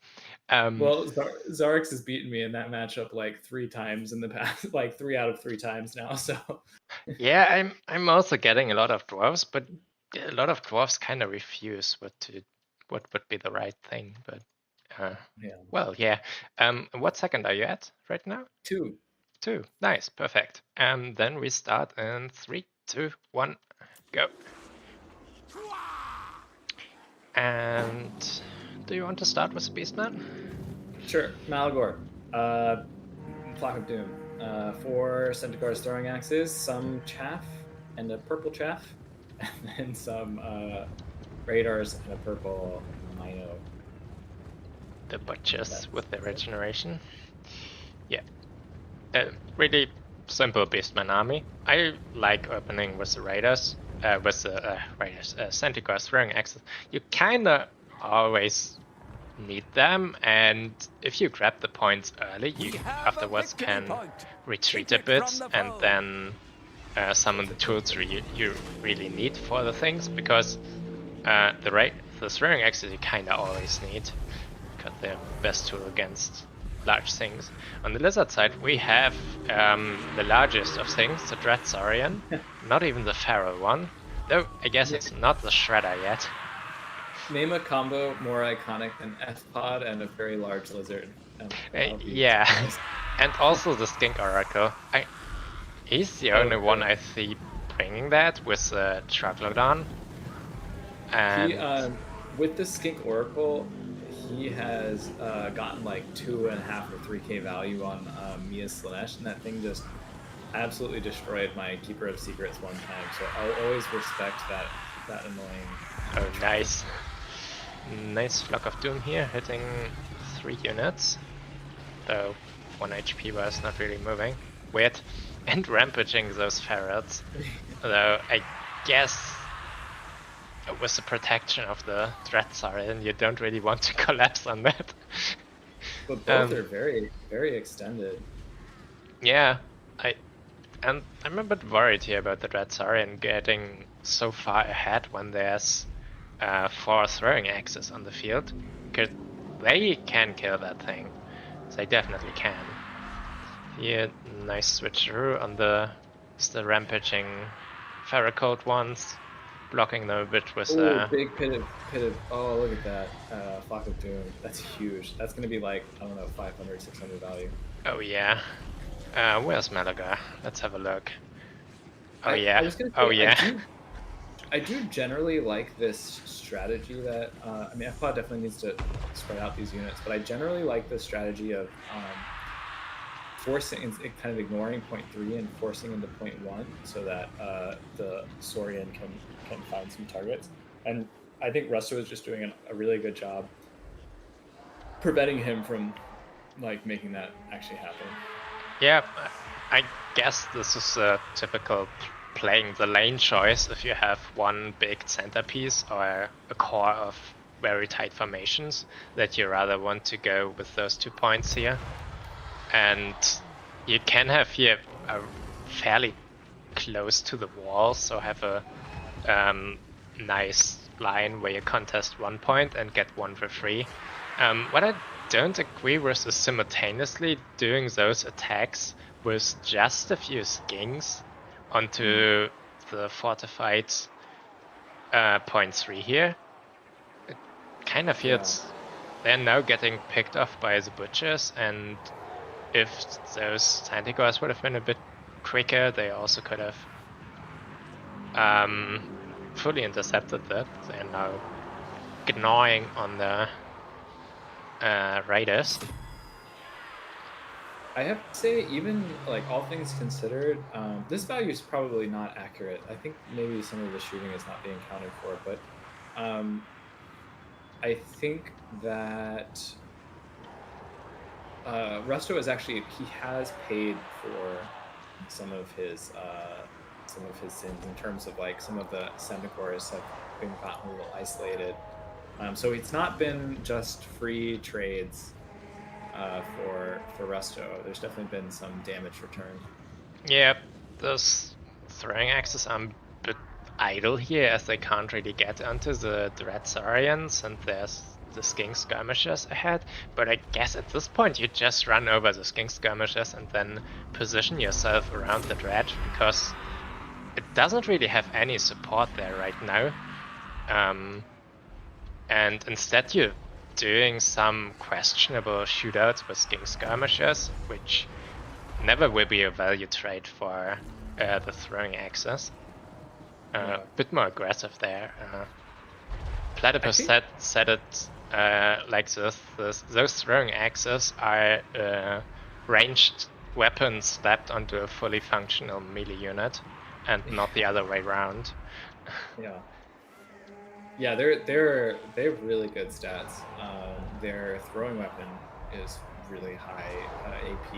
Speaker 4: Well, Zarix has beaten me in that matchup like 3 times in the past, like 3 out of 3 times now. So
Speaker 1: yeah, I'm also getting a lot of dwarves, but a lot of dwarves kind of refuse what would be the right thing. But
Speaker 4: yeah.
Speaker 1: well, yeah. What second are you at right now?
Speaker 4: 2.
Speaker 1: 2. Nice, perfect. Then we start in 3, 2, 1, go. And do you want to start with Beastman?
Speaker 4: Sure, Malagor. Flock of Doom. 4 Centaur's throwing axes, some chaff and a purple chaff, and then some radars and a purple Mino.
Speaker 1: The butchers with their regeneration. Yeah. Really simple Beastman army. I like opening with the raiders, Centaur's throwing axes. You kinda always need them, and if you grab the points early, you afterwards can retreat a bit and then summon the tools you really need for the things, because the throwing axes you kinda always need, because they're best tool against large things. On the lizard side, we have the largest of things, the Dreadsaurian, not even the feral one, though I guess it's not the Shredder yet.
Speaker 4: Name a combo more iconic than F-Pod and a very large lizard.
Speaker 1: Yeah, and also the Skink Oracle. He's the only one I see bringing that with the Troglodon. And
Speaker 4: with the Skink Oracle, he has gotten like 2.5 or 3k value on Mia's Slanesh, and that thing just absolutely destroyed my Keeper of Secrets one time. So I'll always respect that annoying.
Speaker 1: Oh, nice. Nice Flock of Doom here, hitting 3 units. Though 1 HP was not really moving. Weird. And rampaging those ferrets. Though I guess with the protection of the Dreadsaurian, you don't really want to collapse on that.
Speaker 4: But both are very, very extended.
Speaker 1: Yeah, I'm a bit worried here about the Dreadsaurian getting so far ahead when there's 4 throwing axes on the field, because they can kill that thing. They definitely can. Here, nice switcheroo on the rampaging Ferrocold ones, blocking them a bit with
Speaker 4: big pit of oh, look at that Flock of Doom. That's huge. That's gonna be like, I don't know, 500, 600 value.
Speaker 1: Oh yeah. Where's Malaga? Let's have a look. Oh yeah. Oh yeah.
Speaker 4: I do generally like this strategy that I mean, FPOD definitely needs to spread out these units, but I generally like the strategy of forcing, kind of ignoring point 3 and forcing into point 1, so that the Saurian can find some targets. And I think Rusto is just doing a really good job preventing him from like making that actually happen.
Speaker 1: Yeah, I guess this is a typical playing the lane choice. If you have one big centerpiece or a core of very tight formations, that you rather want to go with those 2 points here. And you can have here a fairly close to the wall, so have a nice line where you contest 1 point and get 1 for free. What I don't agree with is simultaneously doing those attacks with just a few skinks onto the fortified point 3 here. It kind of feels they're now getting picked off by the butchers, and if those Santigors would have been a bit quicker, they also could have fully intercepted that. They're now gnawing on the raiders.
Speaker 4: I have to say, even like all things considered, this value is probably not accurate. I think maybe some of the shooting is not being accounted for, but I think that Resto is actually, he has paid for some of his sins in terms of like some of the Centaurs have been gotten a little isolated. So it's not been just free trades for Resto. There's definitely been some damage returned.
Speaker 1: Yeah, those throwing axes are a bit idle here as they can't really get onto the Dreadsaurians, and there's the skink skirmishers ahead. But I guess at this point you just run over the skink skirmishers and then position yourself around the Dread, because it doesn't really have any support there right now. And instead you're doing some questionable shootouts with skink skirmishers, which never will be a value trade for the throwing axes. A bit more aggressive there. Platypus said it like this: those throwing axes are ranged weapons slapped onto a fully functional melee unit, and not the other way around.
Speaker 4: Yeah, they're really good stats. Their throwing weapon is really high AP.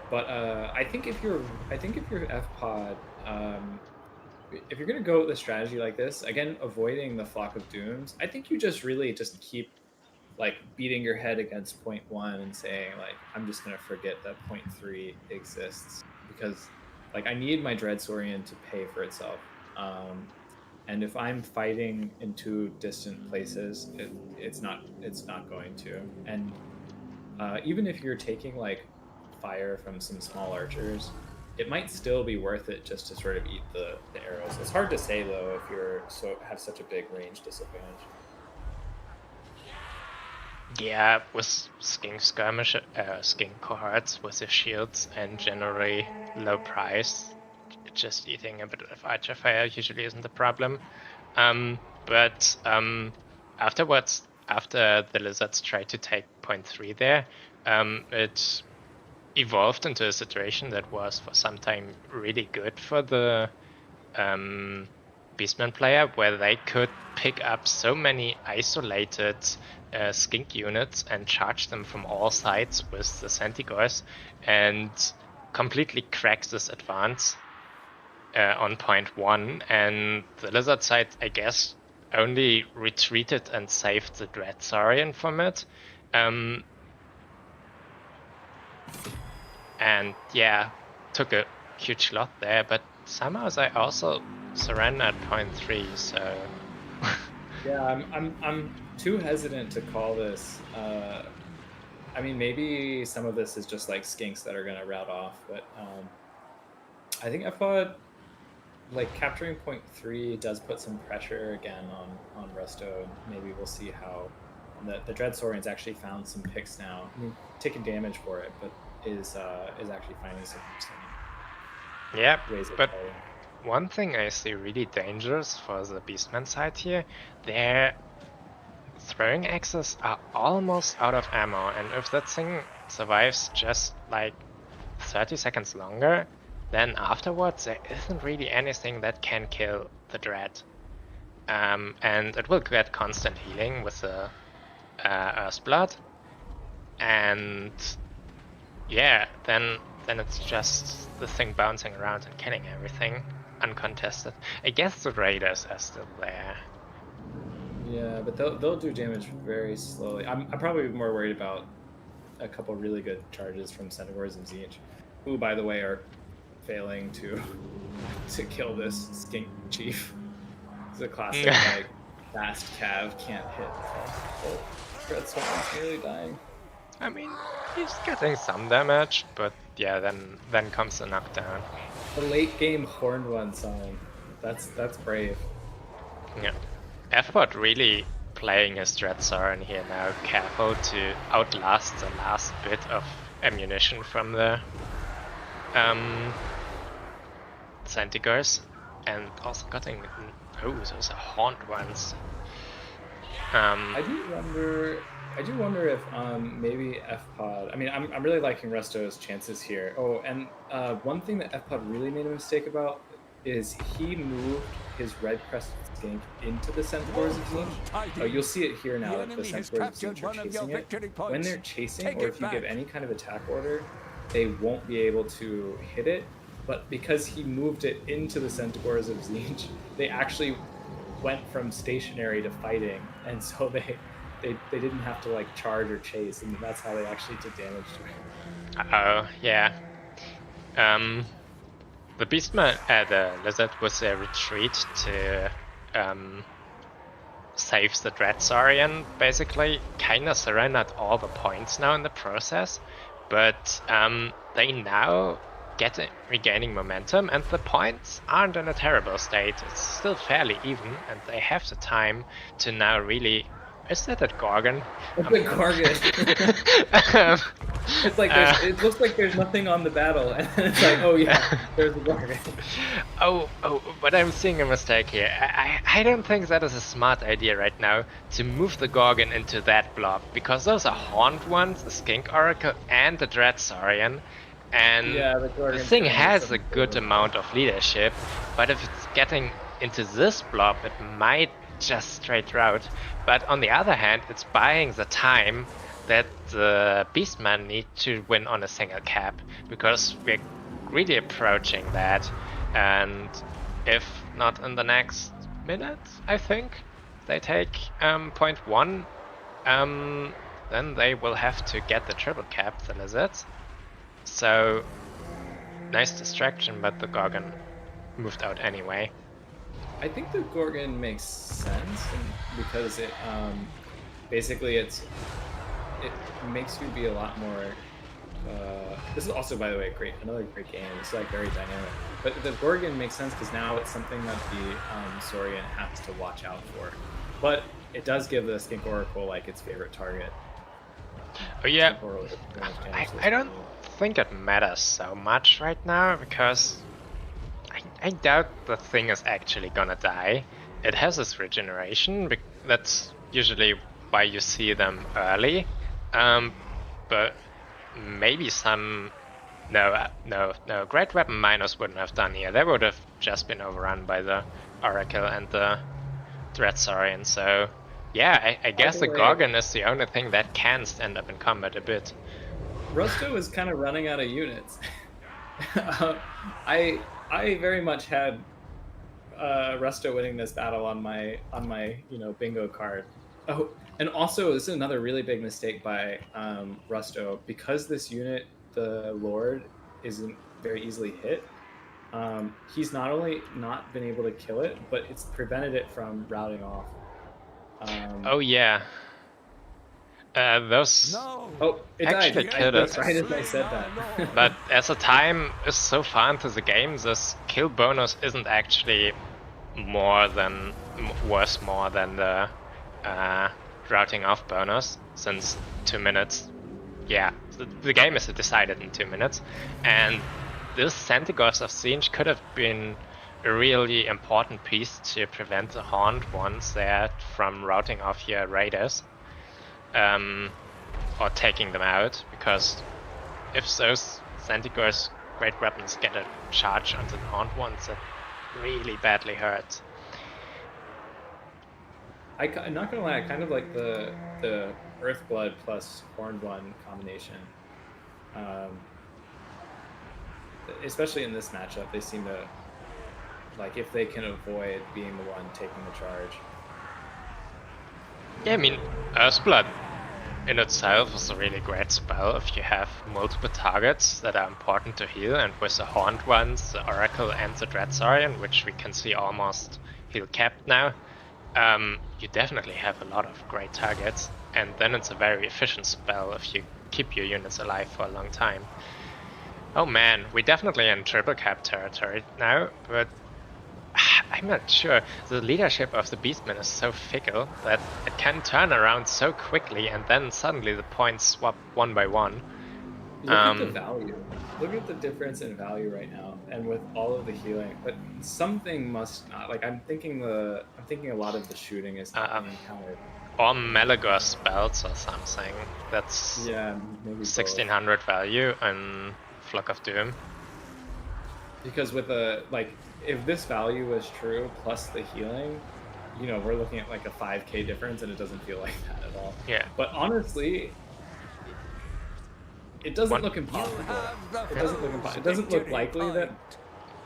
Speaker 4: But I think if you're FPOD, if you're gonna go with a strategy like this, again avoiding the Flock of Dooms, I think you just really just keep like beating your head against point 1 and saying like, I'm just gonna forget that point 3 exists, because like I need my Dreadsaurian to pay for itself. And if I'm fighting in 2 distant places, it's not going to. And even if you're taking like fire from some small archers, it might still be worth it just to sort of eat the arrows. It's hard to say though if you're have such a big range disadvantage.
Speaker 1: Yeah, with skink skirmish, skink cohorts with the shields and generally low price, just eating a bit of archer fire usually isn't a problem. But afterwards, after the lizards tried to take point 3 there, it evolved into a situation that was for some time really good for the Beastman player, where they could pick up so many isolated skink units and charge them from all sides with the Centigors and completely crack this advance on point 1. And the lizard side, I guess, only retreated and saved the Dreadsaurian from it. And yeah, took a huge lot there, but somehow I also surrendered at point 3, so
Speaker 4: yeah, I'm too hesitant to call this. I mean, maybe some of this is just like skinks that are gonna route off, but I think I thought like capturing point 3 does put some pressure again on Resto. Maybe we'll see how the Dreadsaurian's actually found some picks now. I mean, taking damage for it, but is actually finding some ways of
Speaker 1: but
Speaker 4: playing.
Speaker 1: One thing I see really dangerous for the Beastman side here, their throwing axes are almost out of ammo, and if that thing survives just like 30 seconds longer, then afterwards there isn't really anything that can kill the Dread. And it will get constant healing with the Earthblood, and yeah, then it's just the thing bouncing around and killing everything uncontested. I guess the raiders are still there.
Speaker 4: Yeah, but they'll do damage very slowly. I'm probably more worried about a couple really good charges from Centaurs and Zinch, who by the way are failing to kill this skink chief. It's a classic like fast cav can't hit. Oh, Dreadstorm's nearly dying.
Speaker 1: I mean, he's getting some damage, but yeah, then comes the knockdown.
Speaker 4: The late game horned one song. That's brave.
Speaker 1: Yeah. FBot really playing his Dreadsaur here now, careful to outlast the last bit of ammunition from the Centigars, and also getting those are horned ones.
Speaker 4: I do wonder if maybe FPod. I mean, I'm really liking Resto's chances here. Oh, and one thing that FPod really made a mistake about is he moved his red crested skink into the Centaurs of Zinj. Oh, you'll see it here now that the Centaurs of Zinj are chasing it. When they're chasing, or if you give any kind of attack order, they won't be able to hit it. But because he moved it into the Centaurs of Zinj, they actually went from stationary to fighting, and so they didn't have to like charge or chase, and that's how they actually did damage to him.
Speaker 1: Oh yeah. The Beastman, the Lizard was a retreat to save the Dreadsaurian, basically kinda surrendered all the points now in the process, but they now regaining momentum, and the points aren't in a terrible state. It's still fairly even, and they have the time to now really... Is that a Gorgon?
Speaker 4: It's a Gorgon. It's like it looks like there's nothing on the battle, and it's like, oh yeah, there's a Gorgon.
Speaker 1: Oh, but I'm seeing a mistake here. I don't think that is a smart idea right now to move the Gorgon into that blob, because those are horned ones, the Skink Oracle and the Dreadsaurian, and
Speaker 4: yeah,
Speaker 1: the thing has a good amount of leadership, but if it's getting into this blob, it might just straight route. But on the other hand, it's buying the time that the Beastmen need to win on a single cap, because we're really approaching that, and if not in the next minute, I think, they take point 1, then they will have to get the triple cap, the Lizards. So, nice distraction, but the Gorgon moved out anyway.
Speaker 4: I think the Gorgon makes sense, because it basically it makes you be a lot more. This is also, by the way, another great game. It's like very dynamic. But the Gorgon makes sense because now it's something that the Saurian has to watch out for. But it does give the Skink Oracle like its favorite target.
Speaker 1: Oh yeah, I don't think it matters so much right now, because I doubt the thing is actually gonna die. It has this regeneration, that's usually why you see them early. But maybe some... No, Great Weapon Miners wouldn't have done here. They would have just been overrun by the Oracle and the Dreadsaurian, so... Yeah, I guess the Gorgon is the only thing that can stand up in combat a bit.
Speaker 4: Rusto is kind of running out of units. I very much had Rusto winning this battle on my bingo card. Oh, and also this is another really big mistake by Rusto, because this unit, the Lord, isn't very easily hit. He's not only not been able to kill it, but it's prevented it from routing off.
Speaker 1: Oh yeah. Those
Speaker 4: Oh, it
Speaker 1: actually
Speaker 4: died.
Speaker 1: killed
Speaker 4: That's
Speaker 1: it.
Speaker 4: right as I said that.
Speaker 1: But as the time is so far into the game, this kill bonus isn't actually worth more than the routing off bonus, since 2 minutes. Yeah, the game is decided in 2 minutes, and this Centigars of Zinj could have been a really important piece to prevent the horned ones there from routing off your raiders. Or taking them out, because if those Centigars great weapons get a charge onto the horned ones, it really badly hurts.
Speaker 4: I'm not gonna lie, I kind of like the Earthblood plus Horned One combination. Especially in this matchup, they seem to, like, if they can avoid being the one taking the charge.
Speaker 1: Yeah, I mean, Earthblood in itself is a really great spell if you have multiple targets that are important to heal, and with the Horned ones, the Oracle and the Dreadsaurian, which we can see almost heal capped now, you definitely have a lot of great targets, and then it's a very efficient spell if you keep your units alive for a long time. Oh man, we're definitely in triple cap territory now, but I'm not sure. The leadership of the Beastman is so fickle that it can turn around so quickly, and then suddenly the points swap one by one.
Speaker 4: Look at the value. Look at the difference in value right now, and with all of the healing. But something must not. Like I'm thinking a lot of the shooting is not being counted.
Speaker 1: Or Malagor spells or something. That's
Speaker 4: maybe
Speaker 1: 1600 value and Flock of Doom.
Speaker 4: Because with if this value is true plus the healing, you know, we're looking at like a 5k difference, and it doesn't feel like that at all.
Speaker 1: Yeah.
Speaker 4: But honestly, it doesn't look impossible. It doesn't look impossible. It doesn't look likely that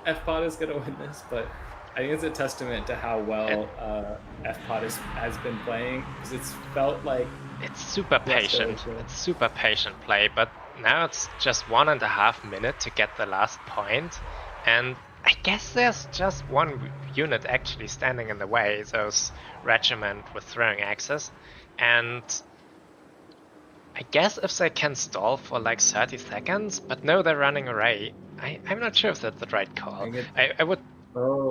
Speaker 4: FPOD is going to win this, but I think it's a testament to how well FPOD has been playing, because it's felt like
Speaker 1: it's super patient. It's super patient play, but now it's just 1.5 minutes to get the last point, and I guess there's just one unit actually standing in the way, those regiment with throwing axes, and I guess if they can stall for like 30 seconds, but no, they're running away. I'm not sure if that's the right call. I would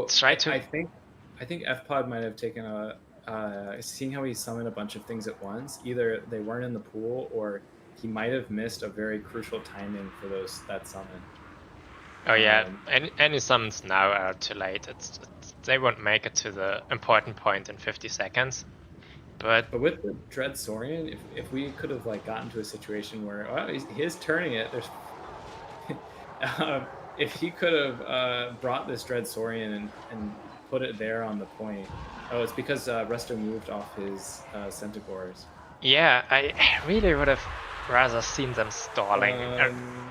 Speaker 1: try to...
Speaker 4: I think FPOD might have taken seeing how he summoned a bunch of things at once, either they weren't in the pool, or he might have missed a very crucial timing for that summon.
Speaker 1: Oh yeah, any summons now are too late. They won't make it to the important point in 50 seconds. But
Speaker 4: with the Dreadsaurian, if we could have like gotten to a situation where he is turning it, there's if he could have brought this Dreadsaurian and put it there on the point. Oh, it's because Resto moved off his Centaurs.
Speaker 1: Yeah, I really would have rather seen them stalling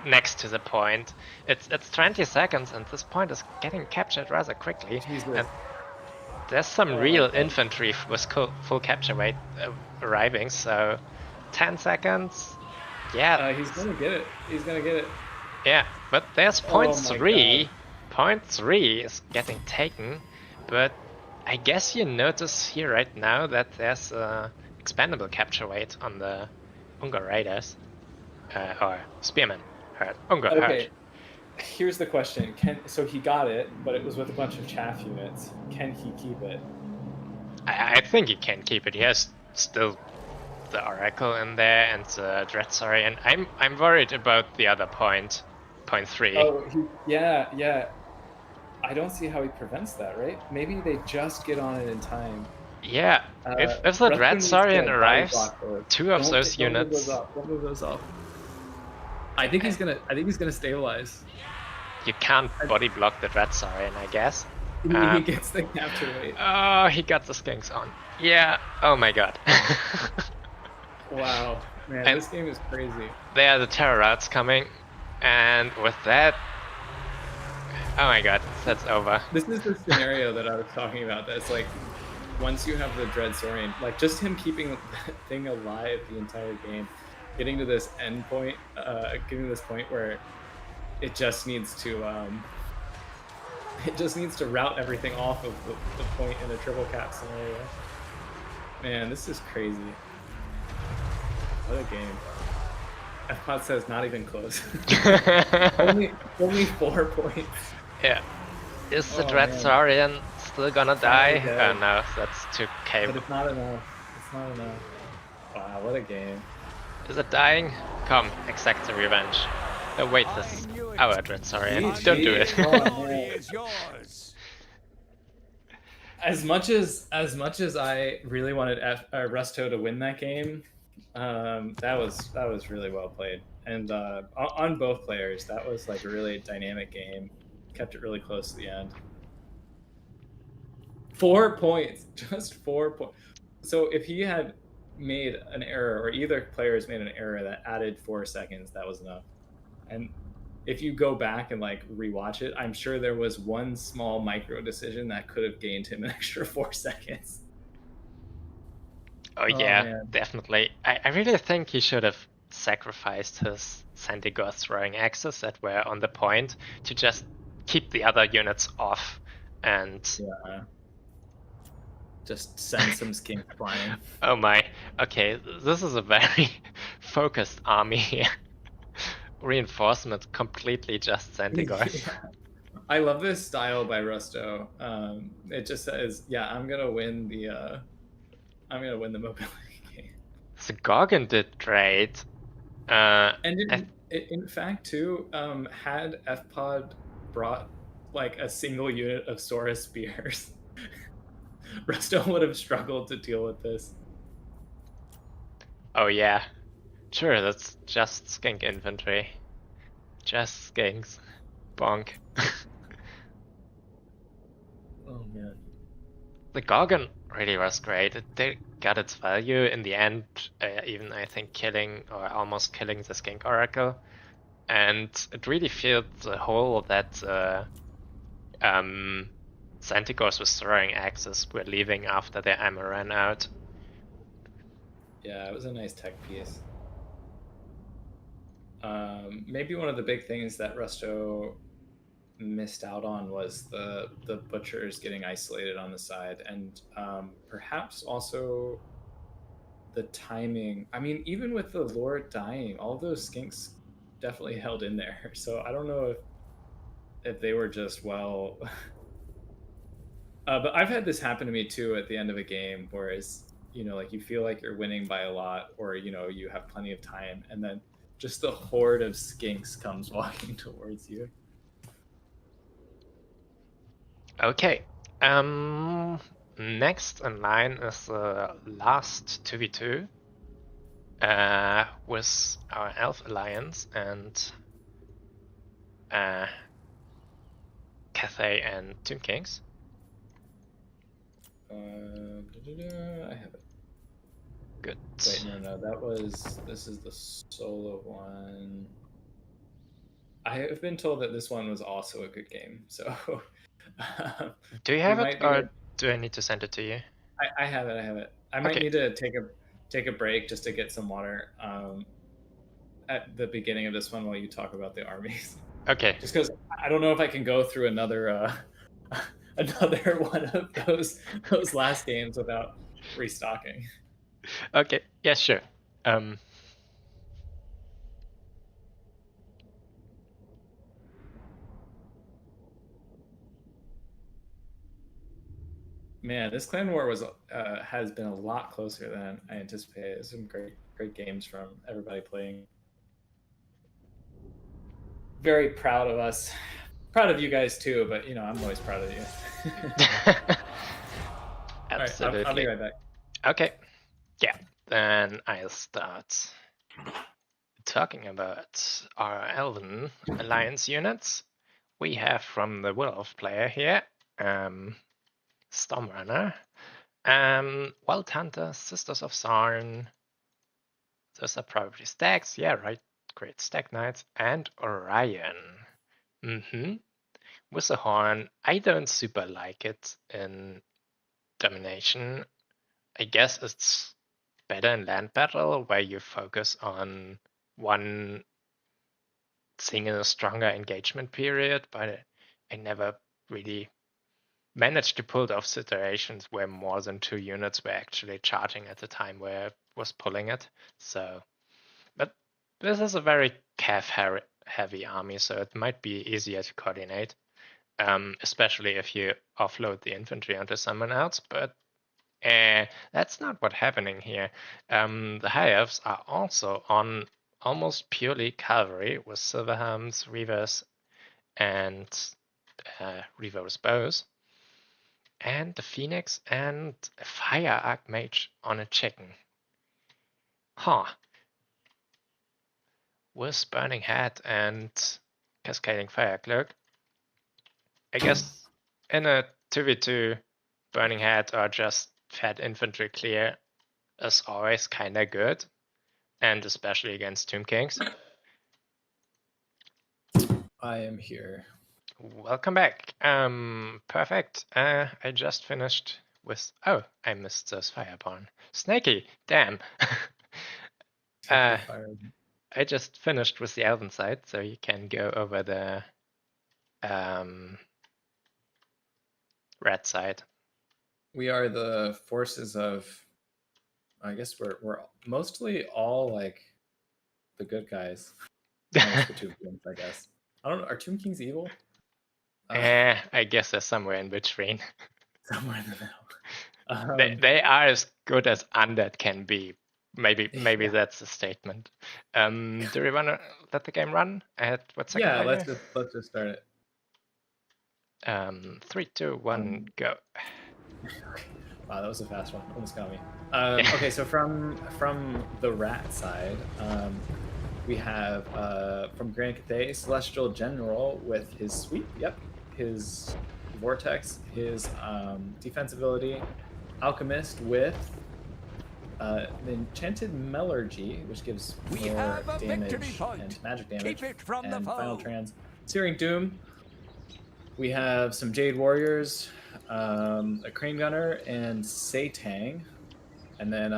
Speaker 1: next to the point. It's 20 seconds, and this point is getting captured rather quickly. And there's some real infantry with full capture weight arriving, so 10 seconds. Yeah.
Speaker 4: He's gonna get it. He's gonna get it.
Speaker 1: Yeah, but there's point 3. Point 3 is getting taken, but I guess you notice here right now that there's expandable capture weight on the Ungar Raiders, or Spearmen.
Speaker 4: Okay, here's the question. So he got it, but it was with a bunch of chaff units. Can he keep it?
Speaker 1: I think he can keep it. He has still the Oracle in there and the Dreadsaurian. I'm worried about the other point 3.
Speaker 4: Oh, yeah. I don't see how he prevents that, right? Maybe they just get on it in time.
Speaker 1: Yeah, if the Dreadsaurian arrives, 2 of those units.
Speaker 4: Don't move those up. I think he's gonna stabilize.
Speaker 1: You can't body block the Dreadsaurian, I guess.
Speaker 4: He gets the capture weight.
Speaker 1: Oh, he got the skinks on. Yeah. Oh my god.
Speaker 4: Wow, man, this game is crazy.
Speaker 1: There are the terror routes coming, and with that, oh my god, that's over.
Speaker 4: This is the scenario that I was talking about. That's like, once you have the Dreadsaurian, like just him keeping that thing alive the entire game, getting to this end point, getting to this point where it just needs to route everything off of the point in a triple cap scenario. Man, this is crazy. What a game. FPOD says not even close. only 4 points.
Speaker 1: Yeah. Is the Dreadsaurian still gonna die? Oh no, that's 2k.
Speaker 4: But it's not enough. It's not enough. Wow, what a game.
Speaker 1: Is it dying? Come, exact the revenge. Oh wait, this is our Dreadsaurian. Don't do it.
Speaker 4: As much as I really wanted Resto to win that game, that was really well played. And on both players, that was like a really dynamic game. Kept it really close to the end. 4 points, just 4 points. So if he had made an error, or either players made an error that added 4 seconds, that was enough. And if you go back and like rewatch it, I'm sure there was one small micro decision that could have gained him an extra 4 seconds.
Speaker 1: Oh
Speaker 4: Oh,
Speaker 1: yeah,
Speaker 4: man.
Speaker 1: definitely. I really think he should have sacrificed his Santigor throwing axes that were on the point to just keep the other units off. And
Speaker 4: Yeah. Just send some skink flying.
Speaker 1: oh my, okay, this is a very focused army here. Reinforcement completely just Santigors.
Speaker 4: Yeah. I love this style by Rusto. It just says, "Yeah, I'm gonna win the mobility game."
Speaker 1: The Gorgon did great. Uh,
Speaker 4: And
Speaker 1: I-
Speaker 4: in fact, too, had FPod brought like a single unit of Saurus spears, Rusto would have struggled to deal with this.
Speaker 1: oh yeah, sure, that's just skink infantry. Just skinks. Bonk.
Speaker 4: Oh man.
Speaker 1: The Gorgon really was great. It got its value in the end, even I think killing or almost killing the Skink Oracle. And it really filled the hole that Santigors was throwing axes were leaving after their ammo ran out.
Speaker 4: Yeah, it was a nice tech piece. Maybe one of the big things that Rusto missed out on was the butchers getting isolated on the side, and perhaps also the timing. I mean, even with the Lord dying, all those skinks definitely held in there. So I don't know if they were just well. But I've had this happen to me too at the end of a game, whereas like you feel like you're winning by a lot, or you have plenty of time, and then just the horde of skinks comes walking towards you.
Speaker 1: Okay. Next in line is the last 2v2 with our Elf Alliance and Cathay and Tomb Kings.
Speaker 4: I have it.
Speaker 1: Good.
Speaker 4: Wait, no, this is the solo one. I have been told that this one was also a good game, so.
Speaker 1: Do you have
Speaker 4: we
Speaker 1: it,
Speaker 4: might
Speaker 1: or
Speaker 4: need
Speaker 1: do I need to send it to you?
Speaker 4: I have it. I might
Speaker 1: Okay.
Speaker 4: need to take a break just to get some water at the beginning of this one while you talk about the armies.
Speaker 1: Okay.
Speaker 4: Just because I don't know if I can go through another another one of those last games without restocking.
Speaker 1: Okay. Yeah, sure.
Speaker 4: Man, this clan war has been a lot closer than I anticipated. Some great games from everybody playing. Very proud of us. Proud of you guys too, but I'm always proud of you.
Speaker 1: Absolutely.
Speaker 4: All right, I'll be right back.
Speaker 1: Okay. Yeah. Then I'll start talking about our Elven Alliance units. We have from the Wolf player here, Stormrunner, Wild Hunter, Sisters of Sarn. Those are probably stacks. Yeah, right. Great stack knights and Orion. With the horn, I don't super like it in Domination. I guess it's better in land battle where you focus on one single stronger engagement period, but I never really managed to pull off situations where more than 2 units were actually charging at the time where I was pulling it. So, but this is a very cav heavy army, so it might be easier to coordinate, especially if you offload the infantry onto someone else. But that's not what's happening here. The High Elves are also on almost purely cavalry with Silverhelms, Reavers, and Reavers bows. And the Phoenix and a Fire Archmage on a chicken. Huh. With Burning Head and Cascading Fire Cloak. I guess in a 2v2, Burning Head or just Fat Infantry clear is always kinda good. And especially against Tomb Kings.
Speaker 4: I am here.
Speaker 1: Welcome back. Perfect. I just finished with... Oh, I missed those fireborn. Snaky, damn.
Speaker 4: Fire.
Speaker 1: I just finished with the Elven side, so you can go over the red side.
Speaker 4: We are the forces of... I guess we're mostly all like the good guys. Minus the Tomb Kings, I guess. I don't know. Are Tomb Kings evil?
Speaker 1: I guess they're somewhere in between.
Speaker 4: Somewhere in the middle.
Speaker 1: They are as good as undead can be. Maybe
Speaker 4: Yeah.
Speaker 1: that's the statement. Do we want to let the game run? What second?
Speaker 4: Yeah,
Speaker 1: are
Speaker 4: let's
Speaker 1: you?
Speaker 4: just start it.
Speaker 1: 3, 2, 1, go.
Speaker 4: Wow, that was a fast one. Almost got me. Okay, so from the rat side, we have from Grand Cathay, Celestial General with his sweep. Yep, his vortex, his defense ability, Alchemist with the Enchanted Metallurgy, which gives more damage and magic damage, and Final Trans, Searing Doom. We have some Jade Warriors, a Crane Gunner, and Satang. And then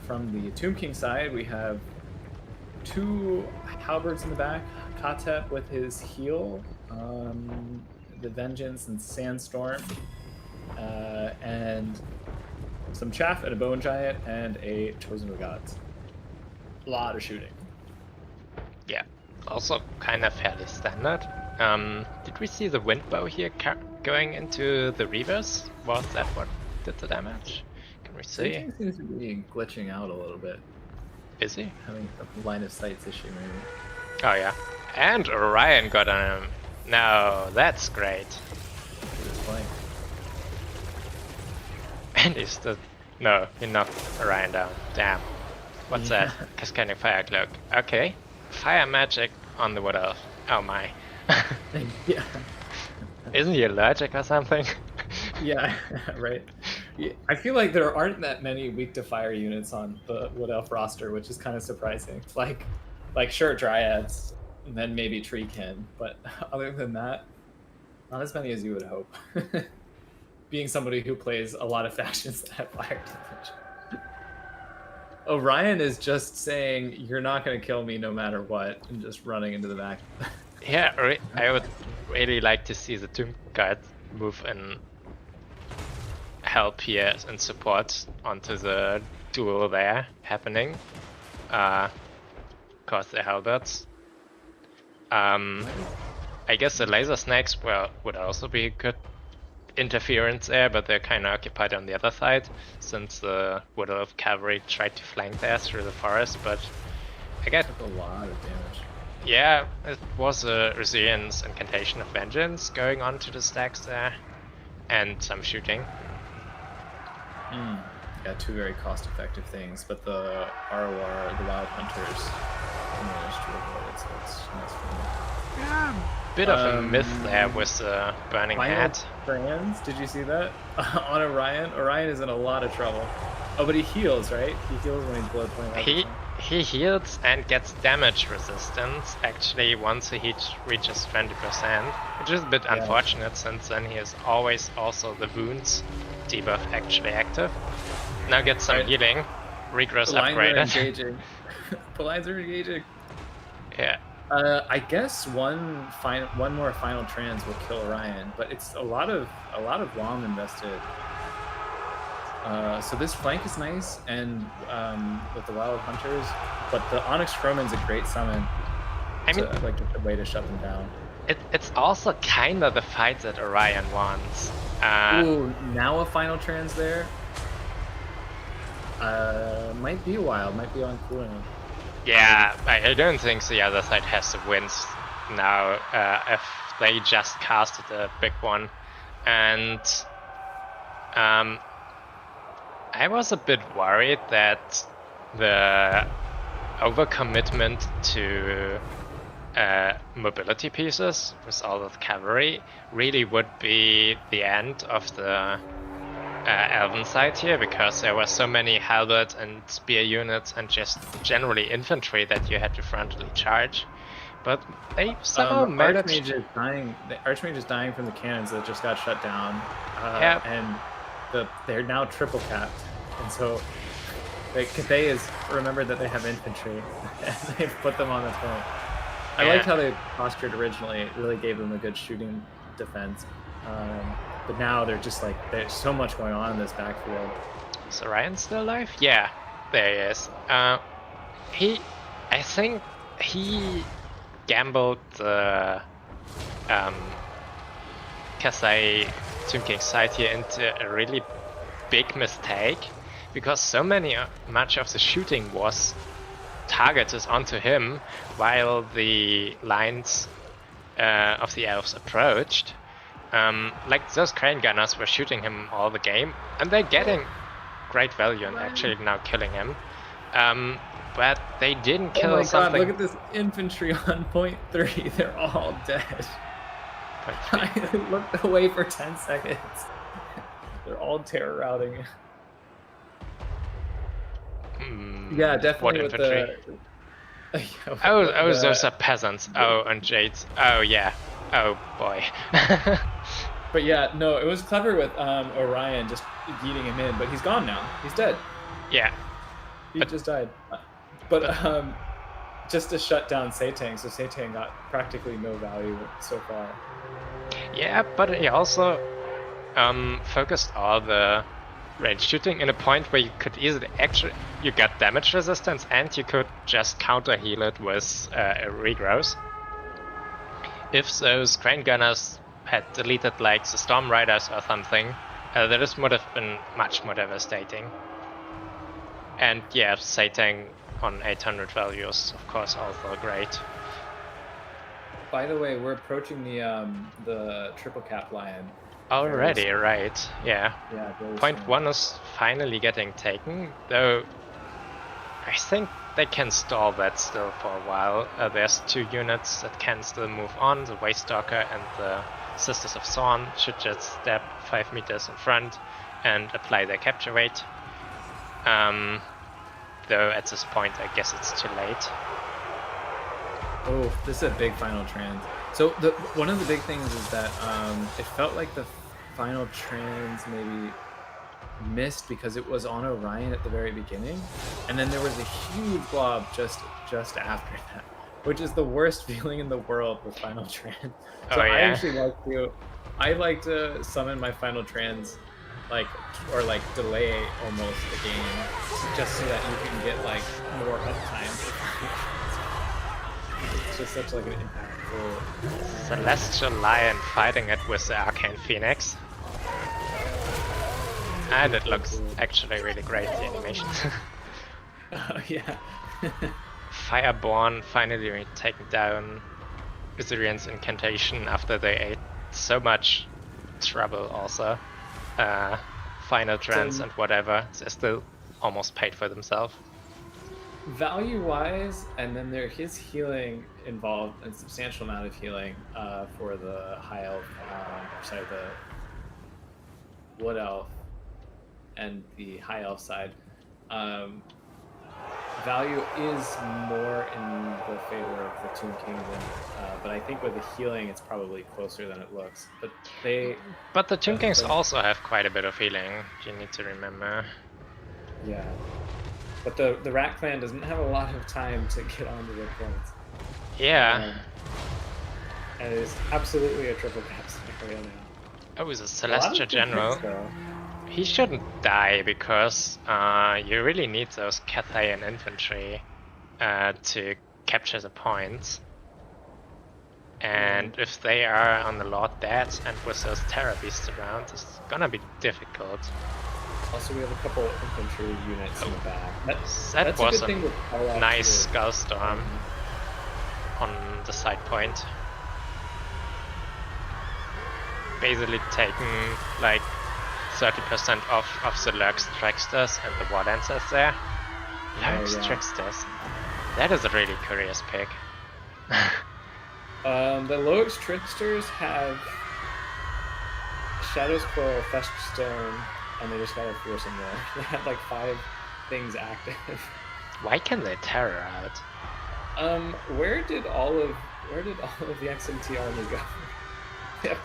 Speaker 4: from the Tomb King side, we have 2 Halberds in the back. Katep with his heal, the Vengeance and Sandstorm, and some Chaff and a Bone Giant and a Chosen of Gods. A lot of shooting.
Speaker 1: Yeah, also kind of fairly standard. Did we see the wind bow here going into the reverse? Was that what did the damage? Can we see?
Speaker 4: Satang seems to be glitching out a little bit.
Speaker 1: Is he?
Speaker 4: Having a line of sight issue, maybe.
Speaker 1: Oh yeah. And Orion got on him. No, that's great.
Speaker 4: He was playing.
Speaker 1: And he's still... No, he knocked Orion down. Damn. What's that? Cascading Fire Cloak. Okay. Fire magic on the Wood Elf. Oh my.
Speaker 4: Yeah.
Speaker 1: Isn't he allergic or something?
Speaker 4: Yeah, right. Yeah, I feel like there aren't that many weak to fire units on the Wood Elf roster, which is kind of surprising. Like sure, Dryads, and then maybe Treekin, but other than that, not as many as you would hope. Being somebody who plays a lot of factions that have fire damage. Orion is just saying, "You're not going to kill me no matter what," and just running into the back.
Speaker 1: Yeah, I would really like to see the Tomb Guard move and help here and support onto the duel there happening. Cause the halberds. I guess the laser snakes would also be a good interference there, but they're kind of occupied on the other side since the Wood Elf cavalry tried to flank there through the forest. But I get
Speaker 4: a lot of damage.
Speaker 1: Yeah, it was a Resilience Incantation of Vengeance going on to the stacks there, and some shooting.
Speaker 4: Yeah, 2 very cost-effective things, but the ROR, the Wild Hunters, managed to avoid it, so it's nice for them.
Speaker 1: Bit of a myth there with the Burning Hat.
Speaker 4: Trans, did you see that? On Orion? Orion is in a lot of trouble. Oh, but he heals, right? He heals when he's below 25%.
Speaker 1: He heals and gets damage resistance actually once he reaches 20%, which is a bit unfortunate since then he is always also the wounds debuff actually active. Now get some healing, regrowth upgraded.
Speaker 4: The lines are engaging.
Speaker 1: Yeah.
Speaker 4: I guess one more final trans will kill Orion, but it's a lot of LOM invested. So this flank is nice, and with the Wild Hunters, but the Onyx Chroman's a great summon. I mean, like just a way to shut them down.
Speaker 1: It's also kind of the fight that Orion wants.
Speaker 4: Ooh, now a final trans there. Might be wild, might be on cooldown.
Speaker 1: Yeah, I don't think the other side has the wins now. If they just casted a big one, and I was a bit worried that the overcommitment to mobility pieces with all of the cavalry really would be the end of the Elven side here, because there were so many halberd and spear units and just generally infantry that you had to frontally charge. But they somehow managed.
Speaker 4: Archmage is dying. The Archmage is dying from the cannons that just got shut down.
Speaker 1: Yeah.
Speaker 4: And they're now triple capped, and so Cathay is remembered that they have infantry, and they've put them on the point. I liked how they postured originally. It really gave them a good shooting defense. But now they're just like, there's so much going on in this backfield.
Speaker 1: Is Orion still alive? Yeah, there he is. I think he gambled the Kasai Tomb King side here into a really big mistake, because so much of the shooting was targeted onto him while the lines of the elves approached. Like those crane gunners were shooting him all the game, and they're getting great value and actually now killing him. But they didn't kill something.
Speaker 4: Look at this infantry on point 3. They're all dead. I looked away for 10 seconds. They're all terror routing. Yeah, definitely
Speaker 1: what
Speaker 4: with
Speaker 1: infantry? Those are peasants. Oh, and Jades. Oh, yeah. Oh, boy.
Speaker 4: But yeah, no, it was clever with Orion just yeeting him in, but he's gone now. He's dead.
Speaker 1: Yeah.
Speaker 4: He just died. But just to shut down Satang, so Satang got practically no value so far.
Speaker 1: Yeah, but he also focused all the range shooting in a point where you could easily you got damage resistance and you could just counter heal it with a regrowth. If those crane gunners had deleted like the Storm Riders or something, this would have been much more devastating. And yeah, Satang on 800 values, of course, also great.
Speaker 4: By the way, we're approaching the triple cap line.
Speaker 1: Already, right? Yeah.
Speaker 4: Yeah.
Speaker 1: Point 1 is finally getting taken, though. I think they can stall that still for a while. There's 2 units that can still move on. The Waystalker and the Sisters of Thorn should just step 5 meters in front and apply their capture weight. Though at this point, I guess it's too late.
Speaker 4: Oh, this is a big final trans. So one of the big things is that it felt like the final trans maybe missed because it was on Orion at the very beginning, and then there was a huge blob just after that, which is the worst feeling in the world with final trans. So
Speaker 1: yeah.
Speaker 4: I actually like to summon my final trans or delay almost the game just so that you can get like more uptime. It's just such like an impactful
Speaker 1: Celestial Lion fighting it with the Arcane Phoenix. And it looks actually really great, the animation.
Speaker 4: Oh yeah.
Speaker 1: Fireborn finally taking down Isirian's incantation after they ate so much trouble also. Final trans and whatever, they still almost paid for themselves.
Speaker 4: Value-wise, and then his healing involved a substantial amount of healing for the high elf, the wood elf, and the high elf side. Value is more in the favor of the Tomb King but I think with the healing, it's probably closer than it looks. But
Speaker 1: the Tomb Kings also have quite a bit of healing. You need to remember.
Speaker 4: Yeah. But the Rat Clan doesn't have a lot of time to get onto their points.
Speaker 1: Yeah.
Speaker 4: And it is absolutely a triple cap scenario now.
Speaker 1: Oh, he's a Celestial General. He shouldn't die because you really need those Cathayan infantry to capture the points. And if they are on the Lord dead and with those Terror Beasts around, it's gonna be difficult.
Speaker 4: Also, we have a couple infantry units in the back.
Speaker 1: That was a nice Skullstorm on the side point. Basically taking like 30% off of the Lurk's Tricksters and the War Dancers there. Lurk's Tricksters. That is a really curious pick.
Speaker 4: The Lurk's Tricksters have Shadow's Coil, Feststone, and they just got a Fearsome there. They have like 5 things active.
Speaker 1: Why can they terror out?
Speaker 4: Where did all of the XMT army go?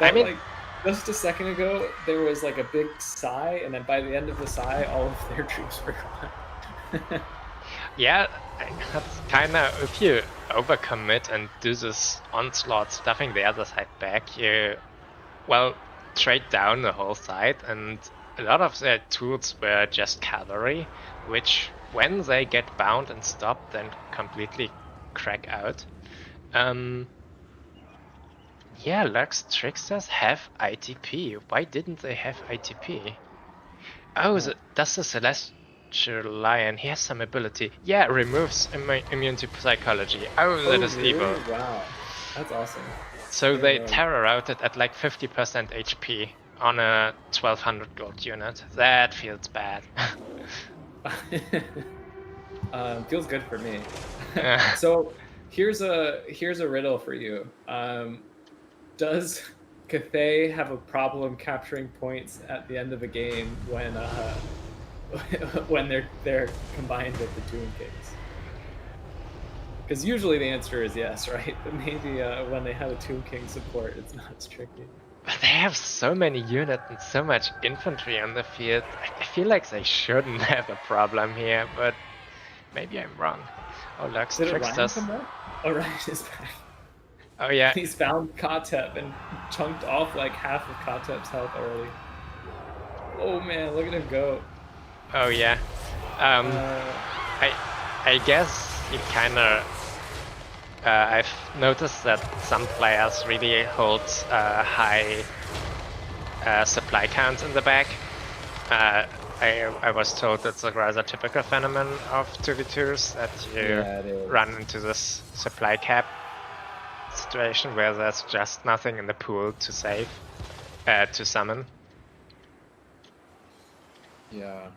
Speaker 1: I mean,
Speaker 4: just a second ago, there was like a big sigh, and then by the end of the sigh, all of their troops were gone.
Speaker 1: Yeah, that's kind of, if you overcommit and do this onslaught, stuffing the other side back, you, well, trade down the whole side, and a lot of their tools were just cavalry, which, when they get bound and stopped, then completely crack out. Yeah, Lux Tricksters have ITP. Why didn't they have ITP? Oh, does the Celestial Lion, he has some ability. Yeah, removes immune to psychology. Oh, that is
Speaker 4: really?
Speaker 1: evil.
Speaker 4: Wow, that's awesome.
Speaker 1: So they terror routed at like 50% HP on a 1200 gold unit. That feels bad.
Speaker 4: Feels good for me. So here's a riddle for you. Does Cathay have a problem capturing points at the end of a game when when they're combined with the Tomb Kings? Because usually the answer is yes, right? But maybe when they have a Tomb King support, it's not as tricky.
Speaker 1: But they have so many units and so much infantry on the field. I feel like they shouldn't have a problem here, but maybe I'm wrong. Oh, Lux Tricksters.
Speaker 4: Oh, Ryan is back.
Speaker 1: Oh yeah.
Speaker 4: He's found Katep and chunked off like half of Katep's health already. Oh man, look at him go.
Speaker 1: Oh yeah. I guess you kinda I've noticed that some players really hold high supply counts in the back. I was told it's a rather typical phenomenon of 2v2s that you run into this supply cap situation where there's just nothing in the pool to save, to summon.
Speaker 4: Yeah.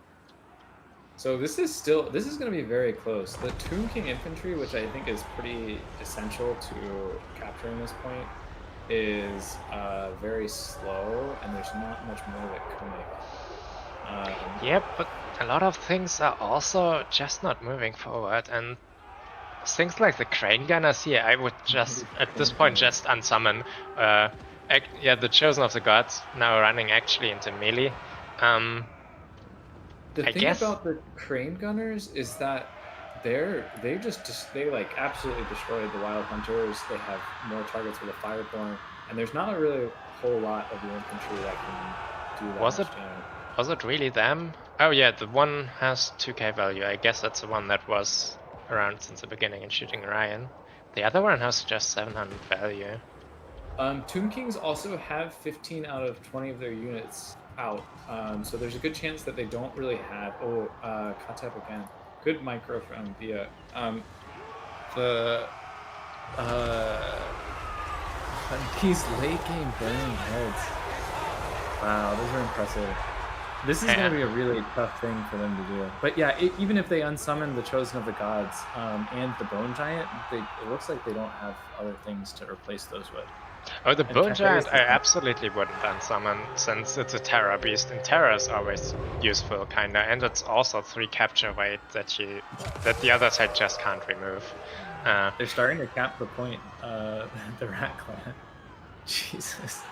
Speaker 4: So this is going to be very close. The Tomb King infantry, which I think is pretty essential to capturing this point, is very slow, and there's not much more that coming.
Speaker 1: Yep, but a lot of things are also just not moving forward, and things like the crane gunners here, I would just, at this point, just unsummon. Yeah, the Chosen of the Gods now running actually into melee.
Speaker 4: The thing about the crane gunners is that they like absolutely destroyed the Wild Hunters. They have more targets with a Fireborn, and there's not a really whole lot of the infantry that can do that.
Speaker 1: Was it really them? Oh yeah, the one has 2k value. I guess that's the one that was around since the beginning and shooting Ryan. The other one has just 700 value.
Speaker 4: Tomb Kings also have 15 out of 20 of their units out, so there's a good chance that they don't really have. Oh, Katep again. Good micro from Via. These late game burning heads. Wow, those are impressive. This is going to be a really tough thing for them to do. But yeah, even if they unsummon the Chosen of the Gods and the Bone Giant, it looks like they don't have other things to replace those with.
Speaker 1: Oh, the Bone Giant I absolutely wouldn't unsummon, since it's a Terror Beast, and Terror is always useful, kinda, and it's also 3 capture weight that the other side just can't remove.
Speaker 4: They're starting to cap the point, the Rat Clan. Jesus.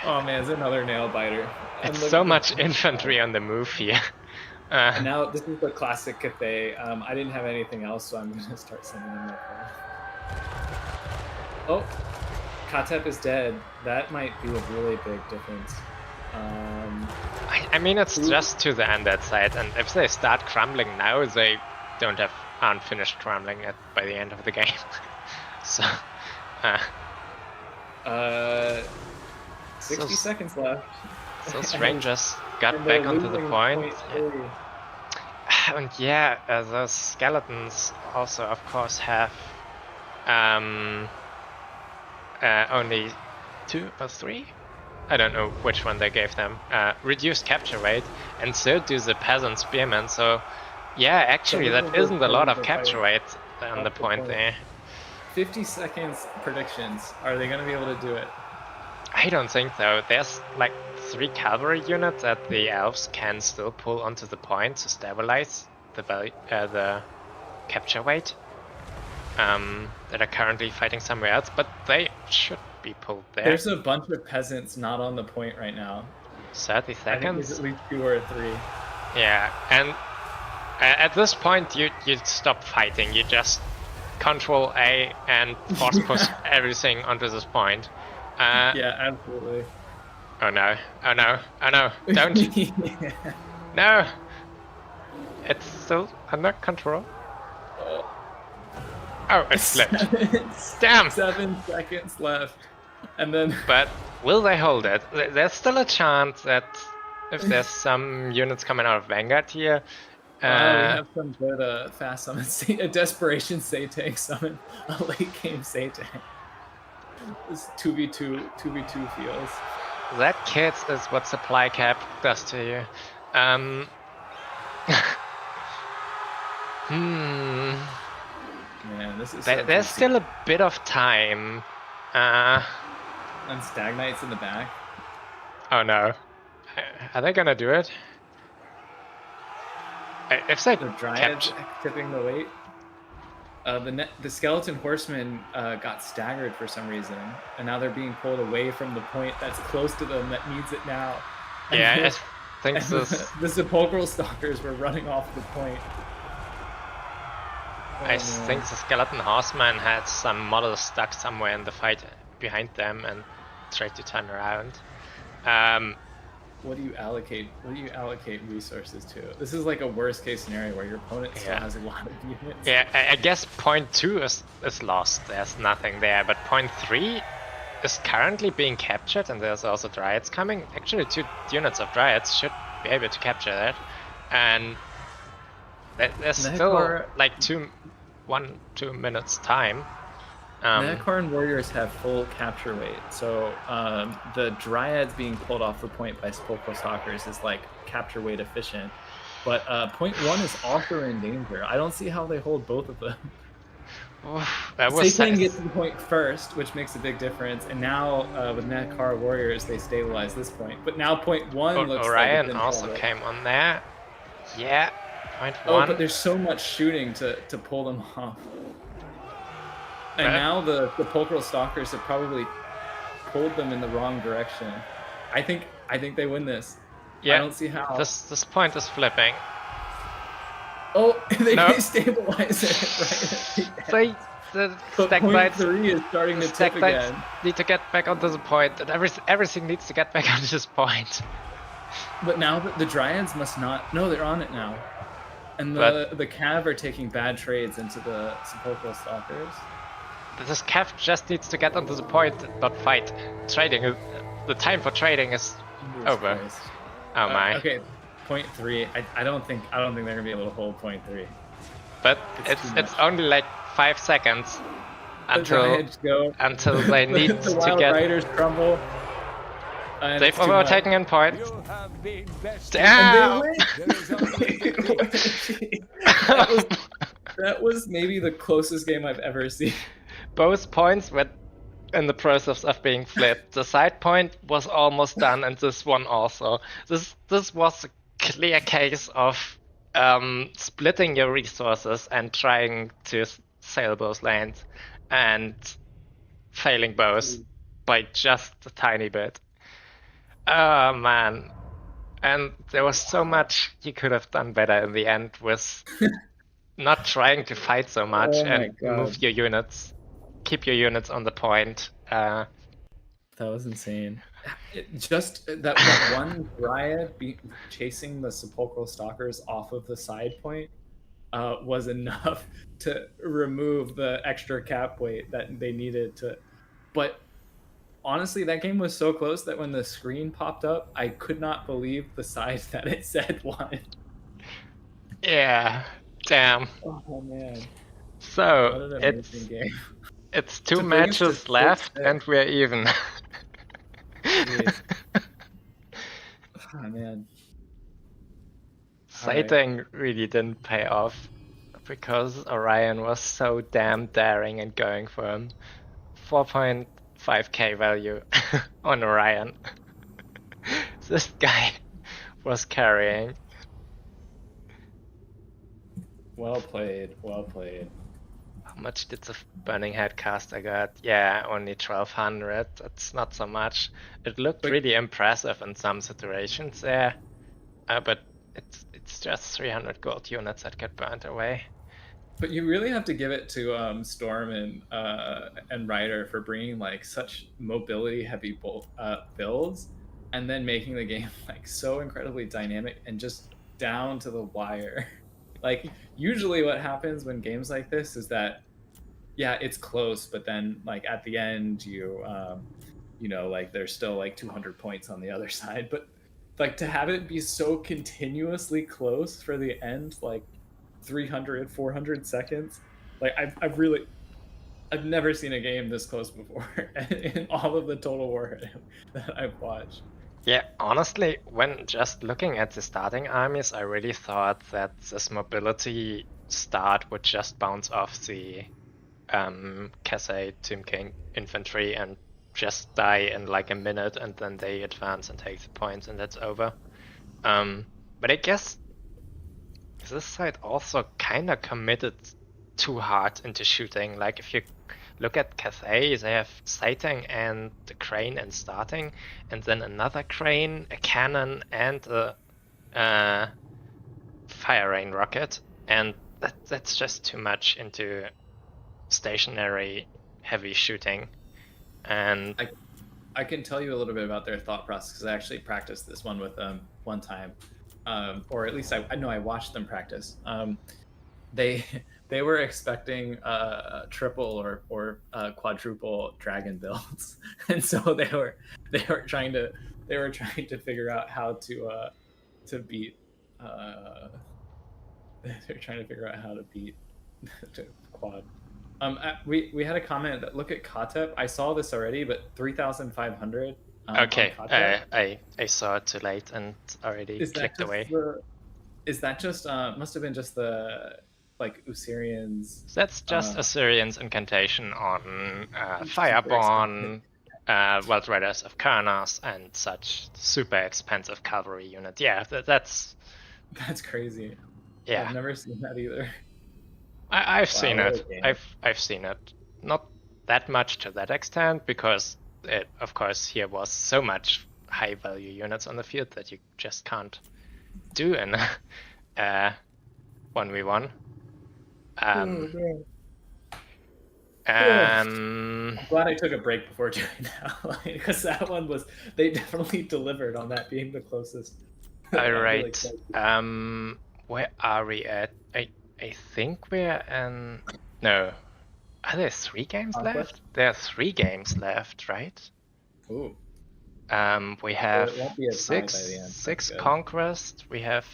Speaker 4: Oh man, it's another nail biter.
Speaker 1: It's so much infantry on the move here.
Speaker 4: And now this is the classic Cathay. I didn't have anything else, so I'm gonna start sending them that. Oh, Katep is dead. That might be a really big difference.
Speaker 1: I mean, it's just to the undead side, and if they start crumbling now, they aren't finished crumbling by the end of the game. So,
Speaker 4: 60 seconds left.
Speaker 1: So Rangers got back onto the point. And yeah, those skeletons also, of course, have only 2 or 3? I don't know which one they gave them. Reduced capture rate, and so do the peasant spearmen. So yeah, actually that isn't a lot of capture rate on the point there.
Speaker 4: 50 seconds predictions. Are they going to be able to do it?
Speaker 1: I don't think so. There's like 3 cavalry units that the elves can still pull onto the point to stabilize the capture weight. That are currently fighting somewhere else, but they should be pulled there.
Speaker 4: There's a bunch of peasants not on the point right now.
Speaker 1: 30
Speaker 4: I think there's
Speaker 1: seconds.
Speaker 4: at least 2 or 3.
Speaker 1: Yeah, and at this point you stop fighting. You just Control A and force push everything onto this point.
Speaker 4: Yeah, absolutely.
Speaker 1: Oh no! Oh no! Oh no! Don't!
Speaker 4: Yeah.
Speaker 1: No! It's still under control. Oh, it slipped. Damn!
Speaker 4: 7 seconds left, and then.
Speaker 1: But will they hold it? There's still a chance that if there's some units coming out of Vanguard here.
Speaker 4: We have some good fast summons. A desperation Saytank summon, a late game Saytank. This 2v2 feels.
Speaker 1: That, kids, is what supply cap does to you.
Speaker 4: Man, this is.
Speaker 1: There's still a bit of time.
Speaker 4: And Stagnites in the back.
Speaker 1: Oh no. Are they gonna do it? If they
Speaker 4: The Dryads tipping the weight. The Skeleton Horsemen got staggered for some reason, and now they're being pulled away from the point that's close to them that needs it now. And
Speaker 1: yeah, I think this.
Speaker 4: the Sepulchral Stalkers were running off the point.
Speaker 1: I think the Skeleton Horseman had some models stuck somewhere in the fight behind them and tried to turn around.
Speaker 4: What do you allocate? What do you allocate resources to? This is like a worst case scenario where your opponent still has a lot of units.
Speaker 1: Yeah, I guess point 2 is lost. There's nothing there, but point 3 is currently being captured, and there's also Dryads coming. Actually, 2 units of Dryads should be able to capture that, and there's still like 2 minutes time.
Speaker 4: Netakarn Warriors have full capture weight, so the Dryads being pulled off the point by Sepulchral Stalkers is like capture weight efficient, but point 1 is also in danger. I don't see how they hold both of them. Satan gets to the point first, which makes a big difference, and now with Netakarn Warriors they stabilize this point. But now point 1 looks
Speaker 1: Orion
Speaker 4: like
Speaker 1: also came on there. Yeah, point 1.
Speaker 4: Oh, but there's so much shooting to pull them off. And now the Sepulchral Stalkers have probably pulled them in the wrong direction. I think they win this.
Speaker 1: Yeah,
Speaker 4: I don't see how.
Speaker 1: This point is flipping.
Speaker 4: Oh, they stabilize it right.
Speaker 1: The
Speaker 4: But point
Speaker 1: Stagnites
Speaker 4: 3 is starting to tip again.
Speaker 1: need to get back onto the point, and everything needs to get back onto this point.
Speaker 4: But now the Dryads must not. No, they're on it now. And the Cav are taking bad trades into the Sepulchral Stalkers.
Speaker 1: This Cav just needs to get onto the point, not fight. Trading, the time for trading is over.
Speaker 4: Christ.
Speaker 1: Oh my.
Speaker 4: Okay, point 3. I don't think they're gonna be able to hold point 3.
Speaker 1: But it's only like 5 seconds until they need
Speaker 4: the
Speaker 1: to
Speaker 4: Wild
Speaker 1: get.
Speaker 4: Riders crumble.
Speaker 1: They've overtaken in point.
Speaker 3: Damn!
Speaker 4: That was maybe the closest game I've ever seen.
Speaker 1: Both points were in the process of being flipped. The side point was almost done, and this one also. This was a clear case of splitting your resources and trying to sail both lanes, and failing both by just a tiny bit. Oh man. And there was so much you could have done better in the end with not trying to fight so much and move your units. Keep your units on the point.
Speaker 4: That was insane. Just that one Dryad chasing the Sepulchral Stalkers off of the side point was enough to remove the extra cap weight that they needed to. But honestly, that game was so close that when the screen popped up, I could not believe the side that it said won.
Speaker 1: Yeah, damn.
Speaker 4: Oh man.
Speaker 1: So it's 2 matches left and we're even.
Speaker 4: Oh man.
Speaker 1: Sighting really didn't pay off because Orion was so damn daring and going for him. 4.5k value on Orion. This guy was carrying.
Speaker 4: Well played, well played.
Speaker 1: How much did the burning head cost? I got, yeah, only 1200. That's not so much. It looked really impressive in some situations there, but it's just 300 gold units that get burnt away.
Speaker 4: But you really have to give it to Storm and Ryder for bringing like such mobility heavy builds, and then making the game like so incredibly dynamic and just down to the wire. Like usually, what happens when games like this is that, yeah, it's close, but then like at the end, you know, like there's still like 200 points on the other side. But like to have it be so continuously close for the end, like 300 400 seconds, like I've never seen a game this close before in all of the Total War that I've watched.
Speaker 1: Yeah, honestly, when just looking at the starting armies, I really thought that this mobility start would just bounce off the Cathay Tomb King infantry and just die in like a minute, and then they advance and take the points, and that's over. But I guess this side also kind of committed too hard into shooting. Like if you look at Cathay, they have sighting and the crane and starting, and then another crane, a cannon, and a fire rain rocket, and that's just too much into stationary heavy shooting. And
Speaker 4: I can tell you a little bit about their thought process because I actually practiced this one with them one time, or at least I know I watched them practice. They were expecting triple or quadruple dragon builds, and so they were trying to figure out how to beat. They're trying to figure out how to beat quad. We had a comment that look at Katep. I saw this already, but 3,500.
Speaker 1: Okay, I saw it too late and already clicked away.
Speaker 4: Is that just must have been just the like Usirian's?
Speaker 1: That's just Assyrian's incantation on Fireborn, Wild Riders of Karnas, and such super expensive cavalry unit. Yeah, that's
Speaker 4: crazy.
Speaker 1: Yeah,
Speaker 4: I've never seen that either.
Speaker 1: I've seen it. I've seen it. Not that much to that extent, because it, of course, here was so much high value units on the field that you just can't do in 1v1.
Speaker 4: I'm glad I took a break before doing that, because that one was, they definitely delivered on that being the closest.
Speaker 1: Alright. Where are we at? I think we're in... No. Are there 3 games left? There are 3 games left, right?
Speaker 4: Ooh.
Speaker 1: We have 6 Conquest, we have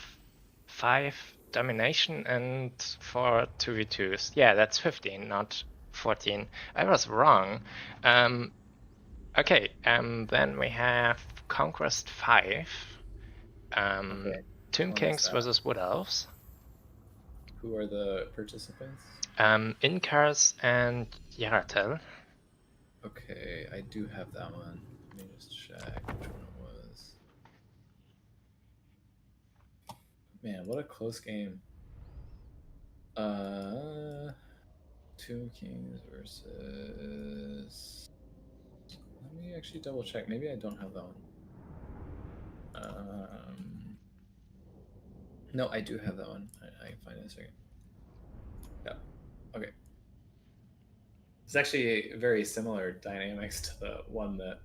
Speaker 1: 5 Domination, and 4 2v2s. Yeah, that's 15, not 14. I was wrong. Okay, then we have Conquest 5. Tomb Kings versus Wood Elves.
Speaker 4: Who are the participants?
Speaker 1: Inkars and Yaratel.
Speaker 4: Okay, I do have that one. Let me just check which one it was. Man, what a close game. Tomb Kings versus... Let me actually double check. Maybe I don't have that one. No, I do have that one. I can find it in a second. Yeah. Okay. It's actually very similar dynamics to the one that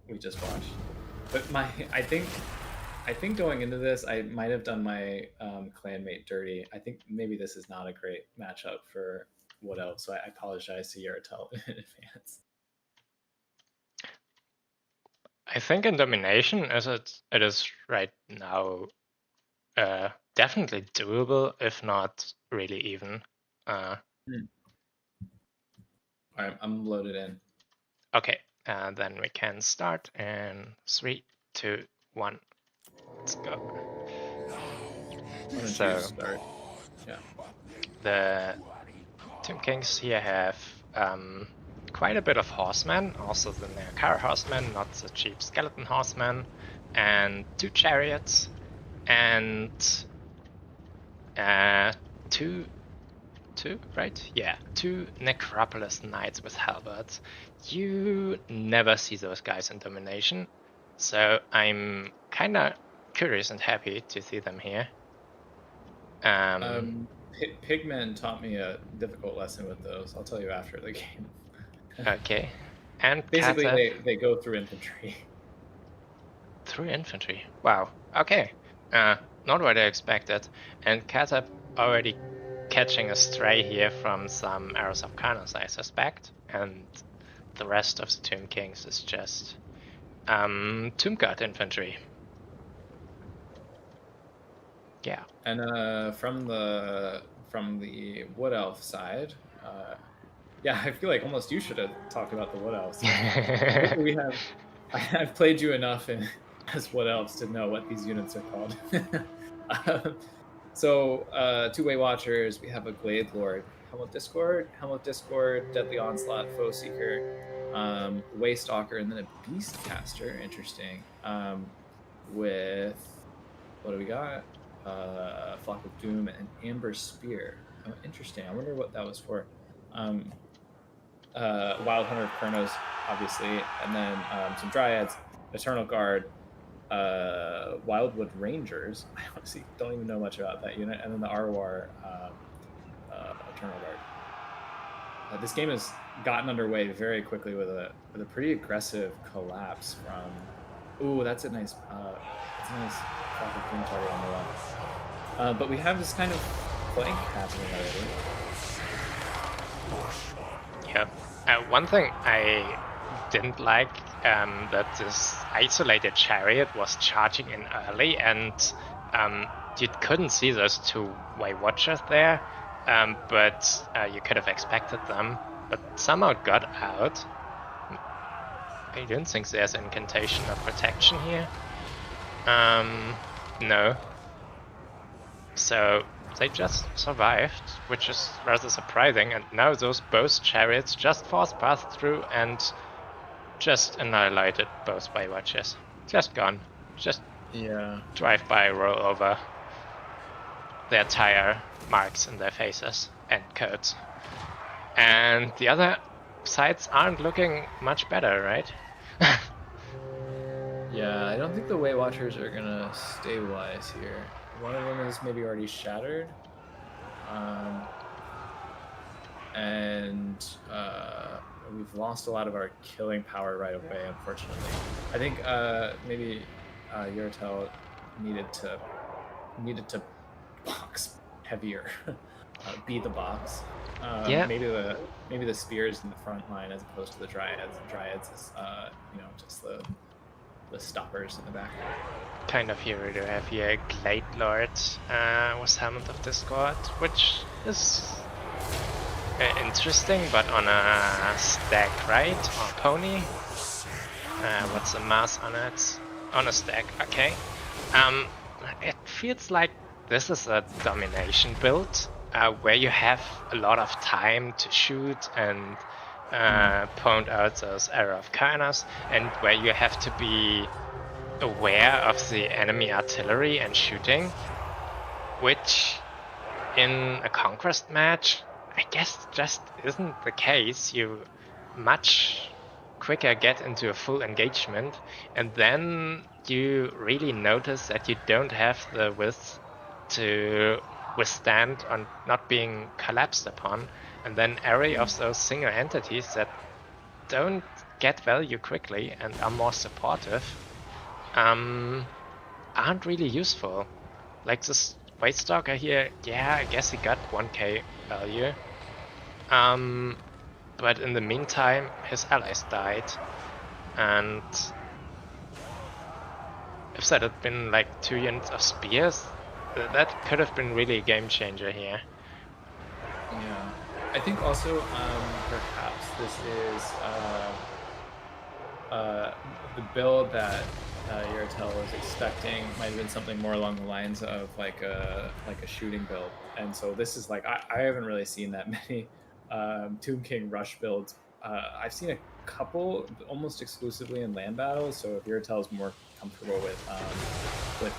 Speaker 4: we just watched. But I think going into this, I might have done my clanmate dirty. I think maybe this is not a great matchup for Wood Elves, so I apologize to Yaratel in advance.
Speaker 1: I think in Domination, as it is right now, definitely doable, if not really even.
Speaker 4: Alright, I'm loaded in.
Speaker 1: Okay, then we can start in 3, 2, 1. Let's go. So,
Speaker 4: start? Yeah.
Speaker 1: The Tomb Kings here have quite a bit of horsemen, also the Neokara horsemen, not the cheap skeleton horsemen, and 2 chariots, and 2 two, right? Yeah, 2 Necropolis Knights with halberds. You never see those guys in Domination, so I'm kind of curious and happy to see them here.
Speaker 4: Pigmen taught me a difficult lesson with those. I'll tell you after the game.
Speaker 1: Okay, and
Speaker 4: Basically,
Speaker 1: Kata
Speaker 4: they go through infantry.
Speaker 1: through infantry. Wow. Okay, not what I expected. And Kata already catching a stray here from some Arrows of Karnos, I suspect, and the rest of the Tomb Kings is just Tomb Guard infantry. Yeah.
Speaker 4: And from the Wood Elf side, yeah, I feel like almost you should have talked about the Wood Elves. I've played you enough as Wood Elves to know what these units are called. So, two-way watchers, we have a Glade Lord, Helmut Discord, Deadly Onslaught, Foe Seeker, Way Stalker, and then a Beast Caster. Interesting. With what do we got? Flock of Doom and Amber Spear. Oh, interesting. I wonder what that was for. Wild Hunter of Chronos, obviously, and then some Dryads, Eternal Guard, Wildwood Rangers. I honestly don't even know much about that unit, and then the Arwar Eternal Guard. This game has gotten underway very quickly with a pretty aggressive collapse from. Ooh, that's a nice Flock of Doom target on the left. But we have this kind of flank happening already.
Speaker 1: Yeah. One thing I didn't like that this isolated chariot was charging in early, and you couldn't see those two-way watchers there, but you could have expected them, but somehow got out. I don't think there's incantation or protection here. No. So they just survived, which is rather surprising, and now those both chariots just force passed through and just annihilated both way watchers. Just gone. Just drive by, roll over their tire marks in their faces and coats. And the other sides aren't looking much better, right?
Speaker 4: Yeah, I don't think the Way Watchers are gonna stabilize here. One of them is maybe already shattered. And we've lost a lot of our killing power right away, unfortunately. I think maybe Yurtel needed to box heavier, be the box.
Speaker 1: Yeah.
Speaker 4: Maybe the spears in the front line as opposed to the Dryads. The Dryads is just the stoppers in the back.
Speaker 1: Kind of hero to have here. Glade Lord was Helmet of Discord, which is interesting, but on a stack, right? Or pony? What's the mass on it? On a stack, okay. It feels like this is a domination build where you have a lot of time to shoot and point out those Arrow of Karnos, and where you have to be aware of the enemy artillery and shooting, which in a Conquest match I guess just isn't the case. You much quicker get into a full engagement, and then you really notice that you don't have the width to withstand on not being collapsed upon, and then array of those single entities that don't get value quickly and are more supportive aren't really useful. Like this White Stalker here, yeah, I guess he got 1k value. But in the meantime, his allies died, and if that had been like 2 units of spears, that could have been really a game changer here.
Speaker 4: Yeah, I think also perhaps this is the build that Yurtel was expecting might have been something more along the lines of like a shooting build, and so this is like I haven't really seen that many Tomb King rush builds. I've seen a couple almost exclusively in land battles, so if Yurtel is more comfortable with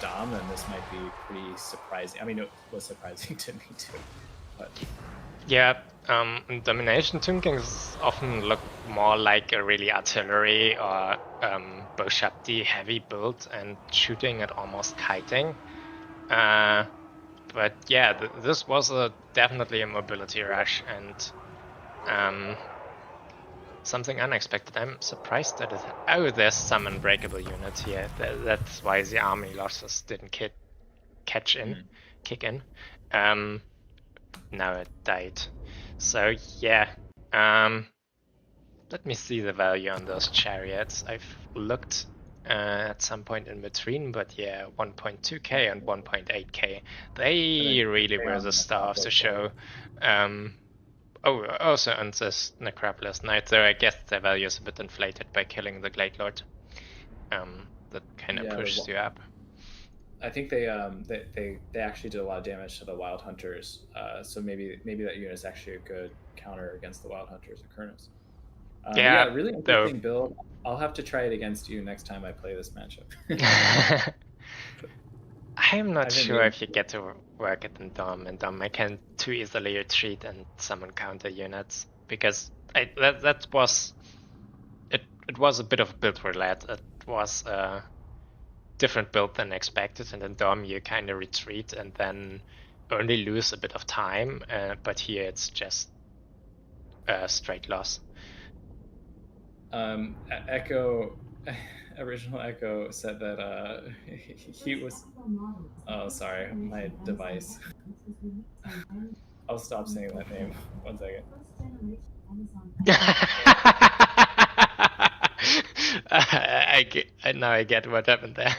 Speaker 4: Dom, then this might be pretty surprising. I mean, it was surprising to me too, but
Speaker 1: Yeah, domination tunkings often look more like a really artillery or Boshapti heavy build and shooting at almost kiting. But yeah, this was definitely a mobility rush and something unexpected. I'm surprised that it. Oh, there's some unbreakable units here. That's why the army losses didn't kick in. Now it died. So yeah. Let me see the value on those chariots. I've looked at some point in between, but yeah, 1.2k and 1.8k. They really were the star of the show. Oh, also on this Necropolis Knight, so I guess their value is a bit inflated by killing the Glade Lord. That kind of pushed you up.
Speaker 4: I think they actually did a lot of damage to the Wild Hunters, so maybe that unit is actually a good counter against the Wild Hunters and Kurnos. Yeah, really interesting build. I'll have to try it against you next time I play this matchup.
Speaker 1: I'm not sure if you get to work it in Dom. In Dom, I can too easily retreat and summon counter units because that was it. It was a bit of a build roulette. It was a different build than expected, and in Dom you kind of retreat and then only lose a bit of time. But here it's just a straight loss.
Speaker 4: Echo. Original Echo said that he was. Oh, sorry, my device. I'll stop saying that name. 1 second.
Speaker 1: Now I get what happened there.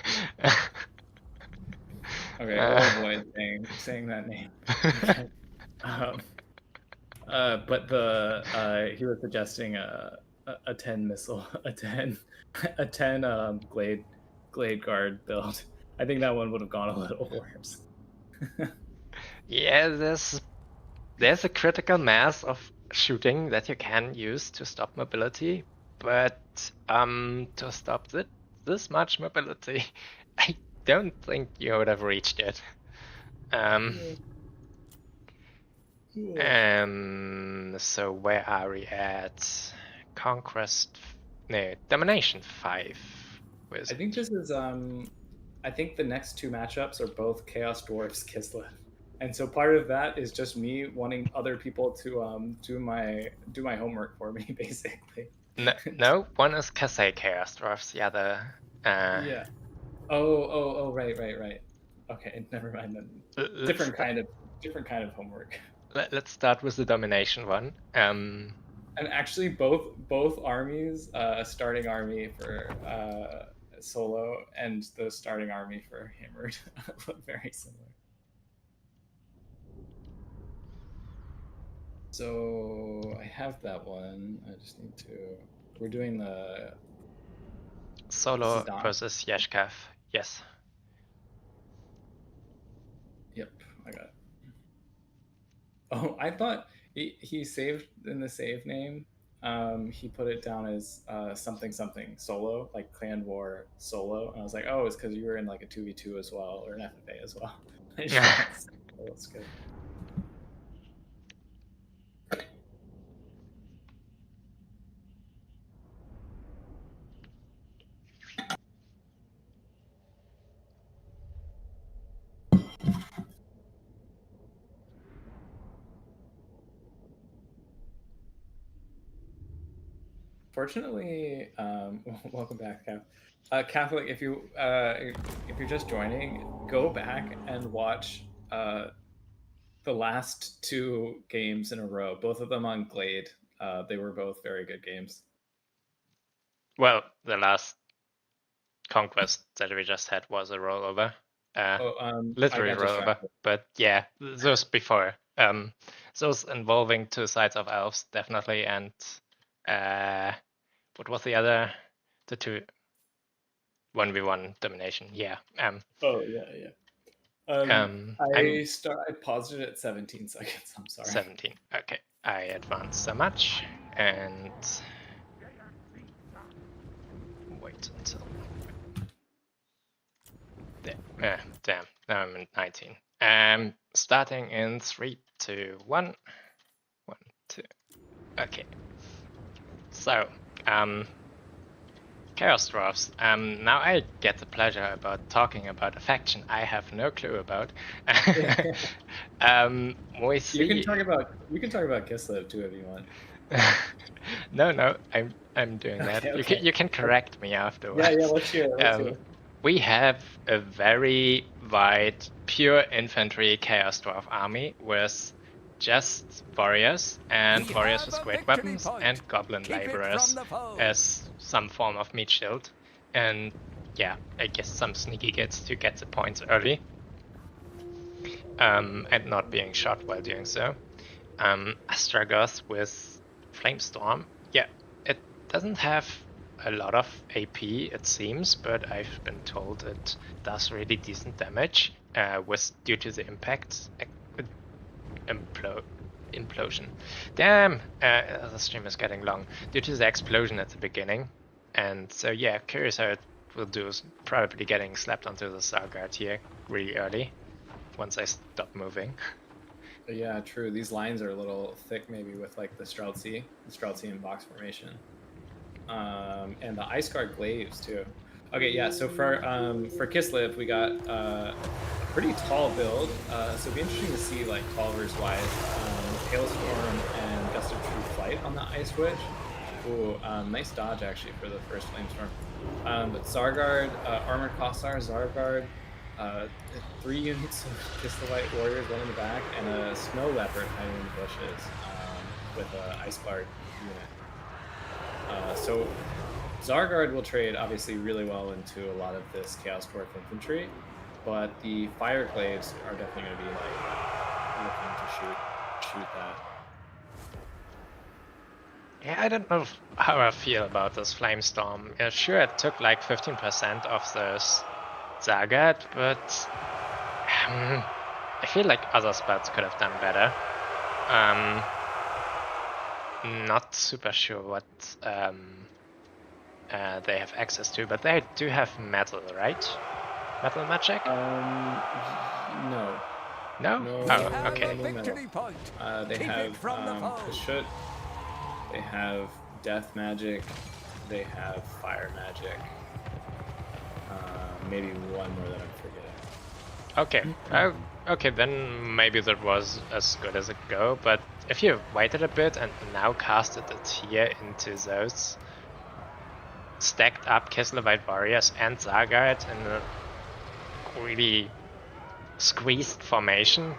Speaker 4: Okay, we'll avoid saying that name. But he was suggesting a 10 missile, a 10 Glade Guard build. I think that one would have gone a little worse.
Speaker 1: Yeah, there's a critical mass of shooting that you can use to stop mobility, but to stop this much mobility, I don't think you would have reached it. So where are we at? Conquest, no, Domination 5.
Speaker 4: I think this is I think the next two matchups are both Chaos Dwarfs Kislev. And so part of that is just me wanting other people to do my homework for me, basically.
Speaker 1: No, one is Kasei Chaos Dwarfs, the other
Speaker 4: yeah. Oh, right. Okay, never mind then. Different kind of homework.
Speaker 1: Let's start with the Domination one.
Speaker 4: And actually both armies, starting army for solo and the starting army for hammered look very similar. So I have that one. I just need to. We're doing the
Speaker 1: solo versus Yashkav. Yes.
Speaker 4: Yep, I got it. Oh, I thought he saved in the save name. He put it down as something solo, like Clanwar solo, and I was like, oh, it's because you were in like a 2v2 as well, or an FFA as well. That's good. Fortunately, welcome back, Cath. Catholic, if you're just joining, go back and watch the last two games in a row, both of them on Glade. They were both very good games.
Speaker 1: Well, the last conquest that we just had was a rollover. Literally rollover. But yeah, those before. Those involving two sides of elves, definitely, and what was the other? The two 1v1 domination. Yeah.
Speaker 4: Yeah. I paused it at 17 seconds. I'm sorry.
Speaker 1: 17. Okay. I advanced so much and wait until there. Damn. Now I'm in 19. Starting in 3, 2, 1. 2. Okay. So, Chaos Dwarfs. Now I get the pleasure about talking about a faction I have no clue about. We see.
Speaker 4: You can talk about Kislev too if you want.
Speaker 1: No, I'm doing that.
Speaker 4: Okay.
Speaker 1: You can correct me afterwards.
Speaker 4: Yeah, let's hear it.
Speaker 1: We have a very wide, pure infantry Chaos Dwarf army with just warriors and warriors with great weapons and goblin laborers as some form of meat shield. And yeah, I guess some sneaky gets to get the points early. And not being shot while doing so. Astragoth with Flamestorm. Yeah, it doesn't have a lot of AP, it seems, but I've been told it does really decent damage due to the impact implosion. Damn, the stream is getting long due to the explosion at the beginning, and so yeah, curious how it will do. Probably getting slapped onto the Starguard here really early once I stop moving.
Speaker 4: Yeah, true. These lines are a little thick, maybe with like the Streltsy in box formation, and the Ice Guard Glaives too. Okay, yeah. So for Kislev, we got a pretty tall build. So it'd be interesting to see like Culver's wise, Hailstorm and Gust of True Flight on the Ice Witch. Ooh, nice dodge actually for the first Flamestorm. But Zargard, Armored Kossar, Zargard. 3 units of Kislev warriors, 1 in the back, and a snow leopard hiding in the bushes with an ice guard unit. So Zargard will trade obviously really well into a lot of this Chaos Dwarf infantry, but the fire glaives are definitely going to be like looking to shoot that.
Speaker 1: Yeah, I don't know how I feel about this Flamestorm. Yeah, sure, it took like 15% of those Zargard, but I feel like other spots could have done better. Not super sure what they have access to, but they do have metal, right? Metal magic?
Speaker 4: No.
Speaker 1: No? Oh, okay.
Speaker 4: They have Kashut, they have death magic, they have fire magic. Maybe one more that I'm forgetting.
Speaker 1: Okay. Okay, then maybe that was as good as it go, but if you waited a bit and now casted it here into those stacked up Kislevite warriors and Zargard in a really squeezed formation,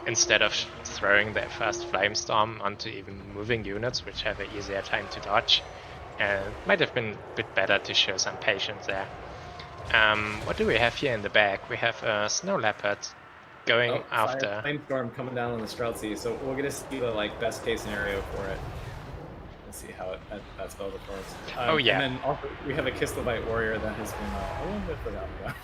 Speaker 1: instead of throwing their first Flamestorm onto even moving units, which have an easier time to dodge, might have been a bit better to show some patience there. What do we have here in the back? We have a Snow Leopard going after...
Speaker 4: Flamestorm coming down on the Streltsy, so we're going to see the like best case scenario for it. Let's see how that spell performs.
Speaker 1: Oh yeah.
Speaker 4: And then also we have a Kislevite warrior that has been a little bit forgotten about.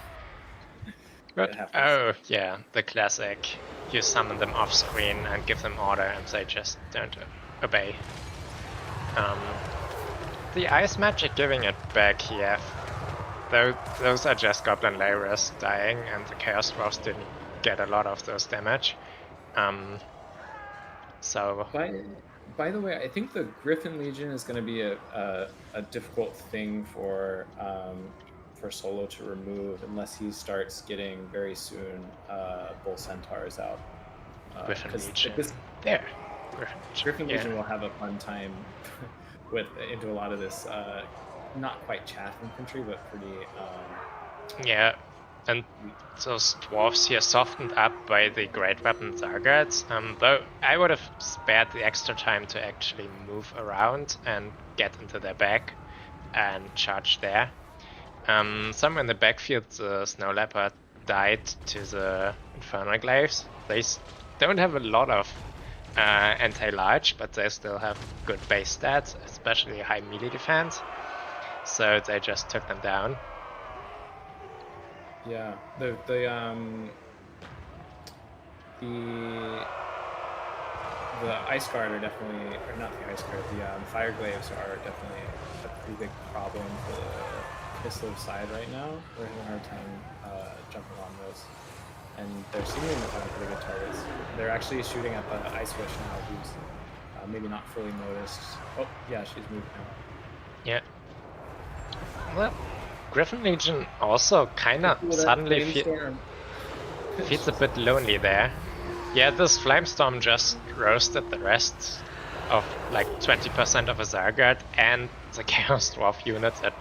Speaker 1: But, oh yeah, the classic. You summon them off screen and give them order and they just don't obey. The ice magic giving it back here. Those are just goblin laborers dying, and the Chaos Dwarfs didn't get a lot of those damage. So.
Speaker 4: By the way, I think the Griffin Legion is going to be a difficult thing for Solo to remove unless he starts getting very soon Bull Centaurs out.
Speaker 1: Griffin Legion.
Speaker 4: There. Griffin Legion will have a fun time into a lot of this. Not quite chaff infantry, but pretty.
Speaker 1: Yeah, and those dwarves here softened up by the great weapon Zargards. Though I would have spared the extra time to actually move around and get into their back and charge there. Somewhere in the backfield, the Snow Leopard died to the Infernal Glaives. They don't have a lot of anti-large, but they still have good base stats, especially high melee defense. So they just took them down.
Speaker 4: Yeah, the Ice Guard are definitely, or not the Ice Guard, the Fire Glaives are definitely a pretty big problem for the Kislev side right now. We're having a hard time jumping on those. and they're seeming to find pretty good targets. They're actually shooting at the Ice Witch now, who's maybe not fully noticed. Oh, yeah, she's moved now.
Speaker 1: Yeah. Well, Griffin Legion also kind of suddenly feels a bit lonely there. Yeah, this Flamestorm just roasted the rest of like 20% of a Zargard and the Chaos Dwarf unit that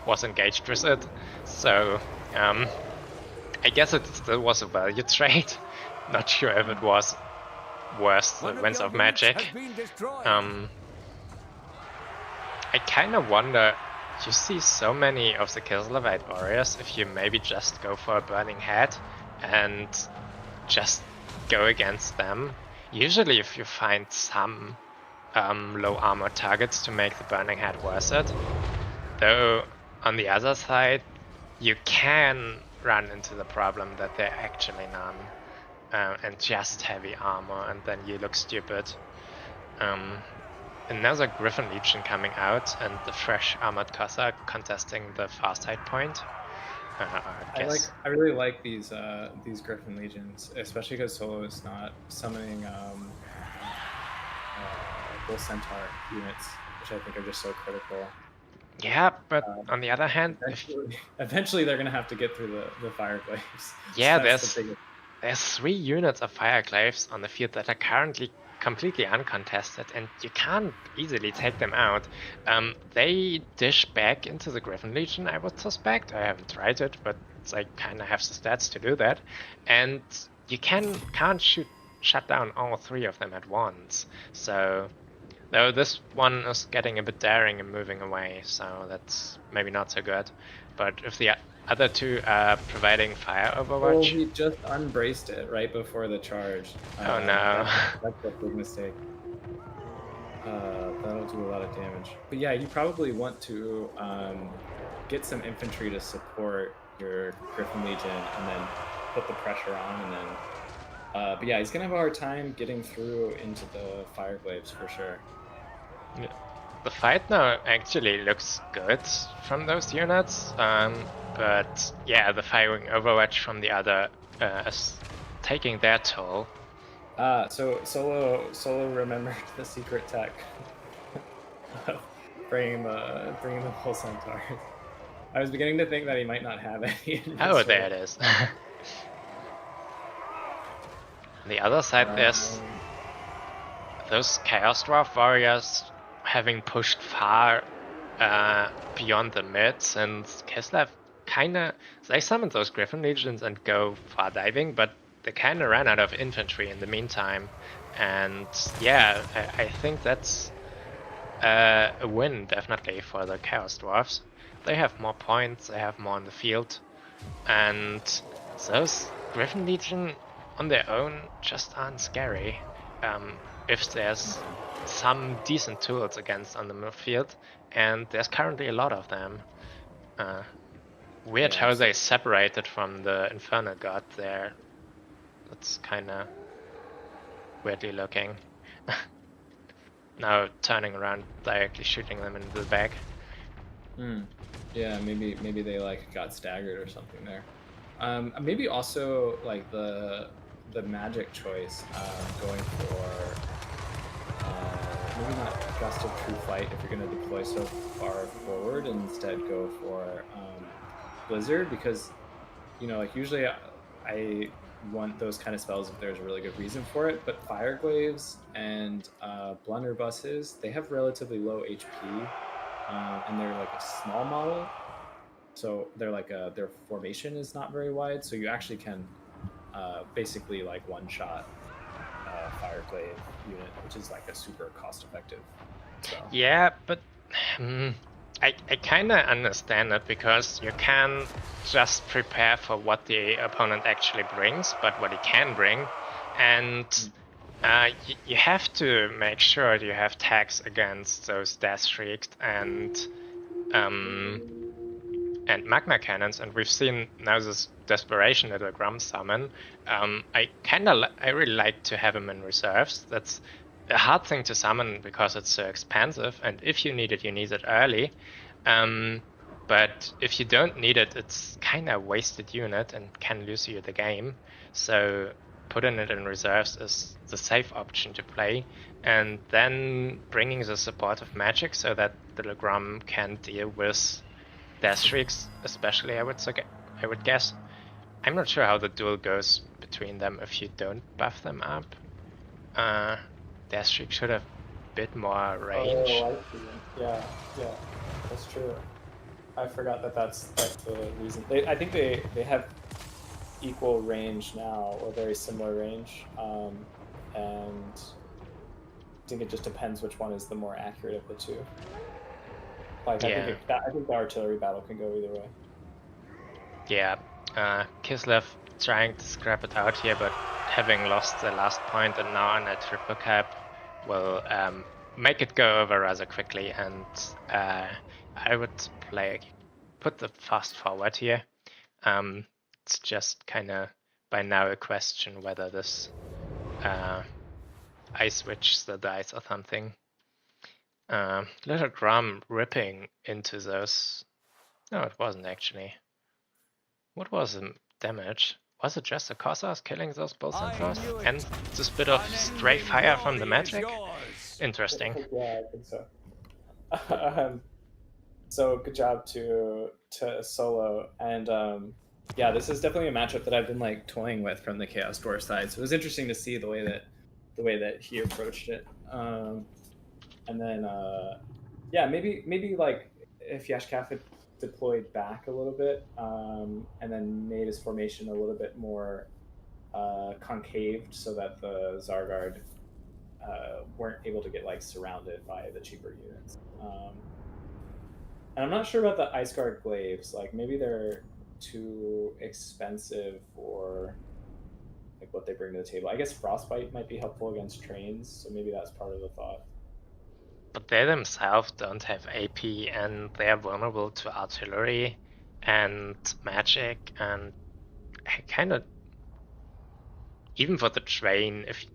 Speaker 1: was engaged with it. So, I guess it still was a value trade. Not sure if it was worth the Winds of Magic. I kind of wonder, you see so many of the Kislev warriors, if you maybe just go for a Burning Head and just go against them. Usually if you find some low armor targets to make the Burning Head worth it. Though on the other side, you can run into the problem that they're actually none and just heavy armor, and then you look stupid. Another Griffin Legion coming out, and the fresh armored Cossack contesting the far side point.
Speaker 4: I really like these Griffin Legions, especially because Solo is not summoning Bull Centaur units, which I think are just so critical.
Speaker 1: Yeah, but on the other hand,
Speaker 4: eventually they're gonna have to get through the Fireclaves.
Speaker 1: Yeah, so there's 3 units of Fireclaves on the field that are currently completely uncontested, and you can't easily take them out. They dish back into the Griffin Legion, I would suspect. I haven't tried it, but I kind of have the stats to do that. And you can't shut down all 3 of them at once. So, though this one is getting a bit daring and moving away, so that's maybe not so good. But if the other 2 are providing fire overwatch.
Speaker 4: Well, he just unbraced it right before the charge.
Speaker 1: Oh no.
Speaker 4: That's a big mistake. That'll do a lot of damage. But yeah, you probably want to get some infantry to support your Griffin Legion and then put the pressure on, and then but yeah, he's gonna have a hard time getting through into the Fireclaves for sure.
Speaker 1: Yeah. The fight now actually looks good from those units, but yeah, the firing overwatch from the other is taking their toll.
Speaker 4: So Solo remembered the secret tech of bringing the Bull Centaurs. I was beginning to think that he might not have any.
Speaker 1: Oh, there it is. On the other side, there's those Chaos Dwarf warriors having pushed far beyond the mids, and Kislev they summoned those Griffin Legions and go far diving, but they kind of ran out of infantry in the meantime. And yeah, I think that's a win definitely for the Chaos Dwarfs. They have more points, they have more on the field, and those Griffin Legion on their own just aren't scary. If there's some decent tools against on the field, and there's currently a lot of them. Weird how they separated from the Infernal God there. That's kind of weirdly looking. Now turning around, directly shooting them in the back.
Speaker 4: Yeah, maybe they like got staggered or something there. Maybe also like the magic choice, going for maybe not Gust of True Flight if you're going to deploy so far forward, and instead go for Blizzard, because like usually I want those kind of spells if there's a really good reason for it, but Fireclaves and Blunderbusses, they have relatively low HP, and they're like a small model, so they're like their formation is not very wide, so you actually can basically like one-shot Fireclave unit, which is like a super cost-effective spell.
Speaker 1: Yeah, but I kind of understand it, because you can just prepare for what the opponent actually brings, but what he can bring, and you have to make sure you have tags against those Death Shrieks and Magna Cannons, and we've seen now this Desperation little Grum summon. I really like to have him in reserves. That's a hard thing to summon because it's so expensive, and if you need it, you need it early. But if you don't need it, it's kind of a wasted unit and can lose you the game. So putting it in reserves is the safe option to play, and then bringing the support of magic so that the Legram can deal with death streaks, especially I would guess. I'm not sure how the duel goes between them if you don't buff them up. Death streak should have a bit more range.
Speaker 4: Oh, I see. Yeah, that's true. I forgot that that's the reason. I think they have equal range now, or very similar range, and I think it just depends which one is the more accurate of the two. Like,
Speaker 1: Yeah.
Speaker 4: I think the artillery battle can go either way.
Speaker 1: Yeah, Kislev trying to scrap it out here, but having lost the last point and now on a triple cap will make it go over rather quickly, and I would put the fast forward here. It's just kind of by now a question whether this I switch the dice or something. Little Grum ripping into those. No, it wasn't actually. What was the damage? Was it just the Cossars killing those bull centaurs? And this bit of stray fire from the magic? Interesting.
Speaker 4: Yeah, I think so. So good job to Solo, and yeah, this is definitely a matchup that I've been like toying with from the Chaos Dwarf side. So it was interesting to see the way that he approached it. And then yeah, maybe like if Yashkaf had deployed back a little bit, and then made his formation a little bit more concaved so that the Zargard weren't able to get like surrounded by the cheaper units. And I'm not sure about the Ice Guard glaives. Like maybe they're too expensive for like what they bring to the table. I guess Frostbite might be helpful against trains, so maybe that's part of the thought.
Speaker 1: But they themselves don't have AP, and they're vulnerable to artillery and magic, and kind of even for the train, if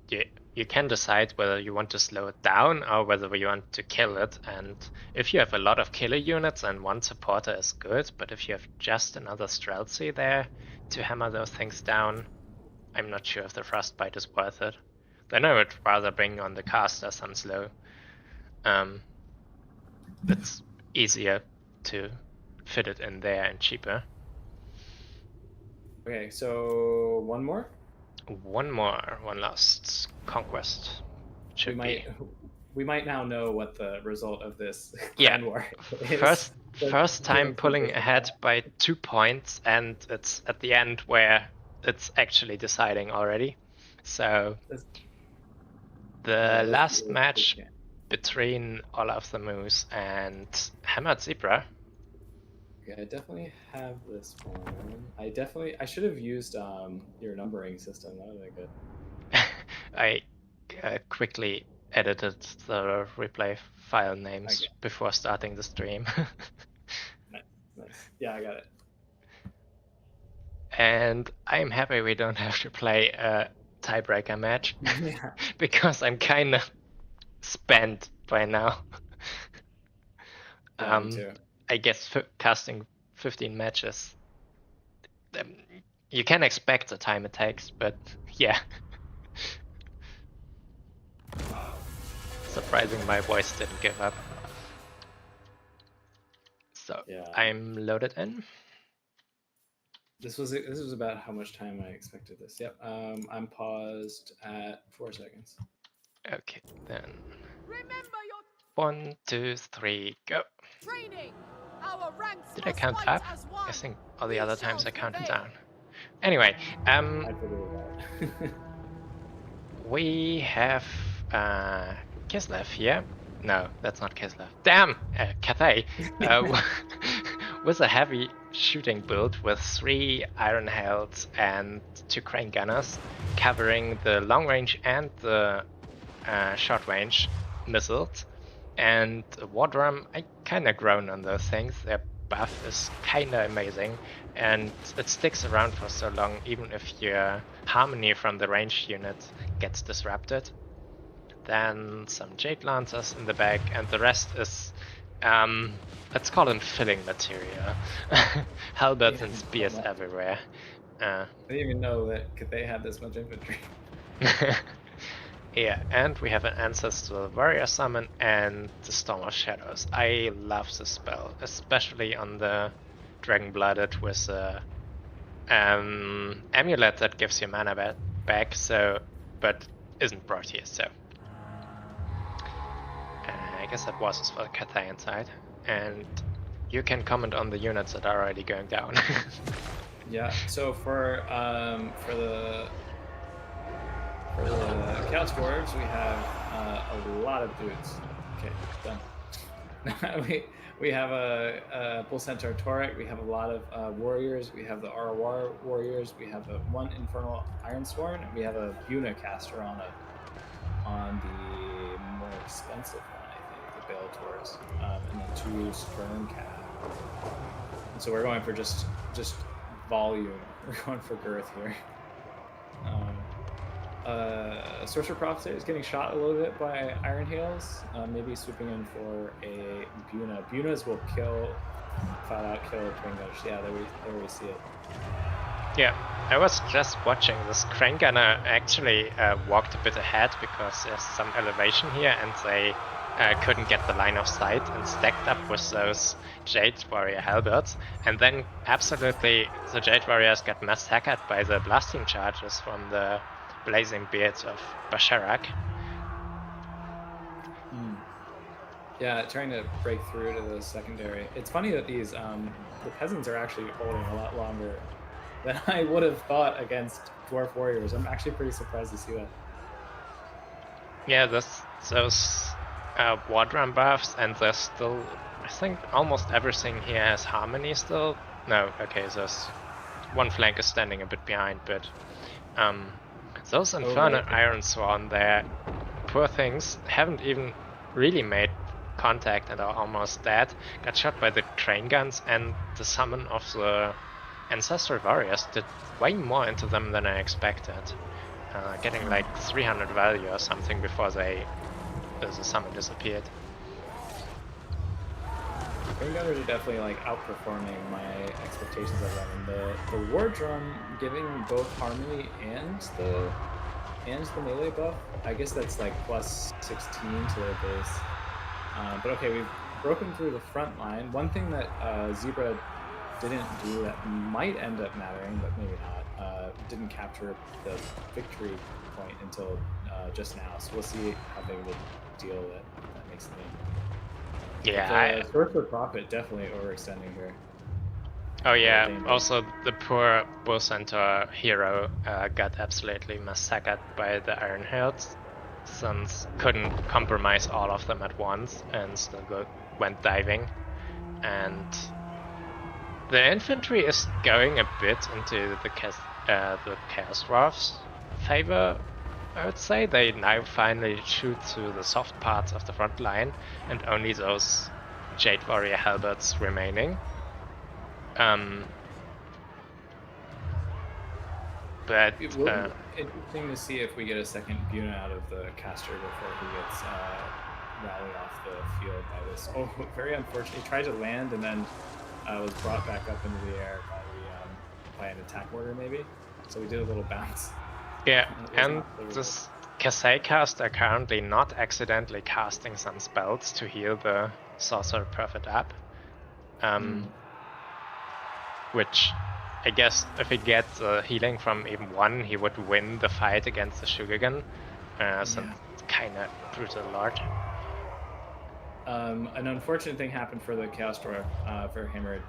Speaker 1: you can decide whether you want to slow it down or whether you want to kill it. And if you have a lot of killer units and one supporter is good, but if you have just another Streltsy there to hammer those things down, I'm not sure if the Frostbite is worth it. Then I would rather bring on the caster some slow. It's easier to fit it in there and cheaper.
Speaker 4: Okay, so one more?
Speaker 1: One last Conquest.
Speaker 4: We might now know what the result of this
Speaker 1: Clanwar is. First time pulling ahead by 2 points, and it's at the end where it's actually deciding already. So the last match between Olaf the Moose and Hammered Zebra.
Speaker 4: Yeah, I definitely have this one. I should have used your numbering system. That would have been good.
Speaker 1: I quickly edited the replay file names before starting the stream.
Speaker 4: Nice. Yeah, I got it.
Speaker 1: And I'm happy we don't have to play a tiebreaker match because I'm kind of spent by now.
Speaker 4: Me too.
Speaker 1: I guess casting 15 matches, you can expect the time it takes, but yeah. Surprising my voice didn't give up. So yeah. I'm loaded in.
Speaker 4: This was about how much time I expected this. Yep. I'm paused at 4 seconds.
Speaker 1: Okay, then. 1, 2, 3, go. Did I count up? I think all the other times I counted down. Anyway, we have Kislev here. No, that's not Kislev. Damn! Cathay! With a heavy shooting build with 3 Iron Hells and 2 Crane Gunners, covering the long range and the short range missiles. And War Drum, I kinda grown on those things. Their buff is kinda amazing, and it sticks around for so long, even if your harmony from the range unit gets disrupted. Then some Jade Lancers in the back, and the rest is let's call them filling material. Halberds and spears everywhere.
Speaker 4: I didn't even know that they had this much infantry.
Speaker 1: Yeah, and we have an Ancestral Warrior Summon and the Storm of Shadows. I love this spell, especially on the Dragon Blooded with a amulet that gives you mana back, so but isn't brought here, so I guess that was for the Cathayan side. And you can comment on the units that are already going down.
Speaker 4: Yeah, so for the Chaos Dwarves, we have a lot of dudes. Okay, done. we have a Bull Centaur Tauric, we have a lot of warriors, we have the Arawar warriors, we have one Infernal Ironsworn, and we have a Buna caster on the more expensive one, I think, the Bellator's, and then 2 Stern Cat. And so we're going for just volume. We're going for girth here. Sorcerer Prophet is getting shot a little bit by Iron Hails, maybe swooping in for a Buna. Bunas will flat out kill Twin Gunners. Yeah, there we see it.
Speaker 1: Yeah, I was just watching. This Crane Gunner actually walked a bit ahead because there's some elevation here and they couldn't get the line of sight and stacked up with those Jade Warrior Halberds. And then absolutely the Jade Warriors got massacred by the blasting charges from the Blazing Beards of Basharak.
Speaker 4: Yeah, trying to break through to the secondary. It's funny that these the peasants are actually holding a lot longer than I would have thought against dwarf warriors. I'm actually pretty surprised to see that.
Speaker 1: Yeah, those war drum buffs, and there's still, I think almost everything here has harmony still. No, okay, there's one flank is standing a bit behind, but those Infernal Ironsworn there, poor things, haven't even really made contact and are almost dead. Got shot by the train guns, and the summon of the Ancestral Warriors did way more into them than I expected. Getting like 300 value or something before the summon disappeared.
Speaker 4: Train gunners are definitely like outperforming my expectations of them, and the war drum giving both harmony and the melee buff. I guess that's like plus 16 to their base. But okay, we've broken through the front line. One thing that Zebra didn't do that might end up mattering, but maybe not, didn't capture the victory point until just now. So we'll see how big of a deal that makes to me.
Speaker 1: Yeah,
Speaker 4: Sorcerer Prophet definitely overextending here.
Speaker 1: Oh yeah, also the poor Bull Centaur hero got absolutely massacred by the Iron Hells, since couldn't compromise all of them at once and still went diving. And the infantry is going a bit into the Chaos Dwarfs' favor, I would say. They now finally shoot through the soft parts of the front line, and only those Jade Warrior Halberds remaining. But
Speaker 4: it will be interesting to see if we get a second Buna out of the caster before he gets rallied off the field by this. Oh, very unfortunate. He tried to land and then was brought back up into the air by an attack order, maybe. So we did a little bounce.
Speaker 1: Yeah, and this Kasei cast are currently not accidentally casting some spells to heal the Sorcerer Prophet up. Which, I guess, if he gets healing from even one, he would win the fight against the Shugagan. So it's kind of brutal Lord.
Speaker 4: An unfortunate thing happened for the Chaos Dwarf, for Hammered.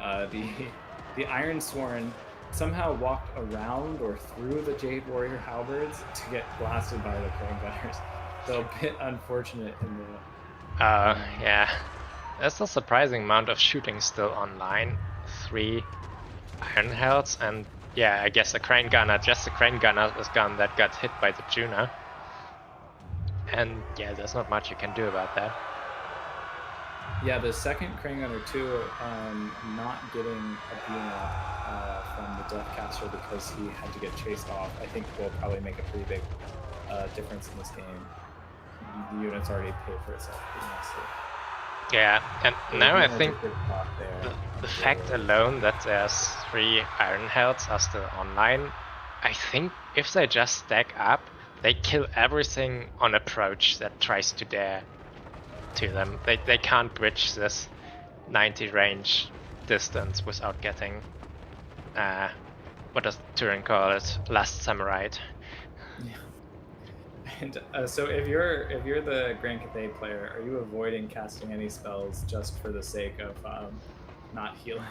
Speaker 4: The Ironsworn somehow walked around or through the Jade Warrior Halberds to get blasted by the Crane Gunners. So a bit unfortunate in the...
Speaker 1: yeah. There's a surprising amount of shooting still online. 3 Iron Hells, and yeah, I guess a Crane Gunner, just a Crane Gunner is gun that got hit by the Juna. And yeah, there's not much you can do about that.
Speaker 4: Yeah, the second Crane Gunner too, not getting a Buna from the Deathcaster because he had to get chased off, I think will probably make a pretty big difference in this game. The unit's already paid for itself pretty nicely.
Speaker 1: Yeah, and now I think
Speaker 4: Good thought there.
Speaker 1: the fact alone that there's 3 Iron Hells are still online, I think if they just stack up, they kill everything on approach that tries to dare to them. They can't bridge this 90 range distance without getting, what does Turing call it? Last Samurai.
Speaker 4: Yeah. And so if you're the Grand Cathay player, are you avoiding casting any spells just for the sake of not healing?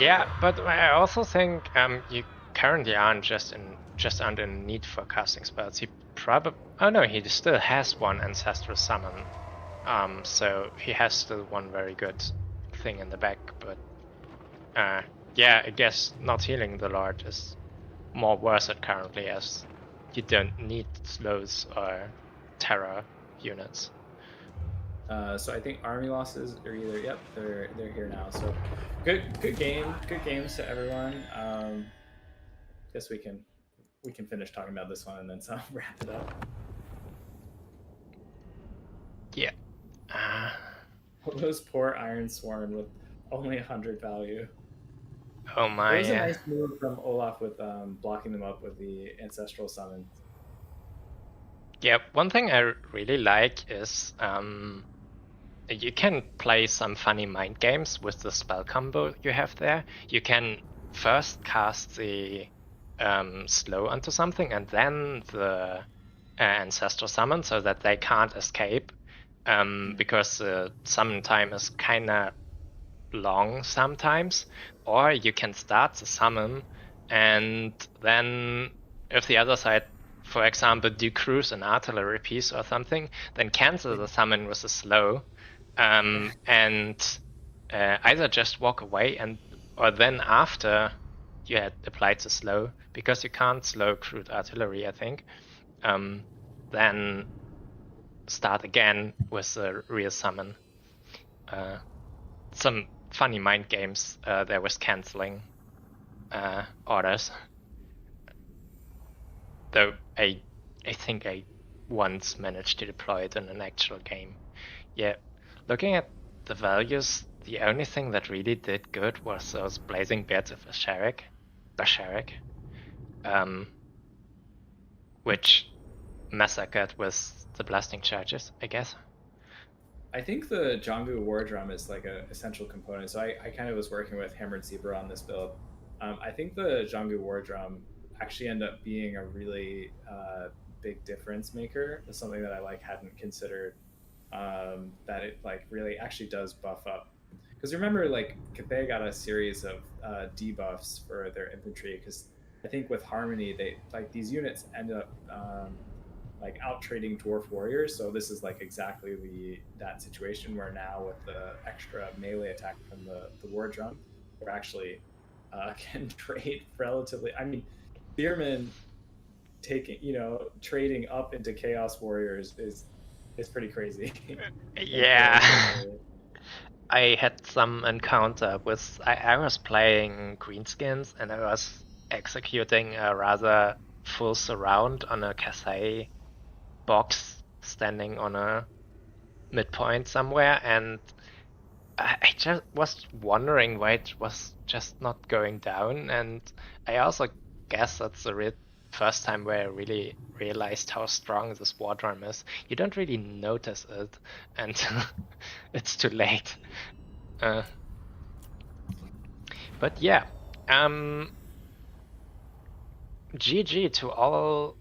Speaker 1: Yeah, but I also think you currently aren't just under need for casting spells. He probably he still has one ancestral summon, so he has still one very good thing in the back. But yeah, I guess not healing the Lord is more worth it currently, as you don't need slows or terror units.
Speaker 4: So I think army losses are either they're here now. So good games to everyone. Guess we can finish talking about this one and then some wrap it up.
Speaker 1: Yeah.
Speaker 4: Those poor Iron Sworn with only 100 value.
Speaker 1: Oh my!
Speaker 4: It was a nice move from Olaf with blocking them up with the ancestral summons.
Speaker 1: Yeah, one thing I really like is you can play some funny mind games with the spell combo you have there. You can first cast the slow onto something and then the ancestral summon so that they can't escape, because the summon time is kind of long sometimes. Or you can start the summon and then if the other side, for example, do cruise an artillery piece or something, then cancel the summon with a slow, and either just walk away or then after you had applied the slow, because you can't slow crude artillery, I think, then start again with the real summon. Some funny mind games there with canceling orders. Though I think I once managed to deploy it in an actual game. Yeah, looking at the values, the only thing that really did good was those Blazing Beards of Basharic, which massacred with the blasting charges, I guess.
Speaker 4: I think the Jongu War Drum is like an essential component. So I kind of was working with Hammered Zebra on this build. I think the Jongu War Drum actually ended up being a really big difference maker. It's something that I hadn't considered, that it really actually does buff up. Because remember, Cathay got a series of debuffs for their infantry, because I think with Harmony, they these units end up out trading dwarf warriors. So this is exactly that situation where now with the extra melee attack from the war drum, we're actually can trade relatively. I mean, Spearman trading up into chaos warriors is pretty crazy.
Speaker 1: Yeah. I had some encounter with I was playing greenskins and I was executing a rather full surround on a Cathay box standing on a midpoint somewhere, and I just was wondering why it was just not going down. And I also guess that's the first time where I really realized how strong this war drum is. You don't really notice it until it's too late. But yeah, GG to all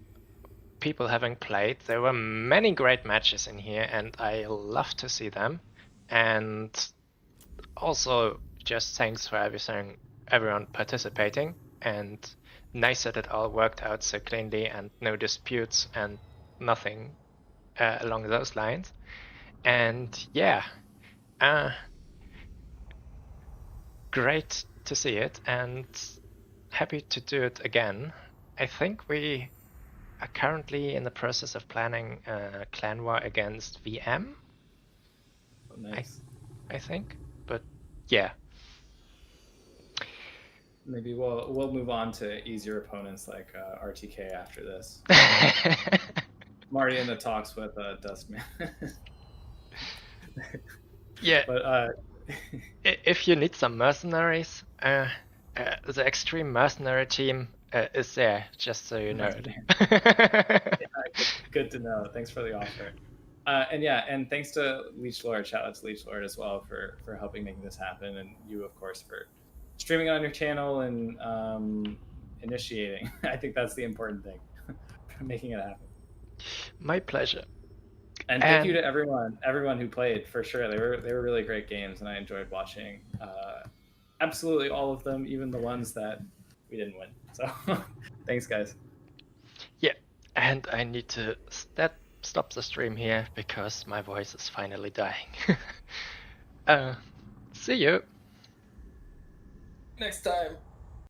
Speaker 1: people having played. There were many great matches in here and I love to see them. And also just thanks for everyone participating, and nice that it all worked out so cleanly and no disputes and nothing along those lines. And yeah, great to see it and happy to do it again. I think we are currently in the process of planning Clanwar against VM.
Speaker 4: Oh, nice.
Speaker 1: I think, but yeah.
Speaker 4: Maybe we'll move on to easier opponents like RTK after this. I'm already in the talks with Duskman.
Speaker 1: Yeah.
Speaker 4: But
Speaker 1: If you need some mercenaries, the extreme mercenary team is there, just so you know.
Speaker 4: good to know. Thanks for the offer. And thanks to Leech Lord. Shout out to Leech Lord as well for helping make this happen, and you, of course, for streaming on your channel and initiating. I think that's the important thing, for making it happen.
Speaker 1: My pleasure.
Speaker 4: And thank you to everyone who played, for sure. They were really great games, and I enjoyed watching absolutely all of them, even the ones that we didn't win. So thanks, guys.
Speaker 1: Yeah, and I need to stop the stream here because my voice is finally dying. See you
Speaker 5: Next time.